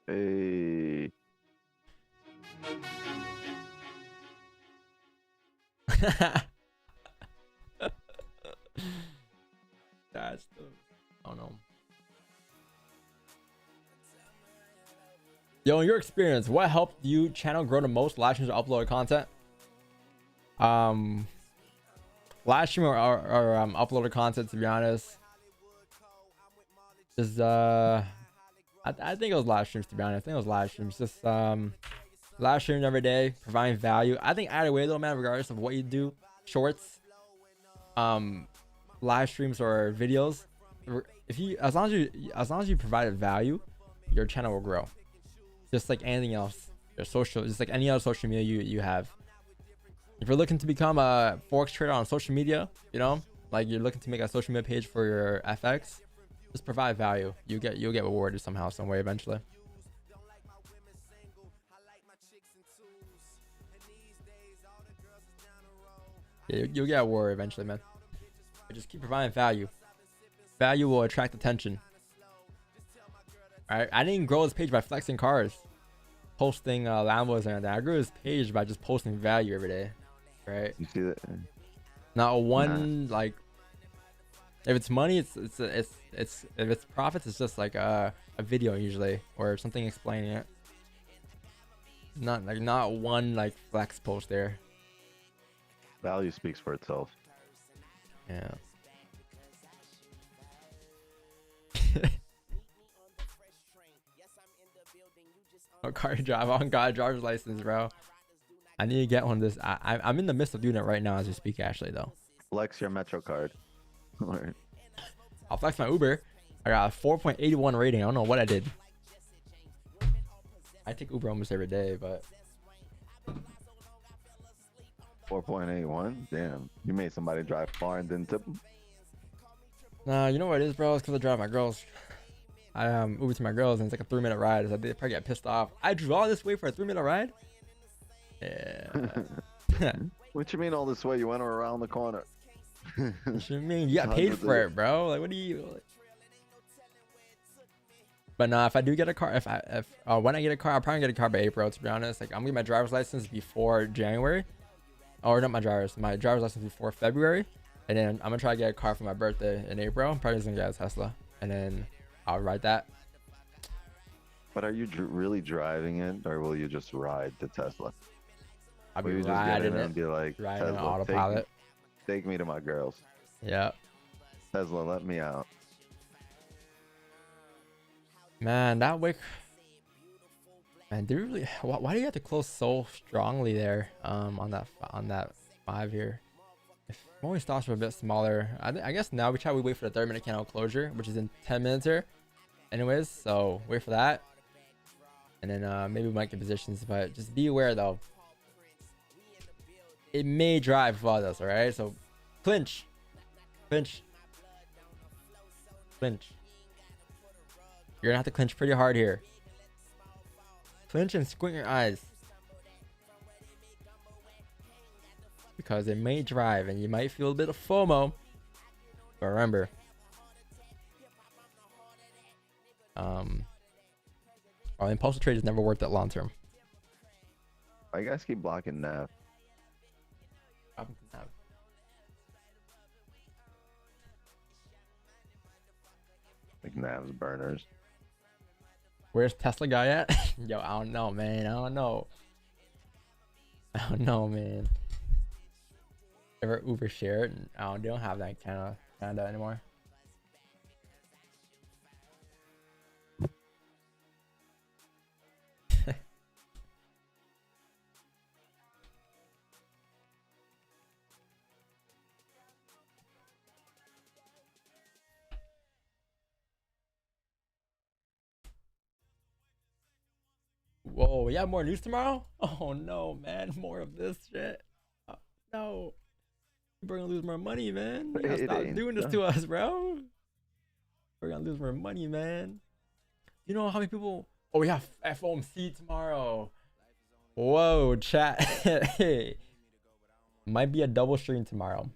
Hey. That's the. Oh no. Yo, in your experience, what helped you channel grow the most? Live streams or uploaded content? Live stream or uploaded content, to be honest. Just I think it was live streams, to be honest. I think it was live streams. Just live streaming every day, providing value. I think either way though, man, regardless of what you do, shorts, live streams or videos, if you as long as you provided value, your channel will grow. Just like anything else, your social, just like any other social media you have. If you're looking to become a forex trader on social media, you know, like you're looking to make a social media page for your FX, just provide value. You'll get rewarded somehow, some way eventually. Yeah, you'll get rewarded eventually, man. But just keep providing value. Value will attract attention. Alright, I didn't grow his page by flexing cars, posting Lambos and everything. I grew his page by just posting value every day, right? You see that? Not one like. If it's money, it's if it's profits, it's just like a video usually or something explaining it. Not one like flex post there. Value speaks for itself. Yeah. What car you drive on? God, driver's license, bro. I need to get one of this. I'm in the midst of doing it right now as we speak, actually, though. Flex your Metro card. I'll flex my Uber. I got a 4.81 rating. I don't know what I did. I take Uber almost every day, but 4.81. Damn, you made somebody drive far and didn't tip them. nah, you know what it is, bro? It's because I drive my girls. I Uber to my girls, and it's like a 3-minute ride. So they probably get pissed off. I drove all this way for a 3-minute ride. Yeah. What you mean all this way? You went around the corner. What you mean? You got paid for it, bro. Like, what do you? Like... But nah, if I do get a car, when I get a car, I'll probably get a car by April. To be honest, like I'm getting my driver's license before January, or not my driver's license before February, and then I'm gonna try to get a car for my birthday in April. I'm probably just gonna get a Tesla, and then I'll ride that. But are you really driving it, or will you just ride the Tesla? I'll be will you just get in riding it and be like, riding on Tesla, autopilot. Take me to my girls. Yeah. Tesla, let me out. Man, that wick. Man, do you really? Why do you have to close so strongly there? On that 5 here. If only stops were a bit smaller. I guess now we wait for the 30-minute candle closure, which is in 10 minutes here. Anyways, so wait for that, and then maybe we might get positions, but just be aware though. It may drive above us, all right? So clinch, clinch, clinch. You're gonna have to clinch pretty hard here. Clinch and squint your eyes, because it may drive and you might feel a bit of FOMO. But remember, impulsive trade is never worth it long term. Why you guys keep blocking NAV? Like NAV's burners. Where's Tesla guy at? Yo, I don't know, man. I don't know, man. Ever Uber shared? They don't have that kind of anymore. Whoa, we have more news tomorrow? Oh no, man, more of this shit. Oh, no, we're gonna lose more money, man. You gotta stop doing this to us, bro. We're gonna lose more money, man. You know how many people? Oh, we have FOMC tomorrow. Whoa, chat. Hey, might be a double stream tomorrow.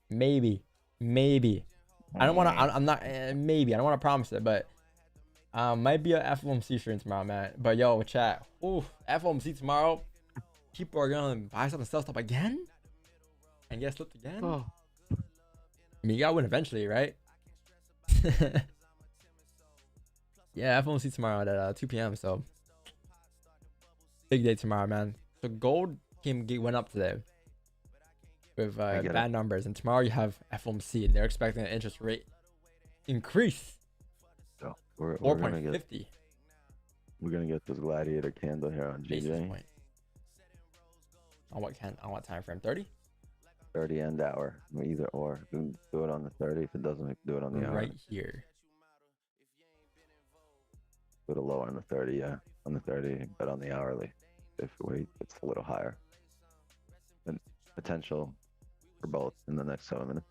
Maybe. I don't want to. I'm not. Maybe I don't want to promise it, but. Might be a FOMC stream tomorrow, man. But yo, chat. Oof, FOMC tomorrow. People are gonna buy stuff and sell stuff again, and get slipped again. Oh. I mean, you gotta win eventually, right? Yeah, FOMC tomorrow at 2 p.m. So big day tomorrow, man. So gold went up today with bad numbers, and tomorrow you have FOMC, and they're expecting an interest rate increase. We're gonna get this gladiator candle here on GJ. On what time frame? 30? 30 end hour. Either or. Do it on the 30. If it doesn't, do it on the hour. Right here. Put a lower on the 30, yeah. On the 30, but on the hourly. If we it's a little higher. And potential for both in the next 7 minutes.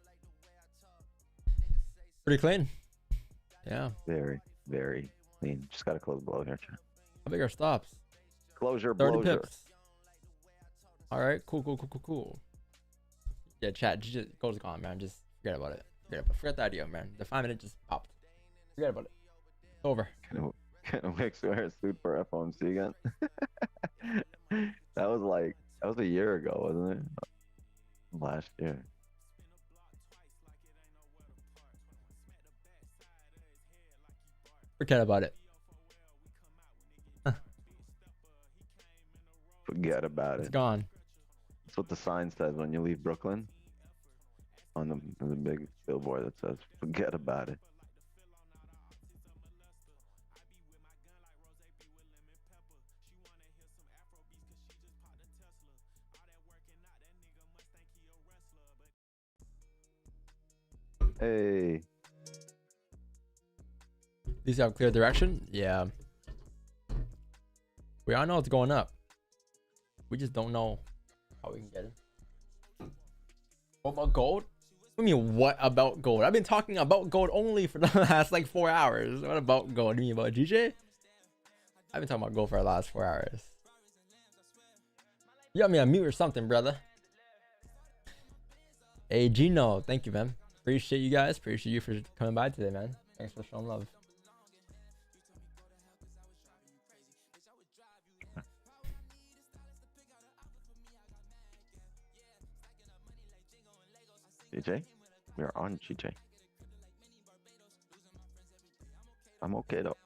Pretty clean. Yeah. Very clean. Just gotta close below here, chat. How big are stops? Closure, 30 blower. pips. All right, cool. Yeah, chat. Just gold's gone, man. Just forget about it. Forget the idea, man. The 5 minute just popped. Forget about it. It's over. Can Wix wear a suit for FOMC again? That was a year ago, wasn't it? Last year. Forget about it. Forget about it. It's gone. That's what the sign says when you leave Brooklyn. On the big billboard that says, forget about it. Hey. These have clear direction? Yeah. We all know it's going up. We just don't know how we can get it. What about gold? I mean, what about gold? I've been talking about gold only for the last like 4 hours. What about gold? You mean about GJ? I've been talking about gold for the last 4 hours. You got me on mute or something, brother. Hey Gino, thank you, man. Appreciate you guys. Appreciate you for coming by today, man. Thanks for showing love. GJ, we're on GJ. I'm okay though.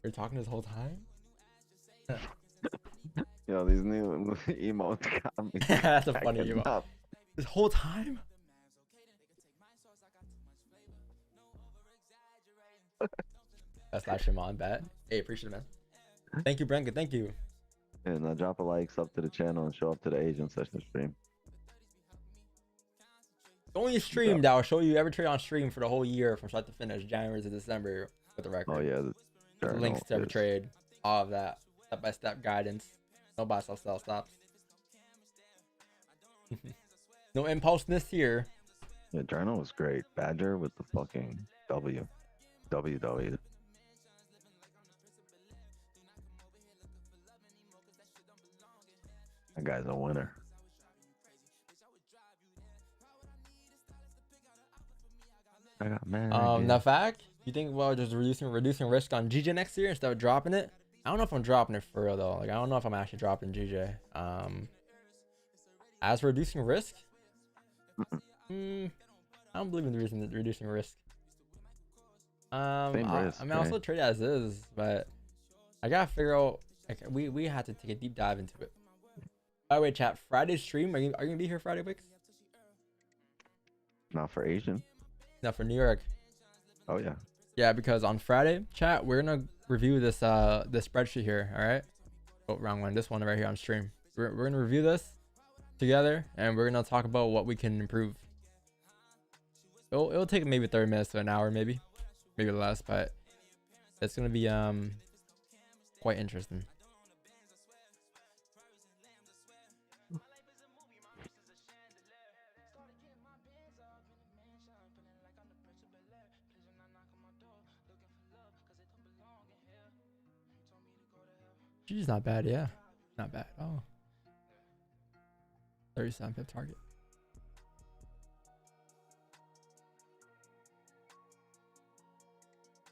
You're talking this whole time? Yo, these new emotes got me. That's a funny cracking emote. up. This whole time? That's not Shimon, bet. Hey, appreciate it, man. Thank you, Brenka. Thank you. And drop a like, sub to the channel, and show up to the Asian session stream. The only stream that will show you every trade on stream for the whole year from start to finish, January to December, with the record. Oh yeah, With links to every trade, all of that, step-by-step guidance. No buy, sell, stops. No impulseness here. Yeah, journal was great. Badger with the fucking W. WW. That guy's a winner. I got mad. The fact you think just reducing risk on GJ next year instead of dropping it? I don't know if I'm dropping it for real though. Like I don't know if I'm actually dropping GJ. As for reducing risk, I don't believe in the reason reducing risk. Same risk, I mean, I'll still trade as is, but I gotta figure out. Like, we had to take a deep dive into it. By the way, chat, Friday stream. Are you gonna be here Friday, Wix? Not for Asian. No, for New York. Oh yeah. Yeah, because on Friday, chat, we're gonna review this this spreadsheet here. All right. Oh, wrong one. This one right here on stream. We're gonna review this together, and we're gonna talk about what we can improve. It'll take maybe 30 minutes to an hour, maybe less, but it's gonna be quite interesting. She's not bad, yeah. Not bad at all. 37 pip target.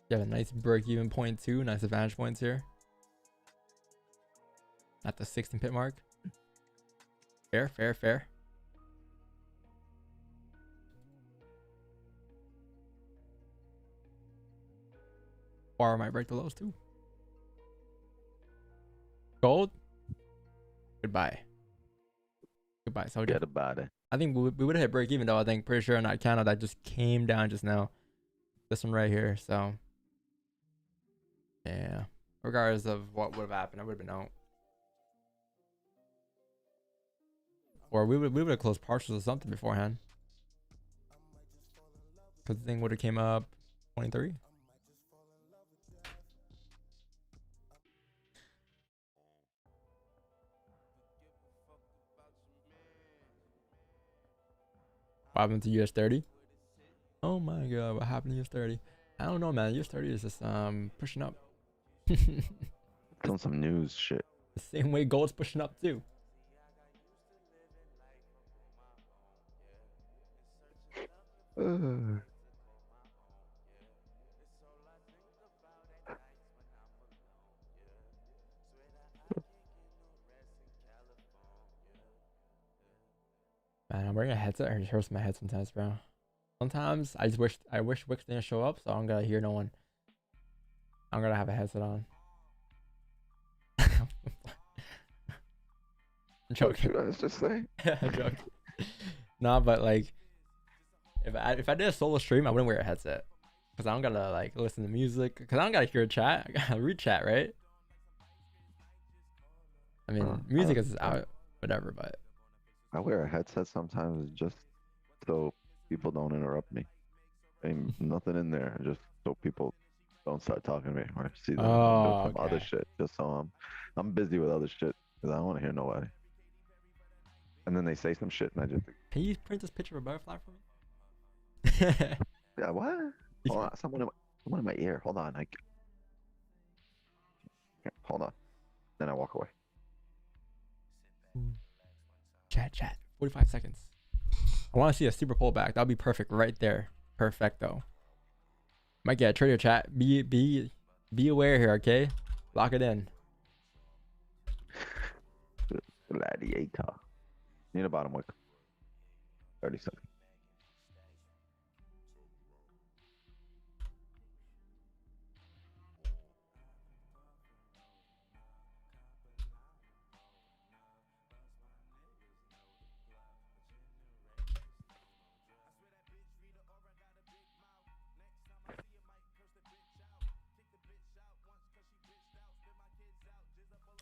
You have a nice break-even point too. Nice advantage points here. At the 16 pip mark. Fair. Bar might break the lows too. Gold. Goodbye. So Forget about it. I think we would have hit break even though. I think pretty sure on that candle that just came down just now. This one right here. So yeah. Regardless of what would have happened, I would have been out. Or we would have closed partials or something beforehand. Because the thing would have came up 23. What happened to US30? Oh my god, what happened to US30? I don't know, man. US30 is just pushing up. It's on some news shit. The same way gold's pushing up too. Man, I'm wearing a headset. It hurts my head sometimes, bro. Sometimes I wish Wix didn't show up, so I don't gotta hear no one. I'm gonna have a headset on. I'm joking. What should I just say? I'm joking. Nah, but like, if I did a solo stream, I wouldn't wear a headset, cause I don't gotta like listen to music, cause I don't gotta hear a chat. I gotta read chat, right? I mean, music is out, whatever, but. I wear a headset sometimes just so people don't interrupt me. Ain't nothing in there, just so people don't start talking to me or see them doing some other shit. Just so I'm busy with other shit because I don't want to hear nobody. And then they say some shit and I just. Can you print this picture of a butterfly for me? Yeah, what? Hold on, someone in my ear. Hold on, hold on. Then I walk away. Chat. 45 seconds. I want to see a super pullback. That'll be perfect right there. Perfecto. Might get a trader chat. Be aware here, okay? Lock it in. Gladiator. Need a bottom wick. 30 seconds.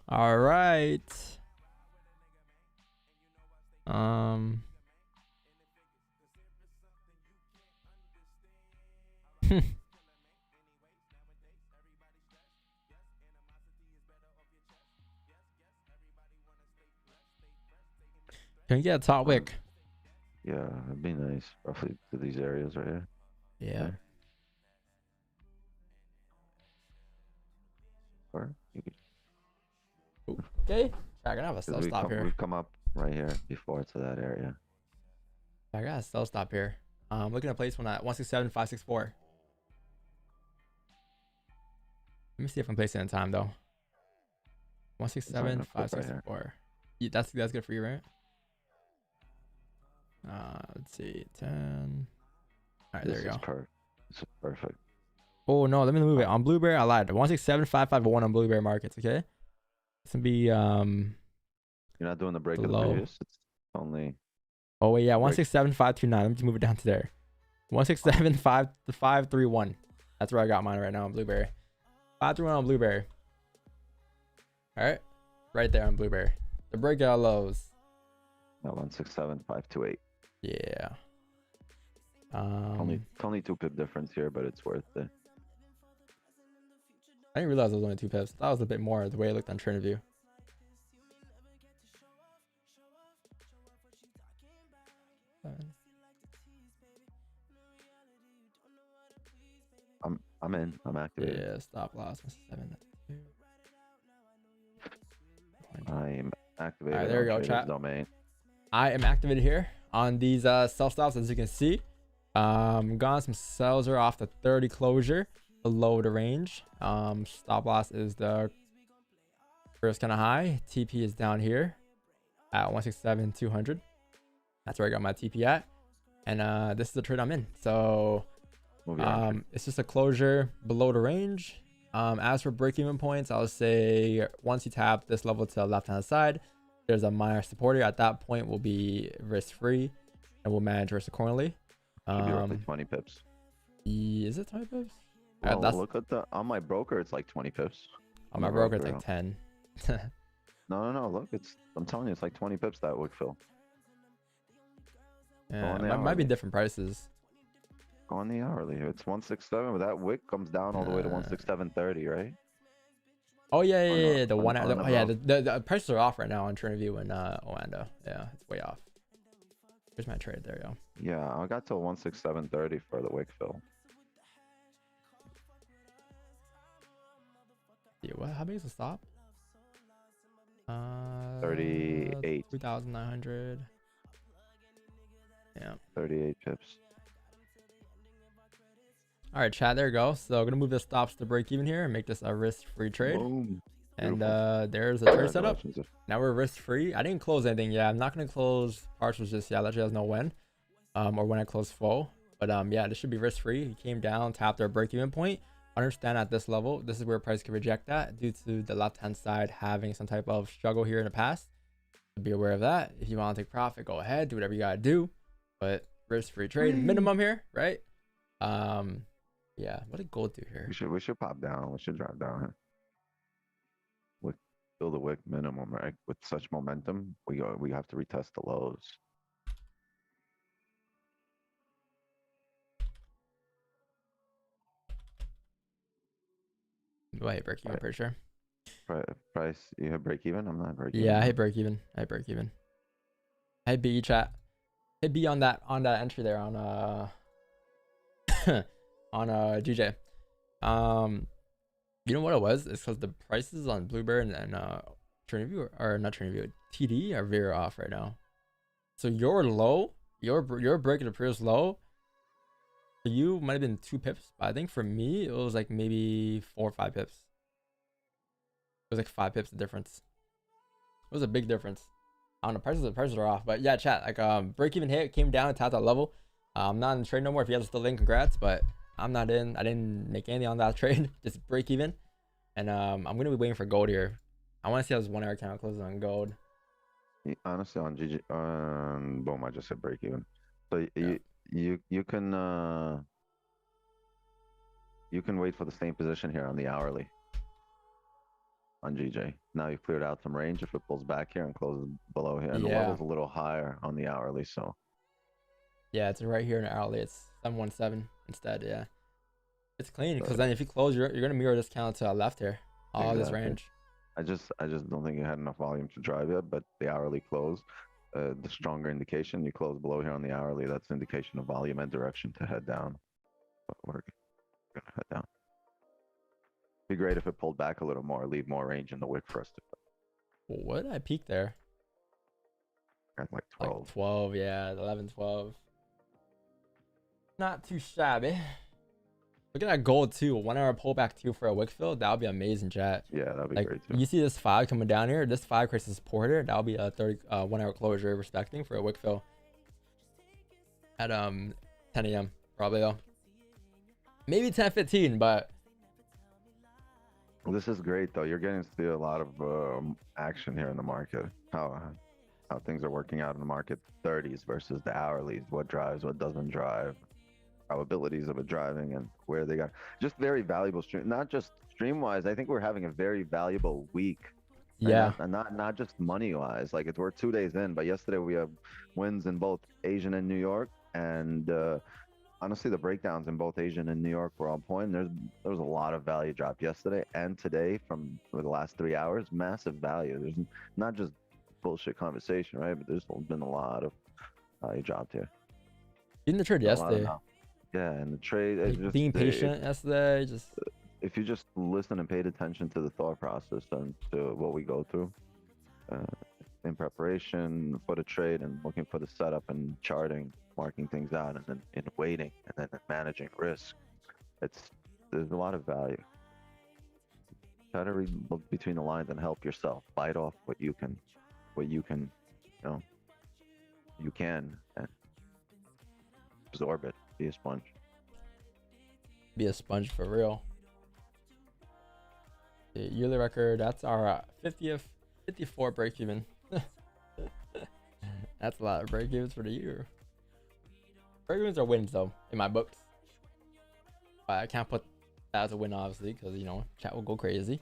All right. Can you get a top wick? Yeah, it'd be nice. Roughly to these areas right here. Yeah. Or you could, Okay. I gotta have a 'cause sell stop here. we've come up right here before to that area. I got a sell stop here. Looking at place one at 167.564. Let me see if I'm placing in time though. 167.564. Yeah, that's good for you, right? Let's see, 10. All right, there you go. This is perfect. Oh no, let me move it on Blueberry. I lied. 167.551 on Blueberry markets. Okay, it's gonna be You're not doing the break of the low. previous. It's only. Oh wait, yeah, 167.529. Let me just move it down to there. 167.531. That's where I got mine right now on Blueberry. 531 on Blueberry. All right, right there on Blueberry. The breakout lows. No, 167.528. Yeah. Only 2 pip difference here, but it's worth it. I didn't realize it was only 2 pips. That was a bit more the way it looked on TradingView. I'm in. I'm activated. Yeah, stop loss 7. I'm activated. All right, there you go, Trader's chat. Domain. I am activated here on these sell stops, as you can see. Gone some sells are off the 30 closure below the range. Stop loss is the first kind of high. TP is down here at 167.200. That's where I got my TP at, and this is the trade I'm in. So it's just a closure below the range. As for break-even points, I'll say once you tap this level to the left-hand side, there's a minor support here. At that point, we'll be risk-free and we'll manage risk accordingly. Should be roughly 20 pips. Is it 20 pips? Well, look at on my broker, it's like 20 pips. On my broker, it's like 10. No. Look, I'm telling you, it's like 20 pips that wick fill. Yeah, it might be different prices. Go on the hourly. It's 167, but that wick comes down all the way to 167.30, right? Oh yeah. The one. The prices are off right now on TradingView and Orlando. Yeah, it's way off. Here's my trade there, yo. Yeah, I got till 167.30 for the wick fill. Yeah, what? How big is the stop? 38. 2,900. Yeah. 38 pips. All right, chat. There you go. So I'm gonna move the stops to break even here and make this a risk-free trade. Boom. And there's a trade setup. Now we're risk-free. I didn't close anything. Yeah, I'm not gonna close partials just yet. I'll let you guys know when, or when I close full. But yeah, this should be risk-free. He came down, tapped our break-even point. Understand at this level, this is where price can reject that due to the left-hand side having some type of struggle here in the past. So be aware of that. If you want to take profit, go ahead, do whatever you gotta do. But risk-free trade minimum here, right? Yeah. What did gold do here? We should pop down. We should drop down. With still the wick minimum, right? With such momentum, we have to retest the lows. Do I hit break even? Pretty sure. Price, you hit break even? I'm not break even. Yeah, I hit break even. I hit B chat. Hit B on that entry there on on GJ. You know what it was? It's because the prices on Blueberry and TradingView or not TradingView, TD are very off right now. So your low, your break, it appears low. For you might have been 2 pips, but I think for me it was like maybe 4 or 5 pips. It was like 5 pips the difference. It was a big difference. I don't know, prices are off, but yeah, chat, like break even hit, came down, tapped that level. I'm not in the trade no more. If you guys are still in, congrats, but I'm not in. I didn't make anything on that trade. Just break even. And I'm gonna be waiting for gold here. I want to see how this 1 hour candle closes on gold. Honestly, on GG, boom, I just said break even. So Yeah. you can wait for the same position here on the hourly on GJ. Now you've cleared out some range. If it pulls back here and closes below here, and the level's a little higher on the hourly, so yeah, it's right here in the hourly. It's 717 instead. Yeah, it's clean because then if you close, you're gonna mirror this candle to the left here. All this range. I just don't think you had enough volume to drive it, but the hourly close, the stronger indication, you close below here on the hourly, that's indication of volume and direction to head down. But we're gonna head down. Be great if it pulled back a little more, leave more range in the wick for us to. What did I peak there? At like 12. Like 12, yeah, 11, 12. Not too shabby. Look at that gold too. 1 hour pullback too for a wick fill. That would be amazing, chat. Yeah, that'd be like, great too. You see this 5 coming down here. This 5 creates a support here. That'll be a 1 hour closure respecting for a wick fill at 10 a.m. probably though. Maybe 10:15, but this is great though. You're getting to see a lot of action here in the market. How things are working out in the market. 30s versus the hourlies. What drives, what doesn't drive. Probabilities of it driving and where they got. Just very valuable stream. Not just stream wise. I think we're having a very valuable week. Yeah. And not just money wise. Like we're 2 days in, but yesterday we have wins in both Asian and New York. And honestly, the breakdowns in both Asian and New York were on point. There was a lot of value dropped yesterday and today from the last 3 hours. Massive value. There's not just bullshit conversation, right? But there's been a lot of value dropped here. In the trade yesterday. Yeah, and the trade. Like just, being patient yesterday. Just if you just listen and paid attention to the thought process and to what we go through in preparation for the trade and looking for the setup and charting, marking things out, and then in waiting and then managing risk, there's a lot of value. Try to read between the lines and help yourself. Bite off what you can, you can, and absorb it. Be a sponge. Be a sponge for real. The yearly record, that's our 54 break even. That's a lot of break evens for the year. Break evens are wins though, in my books. But I can't put that as a win obviously, because you know, chat will go crazy.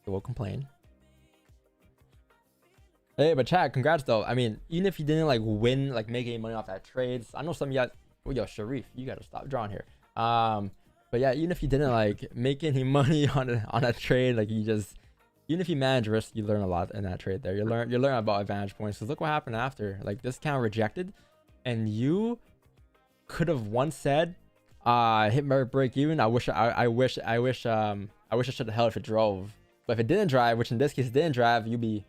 They will complain. Hey, but chat, congrats though. I mean, even if you didn't like win, like make any money off that trades, I know some of you guys. Oh, yo, Sharif, you gotta stop drawing here. But yeah, even if you didn't like make any money on a trade, like even if you manage risk, you learn a lot in that trade there. You learn about advantage points. Because look what happened after. Like this count rejected, and you could have once said, hit my break even. I wish I should have held if it drove. But if it didn't drive, which in this case it didn't drive, you'd be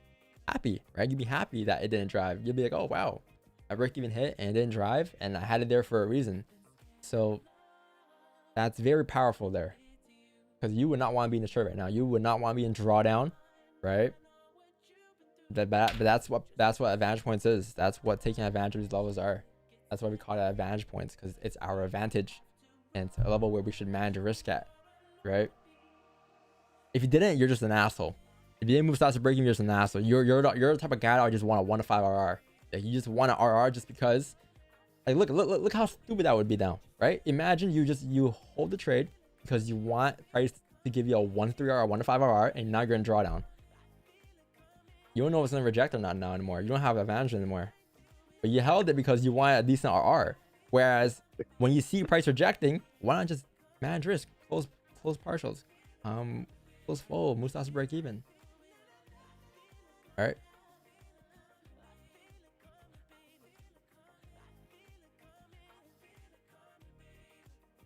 happy, right? You'd be happy that it didn't drive. You'd be like, oh wow, I break even hit and it didn't drive, and I had it there for a reason. So that's very powerful there, because you would not want to be in the short right now. You would not want to be in drawdown, right? But that's what advantage points is. That's what taking advantage of these levels are. That's why we call it advantage points, because it's our advantage and it's a level where we should manage risk at, right? If you didn't, you're just an asshole. If you didn't move stocks to break even, you're just an asshole. You're the type of guy that I just want a 1 to 5 RR. Like you just want an RR just because. Like look how stupid that would be now, right? Imagine you hold the trade because you want price to give you a 1 to 3 RR, 1 to 5 RR, and now you're in drawdown. You don't know if it's gonna reject or not now anymore. You don't have advantage anymore. But you held it because you want a decent RR. Whereas when you see price rejecting, why not just manage risk, close partials, close full, move stocks to break even. All right.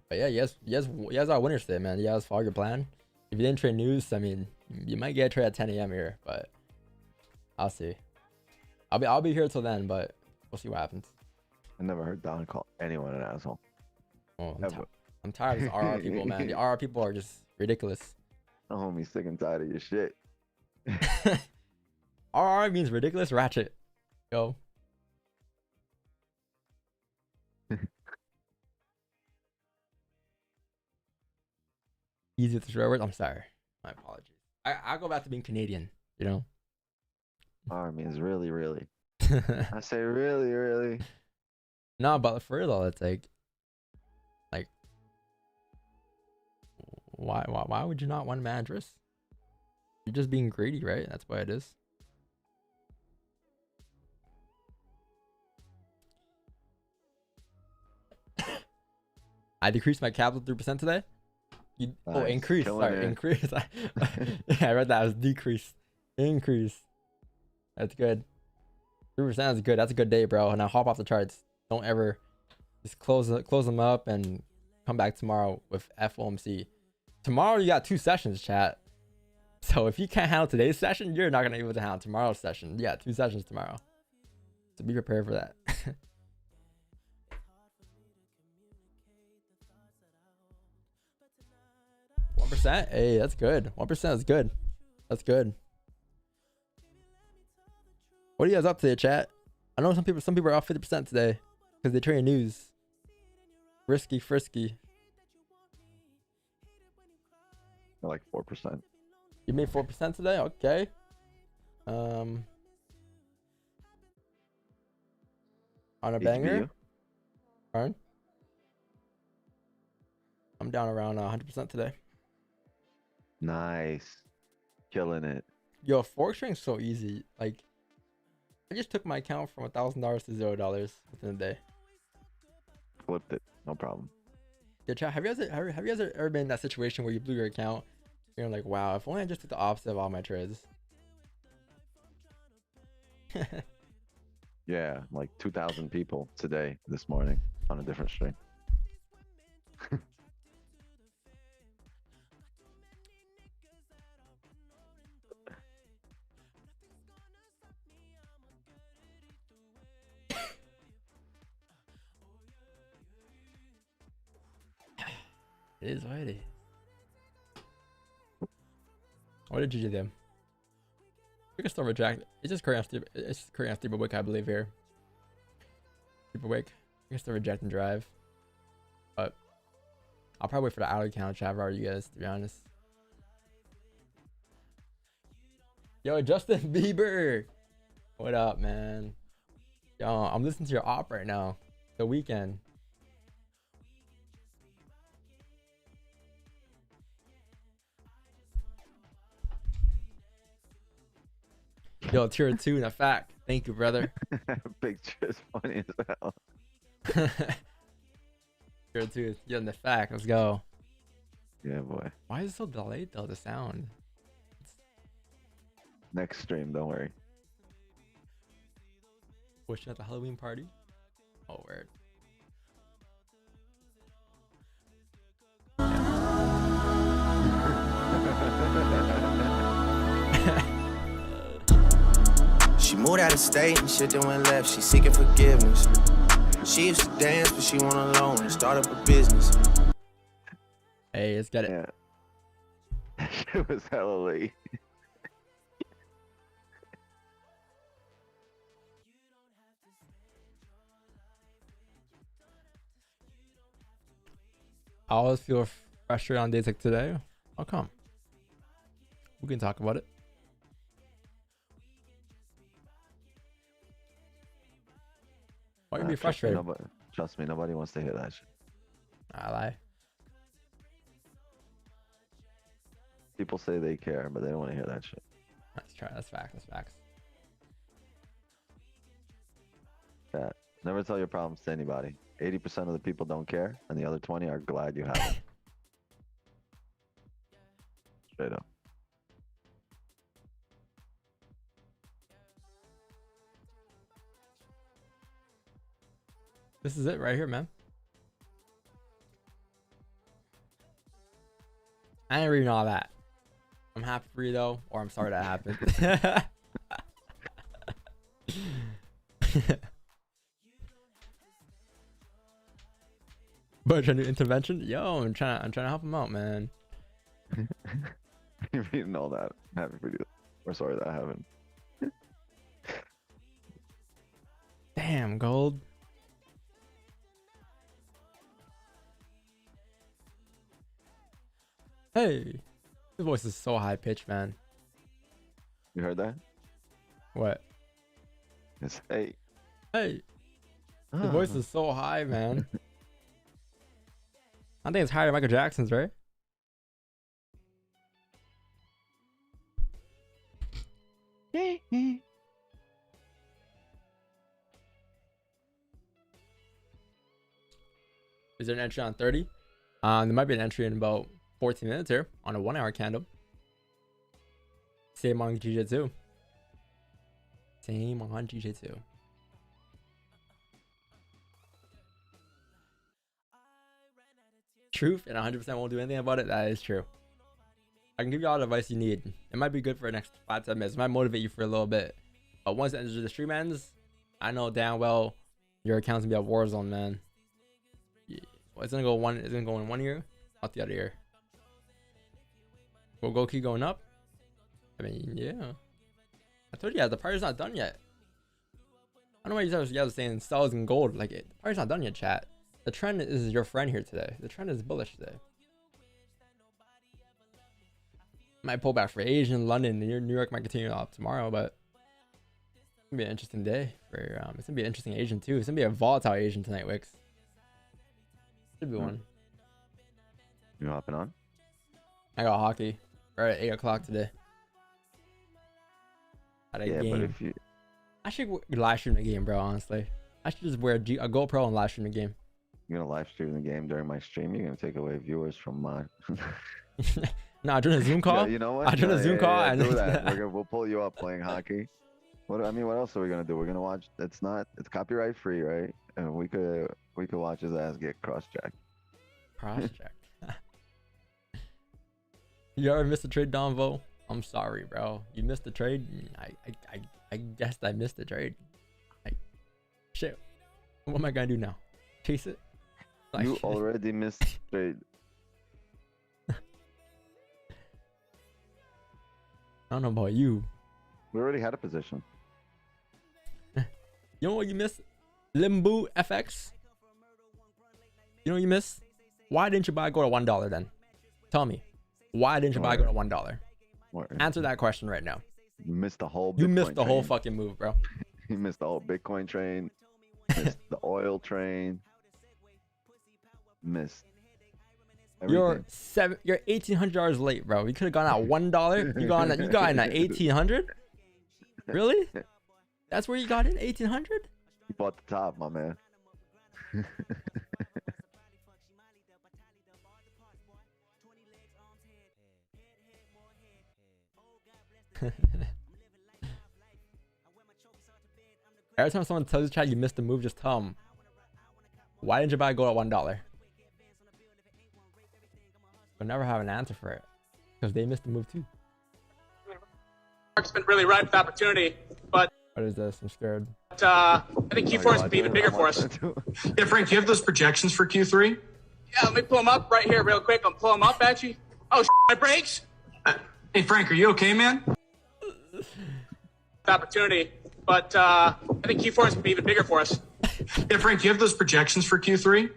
But yeah, you guys are winners today, man. You guys follow your plan. If you didn't trade news, I mean, you might get a trade at 10 a.m. here, but I'll see. I'll be here till then, but we'll see what happens. I never heard Don call anyone an asshole. Oh, Ever. I'm tired of these RR people, man. The RR people are just ridiculous. The homie sick and tired of your shit. RR means ridiculous ratchet. Yo. Easy with the short words. I'm sorry. My apologies. I'll go back to being Canadian, you know? R means really, really. I say really, really. No, but for real though, it's like why would you not want a mattress? You're just being greedy, right? That's why it is. I decreased my capital 3% today. Oh, Nice, increase. killing Sorry, it. increase. Yeah, I read that. It was decrease. Increase. That's good. 3% is good. That's a good day, bro. Now hop off the charts. Don't ever just close them up and come back tomorrow with FOMC. Tomorrow you got 2 sessions, chat. So if you can't handle today's session, you're not gonna be able to handle tomorrow's session. Yeah, 2 sessions tomorrow. So be prepared for that. 1%? Hey, that's good. 1% is good. That's good. What are you guys up to, chat? I know some people are off 50% today because they trade news. Risky frisky. Like 4%. You made 4% today? Okay. On a banger? Alright. I'm down around 100% today. Nice. Killing it. Yo, Forex trading is so easy. Like, I just took my account from $1,000 to $0 within a day. Flipped it. No problem. Yeah, chat, have you guys ever been in that situation where you blew your account? You're like, wow, if only I just took the opposite of all my trades. Yeah, like 2,000 people today, this morning, on a different stream. It is what it is. What did you do then? We can still reject. It's just Korean stupid. It's just Korean stupid wick, I believe here. Stupid wick. We can still reject and drive. But I'll probably wait for the auto count chat for you guys, to be honest. Yo, Justin Bieber. What up, man? Yo, I'm listening to your op right now. The Weekend. Yo, tier 2 in a fact. Thank you, brother. Picture is funny as hell. Tier 2, yeah, in the fact. Let's go. Yeah, boy. Why is it so delayed though? The sound. Next stream, don't worry. Wishing at the Halloween party. Oh, weird. She moved out of state and shit that went left. She seeking forgiveness. She used to dance, but she went alone and start up a business. Hey, let's get it. Yeah. That shit was hella late. I always feel frustrated on days like today. How come? We can talk about it. Why you be frustrated? Trust me, nobody wants to hear that shit. I lie. People say they care, but they don't want to hear that shit. Let's try. That's facts. That's facts. Yeah. Never tell your problems to anybody. 80% of the people don't care, and the other 20 are glad you have it. Straight up. This is it right here, man. I ain't reading all that. I'm happy for you though, or I'm sorry that happened. trying to do intervention. Yo, I'm trying to help him out, man. You're reading all that. I'm happy for you. We're sorry that happened. Damn, gold. Hey, his voice is so high pitched, man. You heard that? What? It's hey. Hey, his voice is so high, man. I think it's higher than Michael Jackson's, right? Is there an entry on 30? There might be an entry in about 14 minutes here on a 1 hour candle. Same on GJ2. Same on GJ2. Truth, and 100% won't do anything about it. That is true. I can give you all the advice you need. It might be good for the next 5 to 10 minutes. It might motivate you for a little bit. But once the stream ends, I know damn well your account's gonna be a war zone, man. Yeah. Well, it's gonna go in 1 ear, out the other ear. Will go keep going up? I mean, yeah. I told you guys the party's not done yet. I don't know why you guys are saying stars and gold. Like, the party's not done yet, chat. The trend is your friend here today. The trend is bullish today. Might pull back for Asia and London. New York might continue up tomorrow, but it's gonna be an interesting day for. It's gonna be an interesting Asian too. It's gonna be a volatile Asian tonight, Wix. Should be one. You hopping on? I got hockey. We're at 8 o'clock today. At a game. But if you... I should live stream the game, bro. Honestly, I should just wear a GoPro and live stream the game. You're gonna live stream the game during my stream. You're gonna take away viewers from mine. Nah, during a Zoom call. Yeah, you know what? I join a Zoom call and do that. We'll pull you up playing hockey. What else are we gonna do? We're gonna watch. It's copyright free, right? And we could watch his ass get cross-checked. Cross-checked. You ever missed a trade, Donvo? I'm sorry, bro. You missed the trade. I guess I missed the trade. Like, shit. What am I gonna do now? Chase it? Like, You already missed trade. I don't know about you. We already had a position. You know what you missed? Limbu FX. You know what you missed? Why didn't you buy gold at $1 then? Tell me. Why didn't you buy gold at $1? Answer that question right now. You missed the whole. You missed the Bitcoin whole train. fucking move, bro. You missed the whole Bitcoin train. Missed the oil train. Missed. Everything. You're $1,800 late, bro. You could have gone at $1. You got in at 1,800. Really? That's where you got in 1,800. You bought the top, my man. Every time someone tells you, chat, you missed the move, just tell them, why didn't you buy gold at $1? You'll never have an answer for it because they missed the move too. It's been really ripe with opportunity, but What is this? I'm scared. I think Q4 is going to be even bigger for us. Yeah, Frank, do you have those projections for Q3? Yeah, let me pull them up right here real quick. I'm pulling them up at you. Oh, my brakes. Hey, Frank, are you okay, man? Opportunity, but I think Q4 is going to be even bigger for us. Yeah, Frank, do you have those projections for Q3?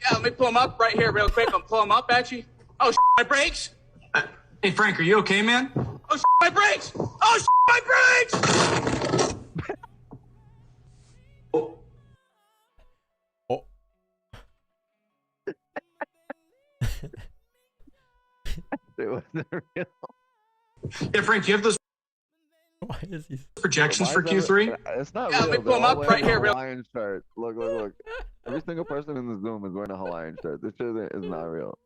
Yeah, let me pull them up right here real quick. I'm pulling them up at you. Oh, my brakes. Hey, Frank, are you okay, man? Oh, my brakes. Oh, my brakes. Oh. It wasn't real. Yeah, Frank, do you have those Why is he? projections for Q3? It's not Yeah, real. let me pull 'em up right here, real- Hawaiian shirt. Look. Every single person in this Zoom is wearing a Hawaiian shirt. This shit is not real.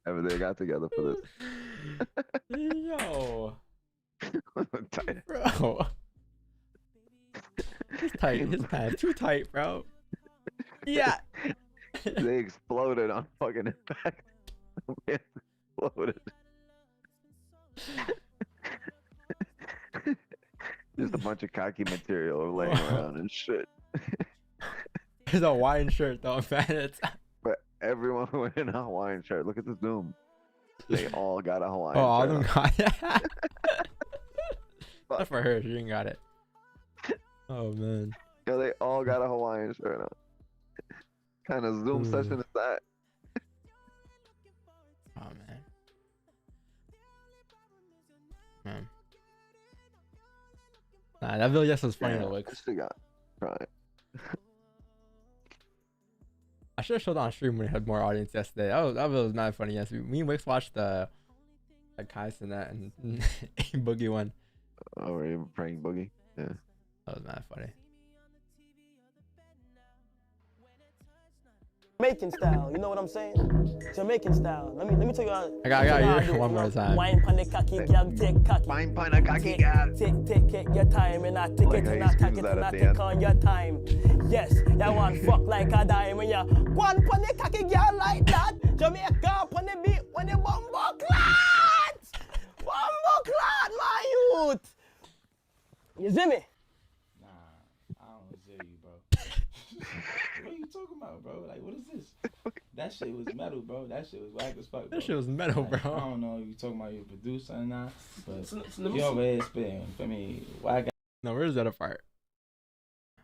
They got together for this. Yo, Tight. bro. It's tight. His pants too tight, bro. Yeah. They exploded on fucking impact. They exploded. Just a bunch of khaki material laying around and shit. It's a Hawaiian shirt though, man. It's everyone wearing a Hawaiian shirt. Look at the zoom. They all got a Hawaiian Oh, all shirt. them on. got it. That's for her. She didn't got it. Oh man. Yeah, they all got a Hawaiian shirt on. Kind of zoom session is that? Oh man. Man. Nah, that video just was funny though. Like, She got right. I should have showed on stream when it had more audience yesterday. That was mad funny. Yes, me and Wix watched the Kais and that and Boogie one. Oh, were you praying boogie? Yeah. That was mad funny. Jamaican style, you know what I'm saying? Jamaican style. Let me tell you how. I got you one more time. Wine pan the cocky, girl, take cocky. Wine pan the cocky, girl. Take your time and not take it and not take it and not take on your time. Yes, you want fuck like a dime when you one pan the cocky girl like that. Jamaica on the beat when the bumbo clot, my youth. You see me? Nah, I don't see you, bro. What are you talking about, bro? Like, what is this? That shit was metal, bro. That shit was whack as fuck, bro. That shit was metal, Like, bro. I don't know if you talking about your producer or not, but So let me you over here spitting. For me, whack. No, where's that part?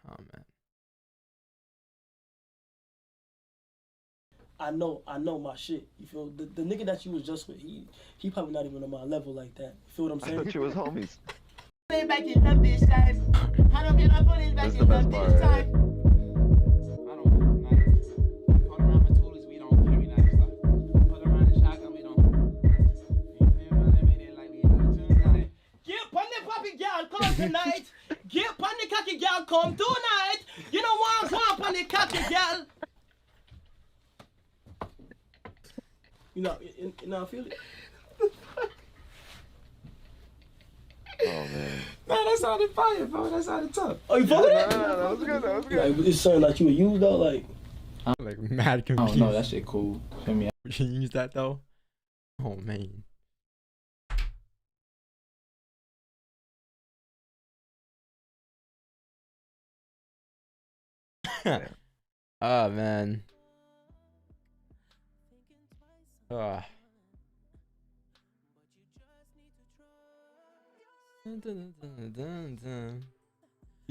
Oh man. I know my shit. You feel the nigga that you was just with, he probably not even on my level like that. You feel what I'm I saying? thought you was homies. Back in the bitch time. I don't get up on it back That's in the the best part, bitch right? time. I don't know. Nice. Put around my toolies, we don't carry nice stuff. Put around the shotgun, we don't. You feel me? They made it like we have tonight. Get on the poppy girl, come tonight. Get on the cocky girl, come tonight. You know want on the cocky girl. You know, I feel it. Oh man. Nah, that sounded fire, bro. That sounded tough. Oh, you feel it? No, that was good. That was good. Like, it's something that you would use though, like. I'm like mad I confused. don't know. That shit cool. Feel me? Would you use that though? Oh man. Oh man. Use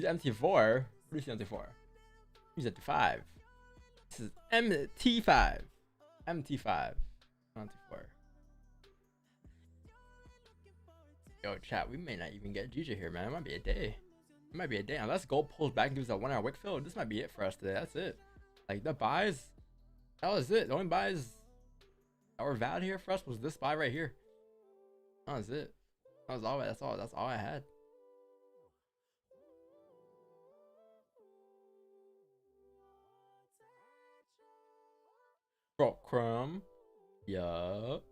MT4. What is MT4? Use MT5. This is MT5. MT5. MT4. Yo, chat, we may not even get GJ here, man. It might be a day. It might be a day. Unless gold pulls back and gives us a 1 hour wick fill, this might be it for us today. That's it. Like, the buys, that was it. The only buys that were valid here for us was this buy right here. That was it. That was all. That's all I had. Bro, crumb. Yup.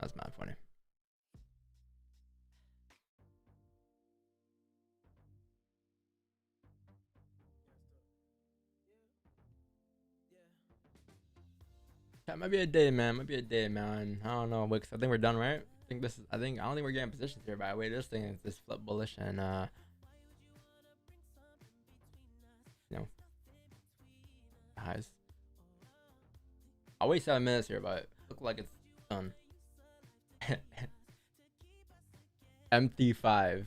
That's mad funny. That might be a day, man. Might be a day, man. I don't know, Wix. I think we're done, right? I don't think we're getting positions here. By the way, this thing is just flip bullish and you know, highs. I'll wait 7 minutes here, but look like it's done. MT5.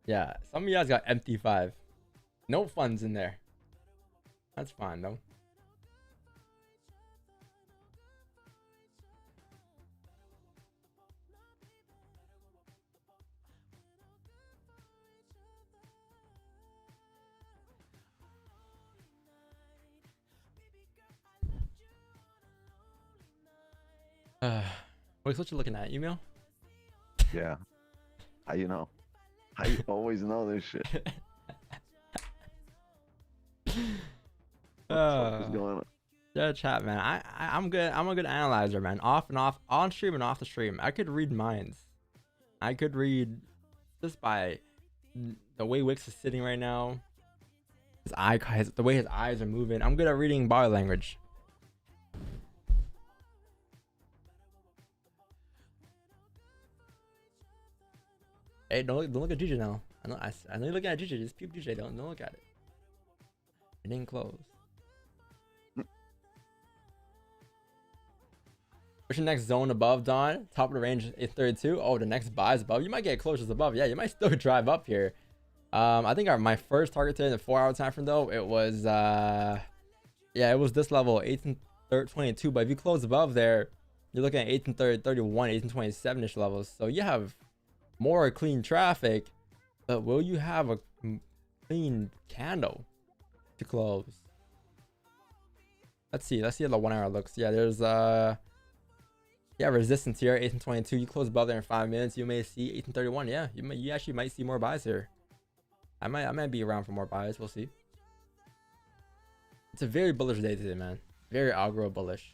Yeah, some of you guys got MT5. No funds in there. That's fine though. What you looking at? Email? Yeah. How you know? How you always know this shit? What the fuck is going on? Yeah, chat, man. I'm good. I'm a good analyzer, man. Off and off, on stream and off the stream. I could read minds. I could read just by the way Wix is sitting right now. The way his eyes are moving. I'm good at reading body language. Hey, don't look at GG now. I know you're looking at GJ. Just peep GJ. Don't look at it. It didn't close. What's your next zone above, Don? Top of the range is 32. Oh, the next buy is above. You might get closures above. Yeah, you might still drive up here. I think my first target today in the 4-hour time frame though, it was yeah, it was this level 1822. But if you close above there, you're looking at 1831, 1827-ish levels. So you have more clean traffic, but will you have a clean candle to close? Let's see how the 1 hour looks. Yeah, there's yeah, resistance here 1822. You close above there in 5 minutes, you may see 1831. Yeah, you actually might see more buys here. I might be around for more buys. We'll see. It's a very bullish day today, man. Very algro bullish.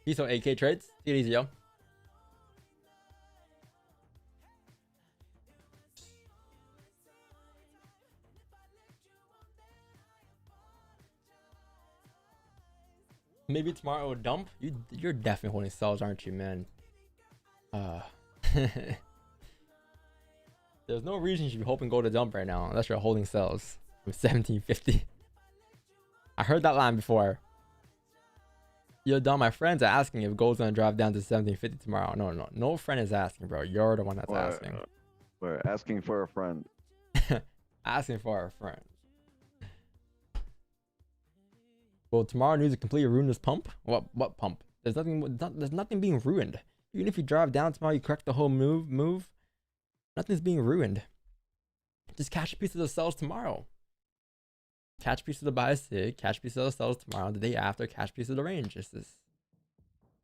He's on AK trades. Take it easy, yo. Maybe tomorrow it will dump. You're definitely holding sells, aren't you, man? There's no reason you should be hoping gold to dump right now unless you're holding sells from 1750. I heard that line before. Yo, Don, my friends are asking if gold's gonna drop down to 1750 tomorrow. No friend is asking, bro. You're the one that's asking. We're asking for a friend. Asking for a friend. Well, tomorrow news a completely ruin this pump. What pump? There's nothing being ruined. Even if you drive down tomorrow, you correct the whole move. Nothing's being ruined. Just catch a piece of the sells tomorrow. Catch a piece of the buys today. Catch a piece of the sells tomorrow. The day after, catch a piece of the range. It's this.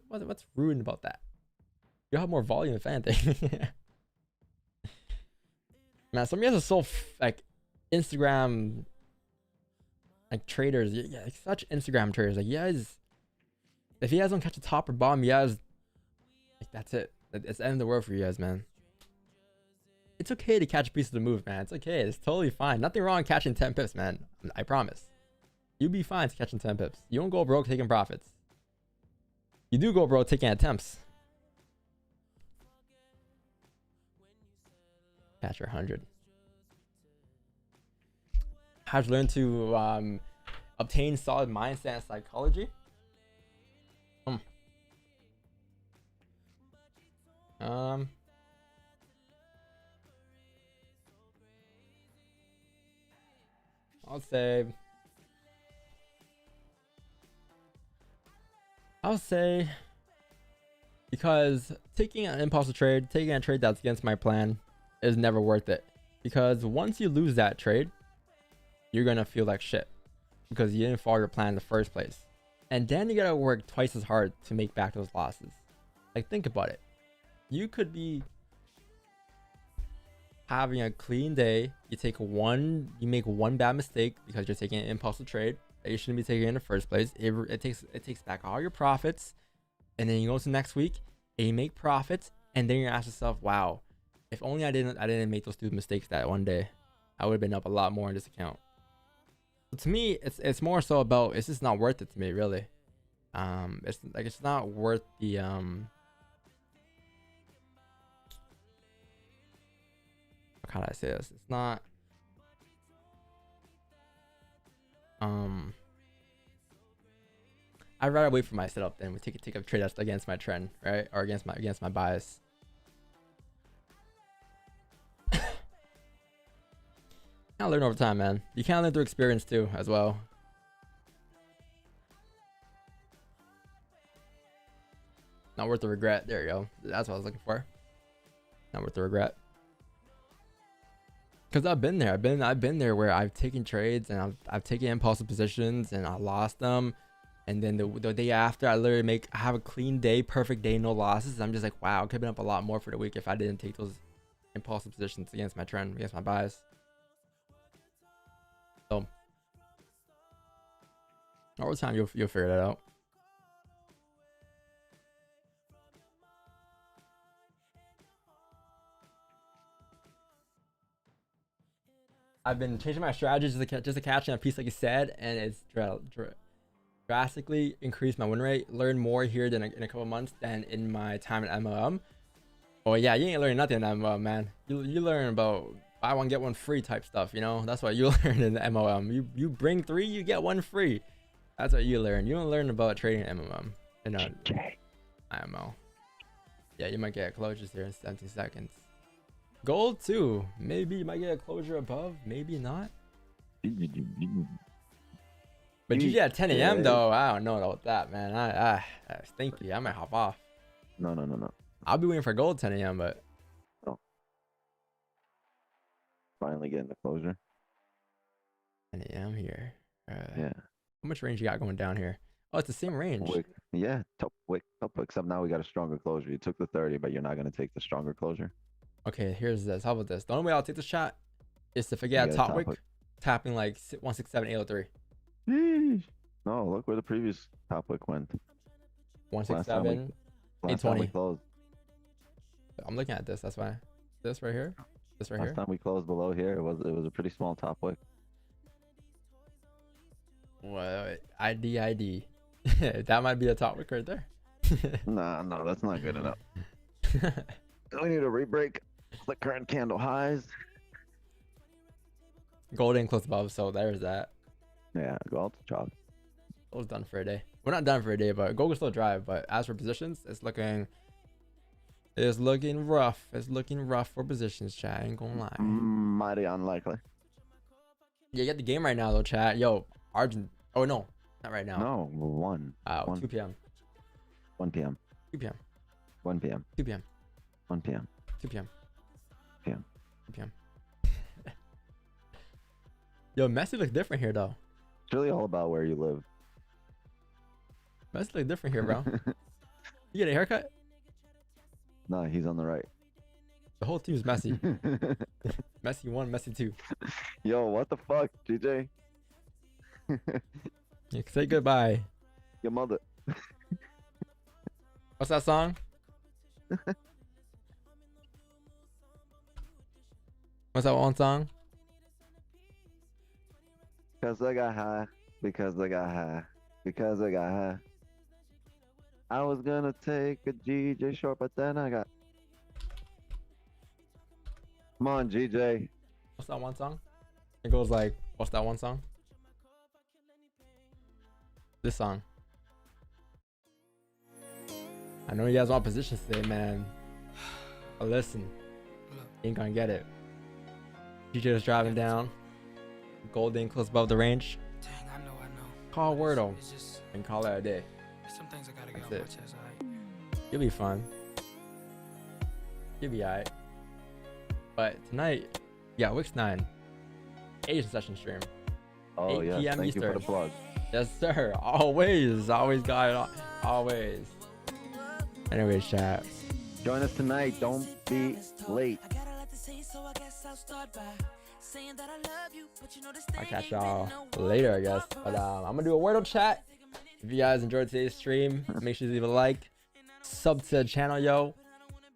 What's ruined about that? You'll have more volume if anything. Man, some of you guys are so like Instagram. Like traders, yeah, like such Instagram traders. Like, you guys, if you guys don't catch the top or bottom, you guys, like, that's it. It's the end of the world for you guys, man. It's okay to catch a piece of the move, man. It's okay. It's totally fine. Nothing wrong catching 10 pips, man. I promise. You'll be fine catching 10 pips. You don't go broke taking profits. You do go broke taking attempts. Catch your 100. How to learn to obtain solid mindset and psychology. I'll say because taking an impulsive trade, taking a trade that's against my plan is never worth it. Because once you lose that trade, you're gonna feel like shit because you didn't follow your plan in the first place, and then you gotta work twice as hard to make back those losses. Like, think about it. You could be having a clean day, you make one bad mistake because you're taking an impulsive trade that you shouldn't be taking in the first place. It takes back all your profits, and then you go to next week and you make profits, and then you ask yourself, wow, if only I didn't make those stupid mistakes that one day, I would have been up a lot more in this account. To me, it's more so about, it's just not worth it to me, really. It's not worth the how can I say this? It's not I'd rather wait for my setup than we take a trade that's against my trend, right? Or against my bias. Can't learn over time, man. You can't learn through experience too, as well. Not worth the regret. There you go. That's what I was looking for. Not worth the regret. Because I've been there. I've been there where I've taken trades and I've taken impulsive positions and I lost them. And then the day after, I literally have a clean day, perfect day, no losses. I'm just like, wow, I could have been up a lot more for the week if I didn't take those impulsive positions against my trend, against my bias. So over time, you'll figure that out. I've been changing my strategy just to catch in a piece like you said, and it's drastically increased my win rate. Learned more here than in a couple months than in my time at MLM. Oh yeah, you ain't learning nothing in MLM, man. You learn about buy one get one free type stuff, you know. That's what you learn in the MLM. You bring 3, you get 1 free. That's what you learn. You don't learn about trading in MLM. In IMO. Yeah, you might get closures here in 17 seconds. Gold too. Maybe you might get a closure above. Maybe not. But you at 10 a.m. though. I don't know about that, man. I stinky. I might hop off. No. I'll be waiting for gold 10 a.m. But finally getting the closure. 10 a.m. here. Yeah. How much range you got going down here? Oh, it's the same range. Yeah, top wick, except now we got a stronger closure. You took the 30, but you're not going to take the stronger closure. Okay, here's this. How about this? The only way I'll take this shot is if I get a top wick tapping like 167, 803. Sheesh. No, look where the previous top wick went. 167, last time we 820. closed. I'm looking at this. That's why. This right here. This right here. Last time we closed below here, it was a pretty small top wick. Well, ID. That might be a top wick right there. No, that's not good enough. We need a re-break. The current candle highs. Gold ain't close above, so there's that. Yeah, gold chop. Gold's done for a day. We're not done for a day, but gold will still drive. But as for positions, it's looking rough. It's looking rough for positions, chat. I ain't gonna lie. Mighty unlikely. Yeah, you get the game right now though, chat. Yo, Argent. Oh no, not right now. No, 1. 2 p.m. 1 p.m. 2 p.m. 1 p.m. 2 p.m. 1 p.m. 2 p.m. 2 p.m. Yo, Messi looks different here though. It's really all about where you live. Messi looks different here, bro. You get a haircut? No, he's on the right. The whole team's Messi. Messi 1, Messi 2. Yo, what the fuck, GJ? Yeah, say goodbye. Your mother. What's that song? What's that one song? Because I got high. Because I got high. Because I got high. I was gonna take a GJ short, but then I got... Come on, GJ. What's that one song? It goes like, what's that one song? This song. I know you guys want positions today, man. But listen, ain't gonna get it. GJ is driving down. Gold ain't close above the range. Dang, I know. Call Wordle and call it a day. Some things I gotta get That's off my it. chest, You'll be fun. You'll be alright. But tonight, yeah, Wix 9 Asian session stream. Oh, 8 yeah. p.m. Thank Eastern. you for the plug. Yes, sir. Always got it. Always. Anyways, chat. Join us tonight. Don't be late. I'll catch y'all later, I guess. But I'm gonna do a Wordle chat. If you guys enjoyed today's stream, make sure to leave a like, sub to the channel, yo.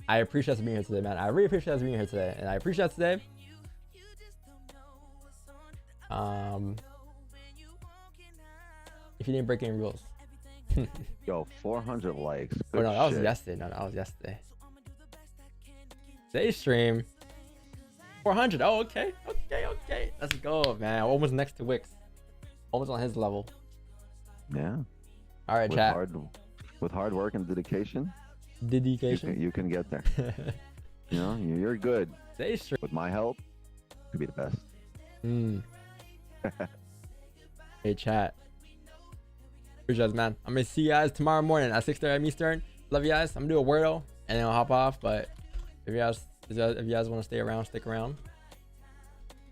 I appreciate us being here today, man. I really appreciate us being here today, and I appreciate today. If you didn't break any rules. Yo, 400 likes. Oh no, that was shit. yesterday. No, that was yesterday. Today's stream, 400. Oh, okay. Let's go, man. Almost next to Wix. Almost on his level. Yeah. All right, chat. With hard work and dedication, Dedication. you can get there. You know, you're good. Today's stream. With my help, you could be the best. Hey, chat. Appreciate us, man. I'm gonna see you guys tomorrow morning at 6:30 a.m. Eastern. Love you guys. I'm gonna do a Wordle and then I'll hop off. But if you guys want to stay around, stick around.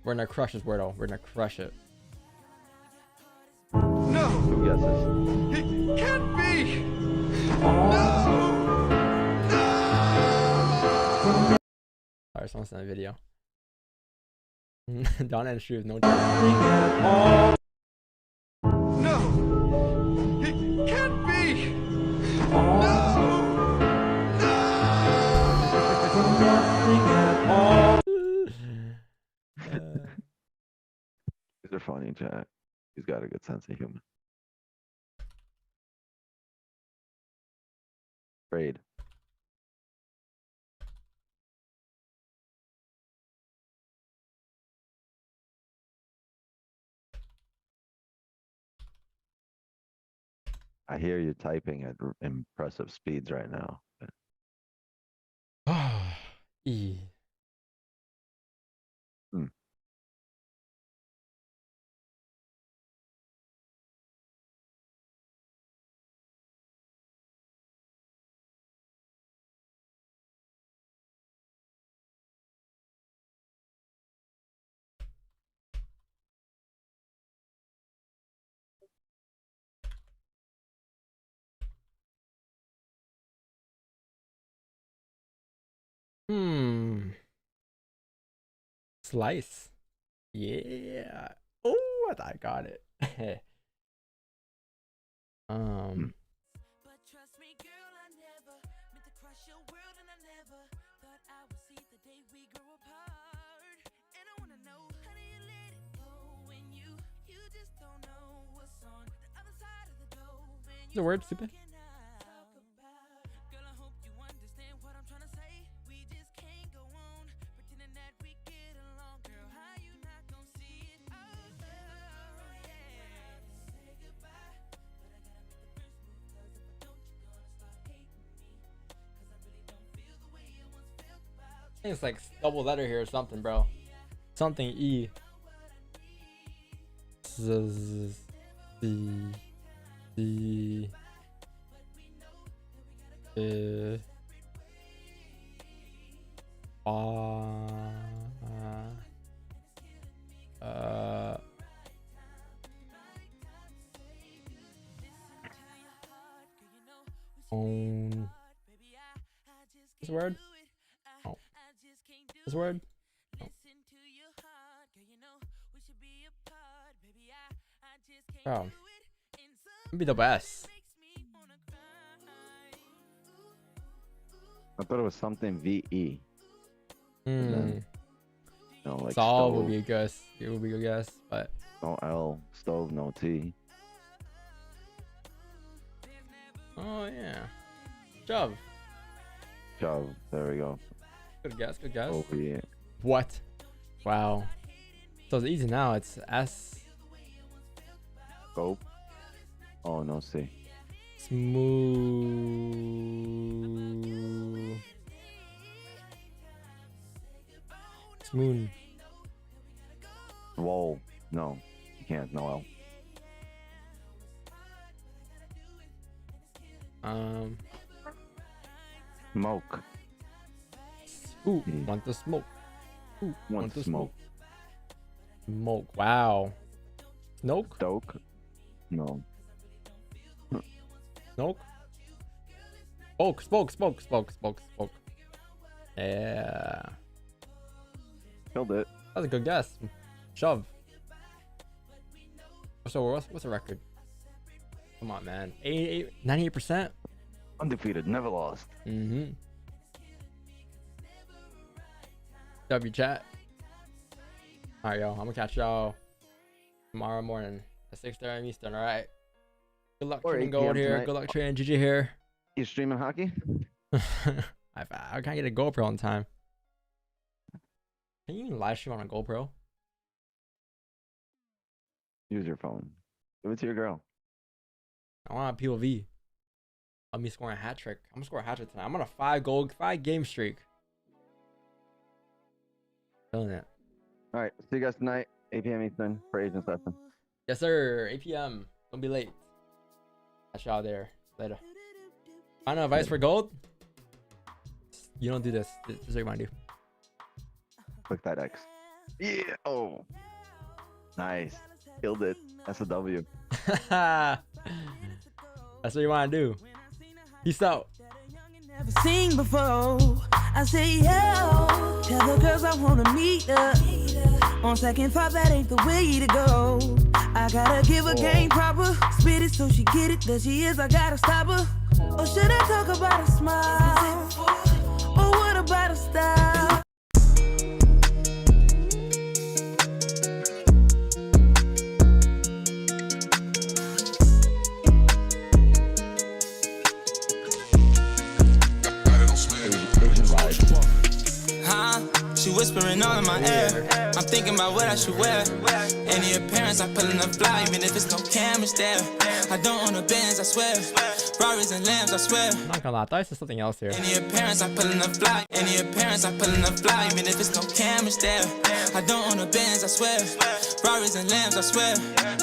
We're gonna crush this Wordle. We're gonna crush it. No! Who guesses? It can't be! No! No! Alright, someone sent a video. Donna and Shreve, no. funny, Jack. He's got a good sense of humor. Trade. I hear you typing at impressive speeds right now. E. Slice. Yeah. Oh, I thought I got it. But trust me, girl, I never meant to crush your world, and I never thought I would see the day we grow apart. And I wanna know, how do you let it go when you just don't know what's on the other side of the door? The word stupid. Girl, I hope you understand what I'm trying to say. We just can't go on pretending that we get along. Girl, how you not gonna see it? Oh, yeah. Say goodbye, but I gotta make the first move, 'cause if I don't, you're gonna start hating me. 'Cause I really don't feel the way I once felt about you. I think it's like double letter here or something, bro. Something E. This word? Oh. This word? Oh. Bro. Be the best. I thought it was something VE. Hmm. No, like Solve would stove. be a guess. It would be a guess, but No L, stove, no T. oh yeah. Shove. Shove. There we go. Good guess, good guess. Oh yeah. What? Wow. So it's easy now. It's S. Scope. Oh no C. Smooth. Smoon. Whoa. No. You can't. No L. Smoke. Ooh, want the smoke. Ooh, Want the smoke. Smoke. Wow. Snoke? Stoke. No. Snoke? Spoke. Yeah. Killed it. That's a good guess. Shove. So what's the record? Come on, man. 98%? Undefeated. Never lost. Mm-hmm. W chat. Alright, yo. I'm gonna catch y'all tomorrow morning at 6:30 a.m. Eastern, alright? Good luck Or trading 8 gold p.m. here. tonight. Good luck trading GG here. You streaming hockey? I can't get a GoPro on time. Can you even live stream on a GoPro? Use your phone. Give it to your girl. I want a POV. Of me scoring a hat trick. I'm gonna score a hat trick tonight. I'm on a 5 game streak. Feeling it. All right. See you guys tonight, 8 p.m. Eastern for agent lesson. Yes, sir. 8 p.m. Don't be late. Catch y'all there later. Final advice for gold? You don't do this. This is what you want to do. Click that X. Yeah. Oh. Nice. Killed it. That's a W. That's what you want to do. Peace out. Never seen before. I say, yo, tell the girls I wanna meet her. On second thought, that ain't the way to go. I gotta give her game proper. Spit it so she get it. There she is, I gotta stop her. Or should I talk about a smile? Or what about a style? whispering all in my ear. I'm thinking about what I should wear. Any appearance, I pulling up fly, even if it's no cameras there. I don't own a Benz, I swear. Rarries and Lambs, I swear. I'm not gonna lie, I thought I said something else here. Any appearance, I pulling up fly. Any appearance, I pulling up fly, even if it's no cameras there. I don't own a Benz, I swear. Rarries and Lambs, I swear.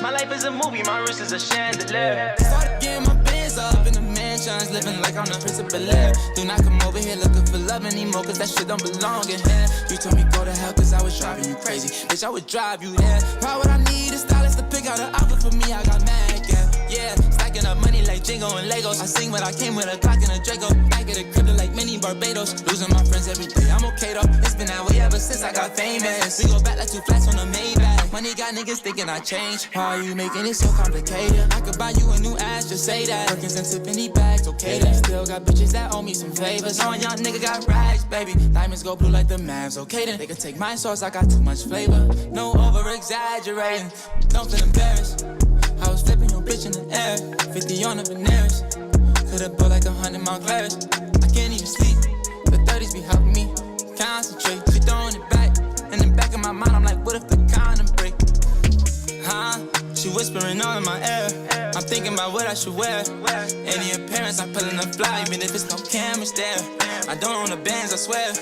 My life is a movie, my wrist is a chandelier. Started getting my bands up in the mansions, living like I'm the Prince of Bel-Air. Do not come over here looking for love anymore, cause that shit don't belong in here. You told me go to hell cause I was driving you crazy. Bitch, I would drive you there. Why would I need a stylist to pick out an outfit for me? I got mad, yeah. Stacking up money like Jingo and Legos. I sing, but I came with a clock and a Draco. Back at the crib like mini Barbados. Losing my friends every day, I'm okay though. It's been that way ever since I got famous. We go back like 2 flats on a Maybach. Money got niggas thinking I changed. Why are you making it so complicated? I could buy you a new ass, just say that. Perkins and Tiffany bags, okay then. Still got bitches that owe me some favors. Now a young nigga got rags, baby. Diamonds go blue like the Mavs, okay then. They can take my sauce, I got too much flavor. No over-exaggerating, don't feel embarrassed. I was flipping your bitch in the air, 50 on the Veneers. Could've bought like 100 Montclairs. I can't even sleep, the 30s be helping me concentrate. She throwing it back, in the back of my mind I'm like, what if the condom break? She whispering all in my ear. I'm thinking about what I should wear. Any appearance, I'm pulling up fly, even if it's no cameras there. I don't own a Benz, I swear.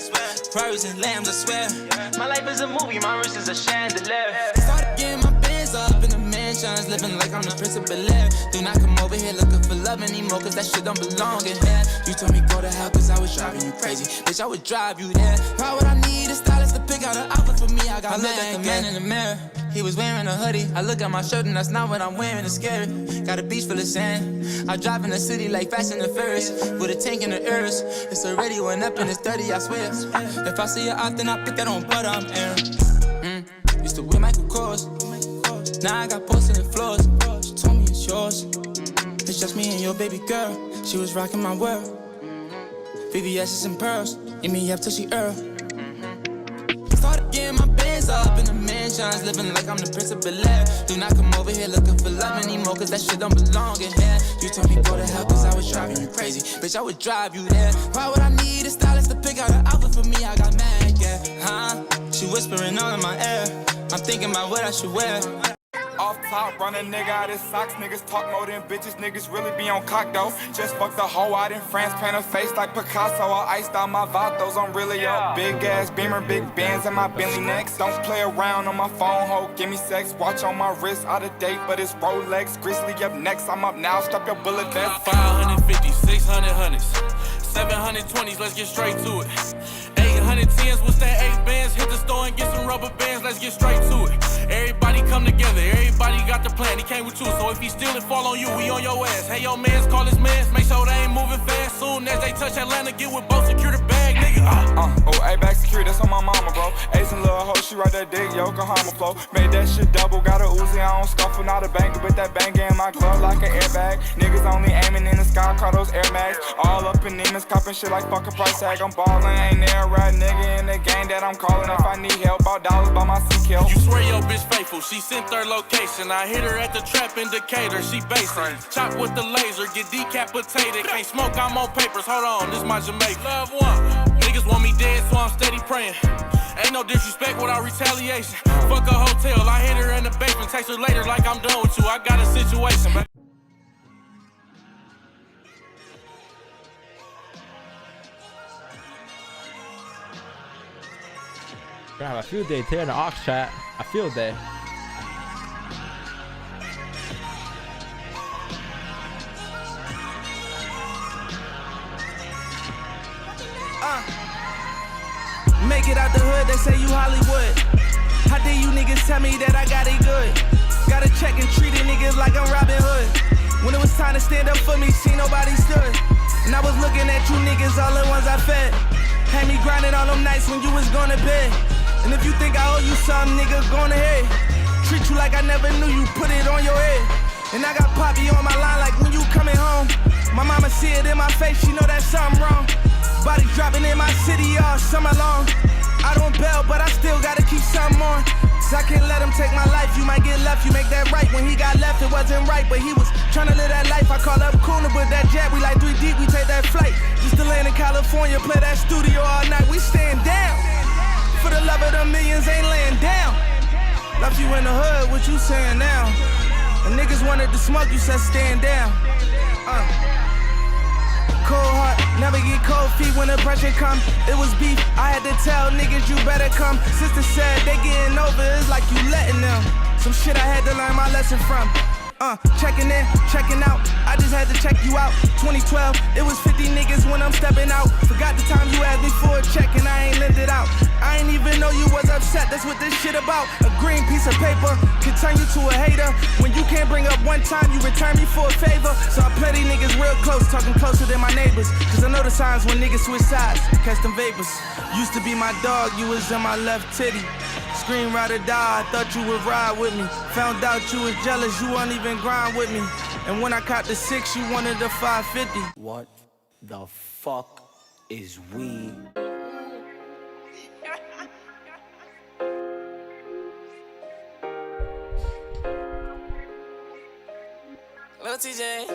Rarries and Lambs, I swear. My life is a movie, my wrist is a chandelier. Started getting my bands up in the mansions, living like I'm the Prince of Bel-Air. Do not come over here looking for love anymore, cause that shit don't belong in here. You told me go to hell cause I was driving you crazy. Bitch, I would drive you there. Why would I need a stylist to pick out an outfit for me? I looked at the man in the mirror, he was wearing a hoodie. I look at my shirt and that's not what I'm wearing, it's scary. Got a beach full of sand. I drive in the city like Fast and the Furious, with a tank in the ears. It's already went up and it's dirty, I swear. If I see her out, then I pick that on butter, I'm airing. Used to wear Michael Kors, now I got porcelain floors. She told me it's yours. It's just me and your baby girl. She was rocking my world. VVS's and pearls, eat me up till she Earl. Started getting my bands up in the mansions, living like I'm the Prince of Bel-Air. Do not come over here looking for love anymore, cause that shit don't belong in here. You told me go to hell cause I was driving you crazy. Bitch, I would drive you there. Why would I need a stylist to pick out an outfit for me? I got mad, yeah. She whispering all in my ear. I'm thinking about what I should wear. Off top, run a nigga out his socks. Niggas talk more than bitches. Niggas really be on cock though. Just fucked the hoe out in France. Paint her face like Picasso. I iced out my vatos. I'm really up. Big ass beamer, big bands in my Bentley next. Don't play around on my phone, ho. Give me sex. Watch on my wrist. Out of date, but it's Rolex. Grizzly up next. I'm up now. Strap your bullet vest. 550, 600 hundreds, 720s. Let's get straight to it. 810s. What's that? 8 bands. Hit the store and get some rubber bands. Let's get straight to it. Everybody come together, everybody got the plan. He came with you, so if he steal it, fall on you, we on your ass. Hey, yo, mans, call his mans, make sure they ain't moving fast. Soon as they touch Atlanta, get with both, secure the bag, nigga. A-back security, that's on my mama, bro. Ace and little hoe, she ride that dick, Yokohama flow. Made that shit double, got a Uzi, I don't scuffle, not a banger, but that banger in my glove like an airbag. Niggas only aiming in the sky, call those Air Max. All up in demons, copping shit like fucking price tag. I'm ballin', ain't there a right nigga in the game that I'm calling. If I need help, about dollars by my CKL. You swear your bitch faithful, she sent her location. I hit her at the trap indicator, she basic. Chop with the laser, get decapitated. Can't smoke, I'm on papers, hold on, this my Jamaica. Love one, niggas want me dead, so I'm steady praying. Ain't no disrespect without retaliation. Fuck a hotel, I hit her in the basement. Text her later like I'm done with you, I got a situation, man. Gonna have a field day today in the Ox chat. A field day. Make it out the hood, they say you Hollywood. How dare you niggas tell me that I got it good? Gotta check and treat it niggas like I'm Robin Hood. When it was time to stand up for me, see nobody stood. And I was looking at you niggas, all the ones I fed. Had me grinding all them nights when you was going to bed. And if you think I owe you something, nigga, go on ahead. Treat you like I never knew you, put it on your head. And I got Poppy on my line like when you coming home. My mama see it in my face, she know that something wrong. Body dropping in my city all summer long. I don't bail, but I still gotta keep something on. Cause I can't let him take my life, you might get left, you make that right. When he got left, it wasn't right, but he was trying to live that life. I call up Kuna, but that jet, we like 3 deep, we take that flight. Just to land in California, play that studio all night, we stand down. for the love of the millions ain't laying down. Left you in the hood, what you saying now? And niggas wanted to smoke, you said stand down. Cold heart, never get cold feet when the pressure come. It was beef, I had to tell niggas you better come. Sister said they getting over, it's like you letting them. Some shit I had to learn my lesson from. Checking in, checking out, I just had to check you out. 2012, it was 50 niggas when I'm stepping out. Forgot the time you asked me for a check and I ain't lived it out. I ain't even know you was upset, that's what this shit about. A green piece of paper can turn you to a hater. When you can't bring up one time, you return me for a favor. So I play these niggas real close, talking closer than my neighbors. Cause I know the signs when niggas switch sides, catch them vapors. Used to be my dog, you was in my left titty. Scream, ride or die, I thought you would ride with me. Found out you was jealous, you won't even grind with me. And when I caught the 6, you wanted the 550. What the fuck is weed? Lil TJ,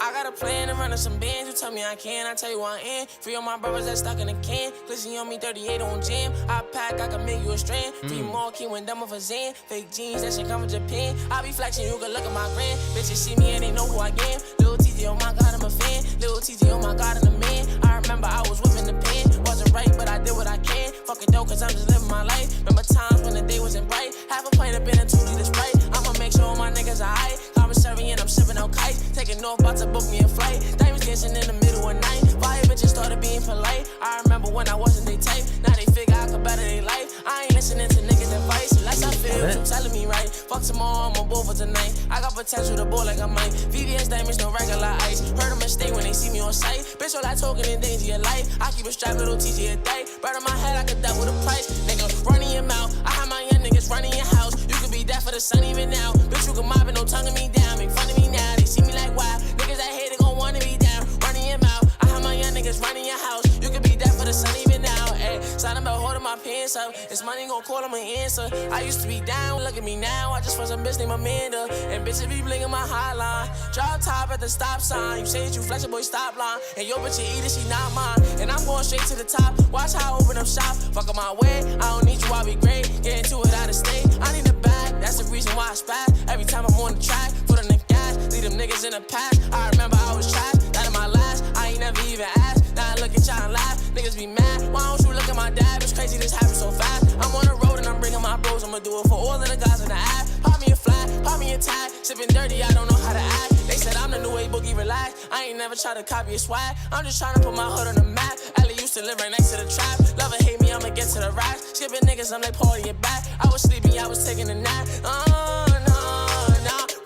I got a plan to run some bands. You tell me I can, I tell you I am. Free all my brothers that stuck in a can. Glizzy on me, 38 on jam. I pack, I can make you a strand. Free more key when done with a Zan. Fake jeans, that shit come from Japan. I be flexing, you can look at my grand. Bitches see me and they know who I am. Lil TJ, oh my god, I'm a fan. Lil TJ, oh my god, I'm a man. I remember I was whipping the pen. Wasn't right, but I did what I can. Fuck it though, cause I'm just living my life. Remember times when the day wasn't bright. Half a pint of been a 2-liter Sprite. I'ma make sure all my niggas are aight. Commissary and I'm sipping out kites. Taking off, about to book me a flight. Diamonds dancing in the middle of night. Fire bitches started being polite. I remember when I wasn't they type. Now they figure I could better their life. I ain't listening to niggas' advice. Unless I feel you telling me right. Fuck tomorrow, I'm a bull for tonight. I got potential to ball like I might. VVS diamonds, no regular ice. Heard a mistake when they see me on sight. Bitch, all that talking in danger your life. I keep a strap, little TJ a day. Right on my head, I could double the price. Nigga, running your mouth. I have my young niggas running your house. You could be dead for the sun even now. Bitch, you can mob it, no tonguing me down. Make fun of me now. They see me like wow. Niggas that hate it gon' wanna be down. Running your mouth. I have my young niggas running your house. You could be dead for the sun even now. Ayy, something about holding my pants up. It's money gon' call them an answer. I used to be down, look at me now. I just want some bitch named Amanda. And bitches be blinging my hotline. Drop top at the stop sign. You say that you flex your boy stop line. And your bitch you eat it, she not mine. And I'm going straight to the top. Watch how I open up shop. Fuck up my way. I don't need you, I'll be great. Get into it out of state. I need a bag. That's the reason why I spaz. Every time I'm on the track, foot on the gas. Leave them niggas in the past. I remember I was trash. That in my last. I ain't never even asked. Now I look at y'all and laugh. Niggas be mad. Why don't you look at my dad? It's crazy this happened so fast. I'm on the road and I'm bringing my bros. I'ma do it for all of the guys in the app. Pop me a flat, pop me a tag. Sipping dirty, I don't know how to act. They said I'm the new way boogie, relax. I ain't never tried to copy a swag. I'm just trying to put my hood on the map. Ellie used to live right next to the trap. Love or hate me, I'ma get to the racks. Skipping niggas, I'm like party it back. I was sleeping, I was taking a nap. No,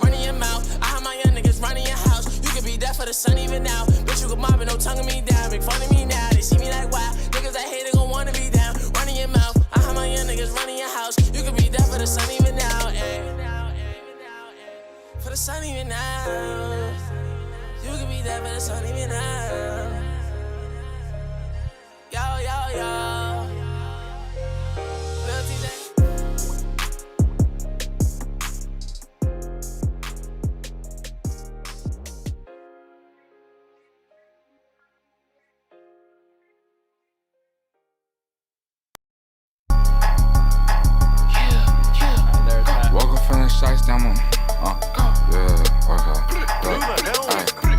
running your mouth. I have my young niggas running your house. You could be dead for the sun even now. Bitch, you could mob it, no tonguing me down. Make fun of me now, they see me like wow. Niggas that hate it gon' wanna be down. Running your mouth. I have my young niggas running your house. You could be dead for the sun even now. For the sun even now. You could be dead for the sun even now. Yo. Lil TJ. Welcome from the shots down on. Yeah, okay.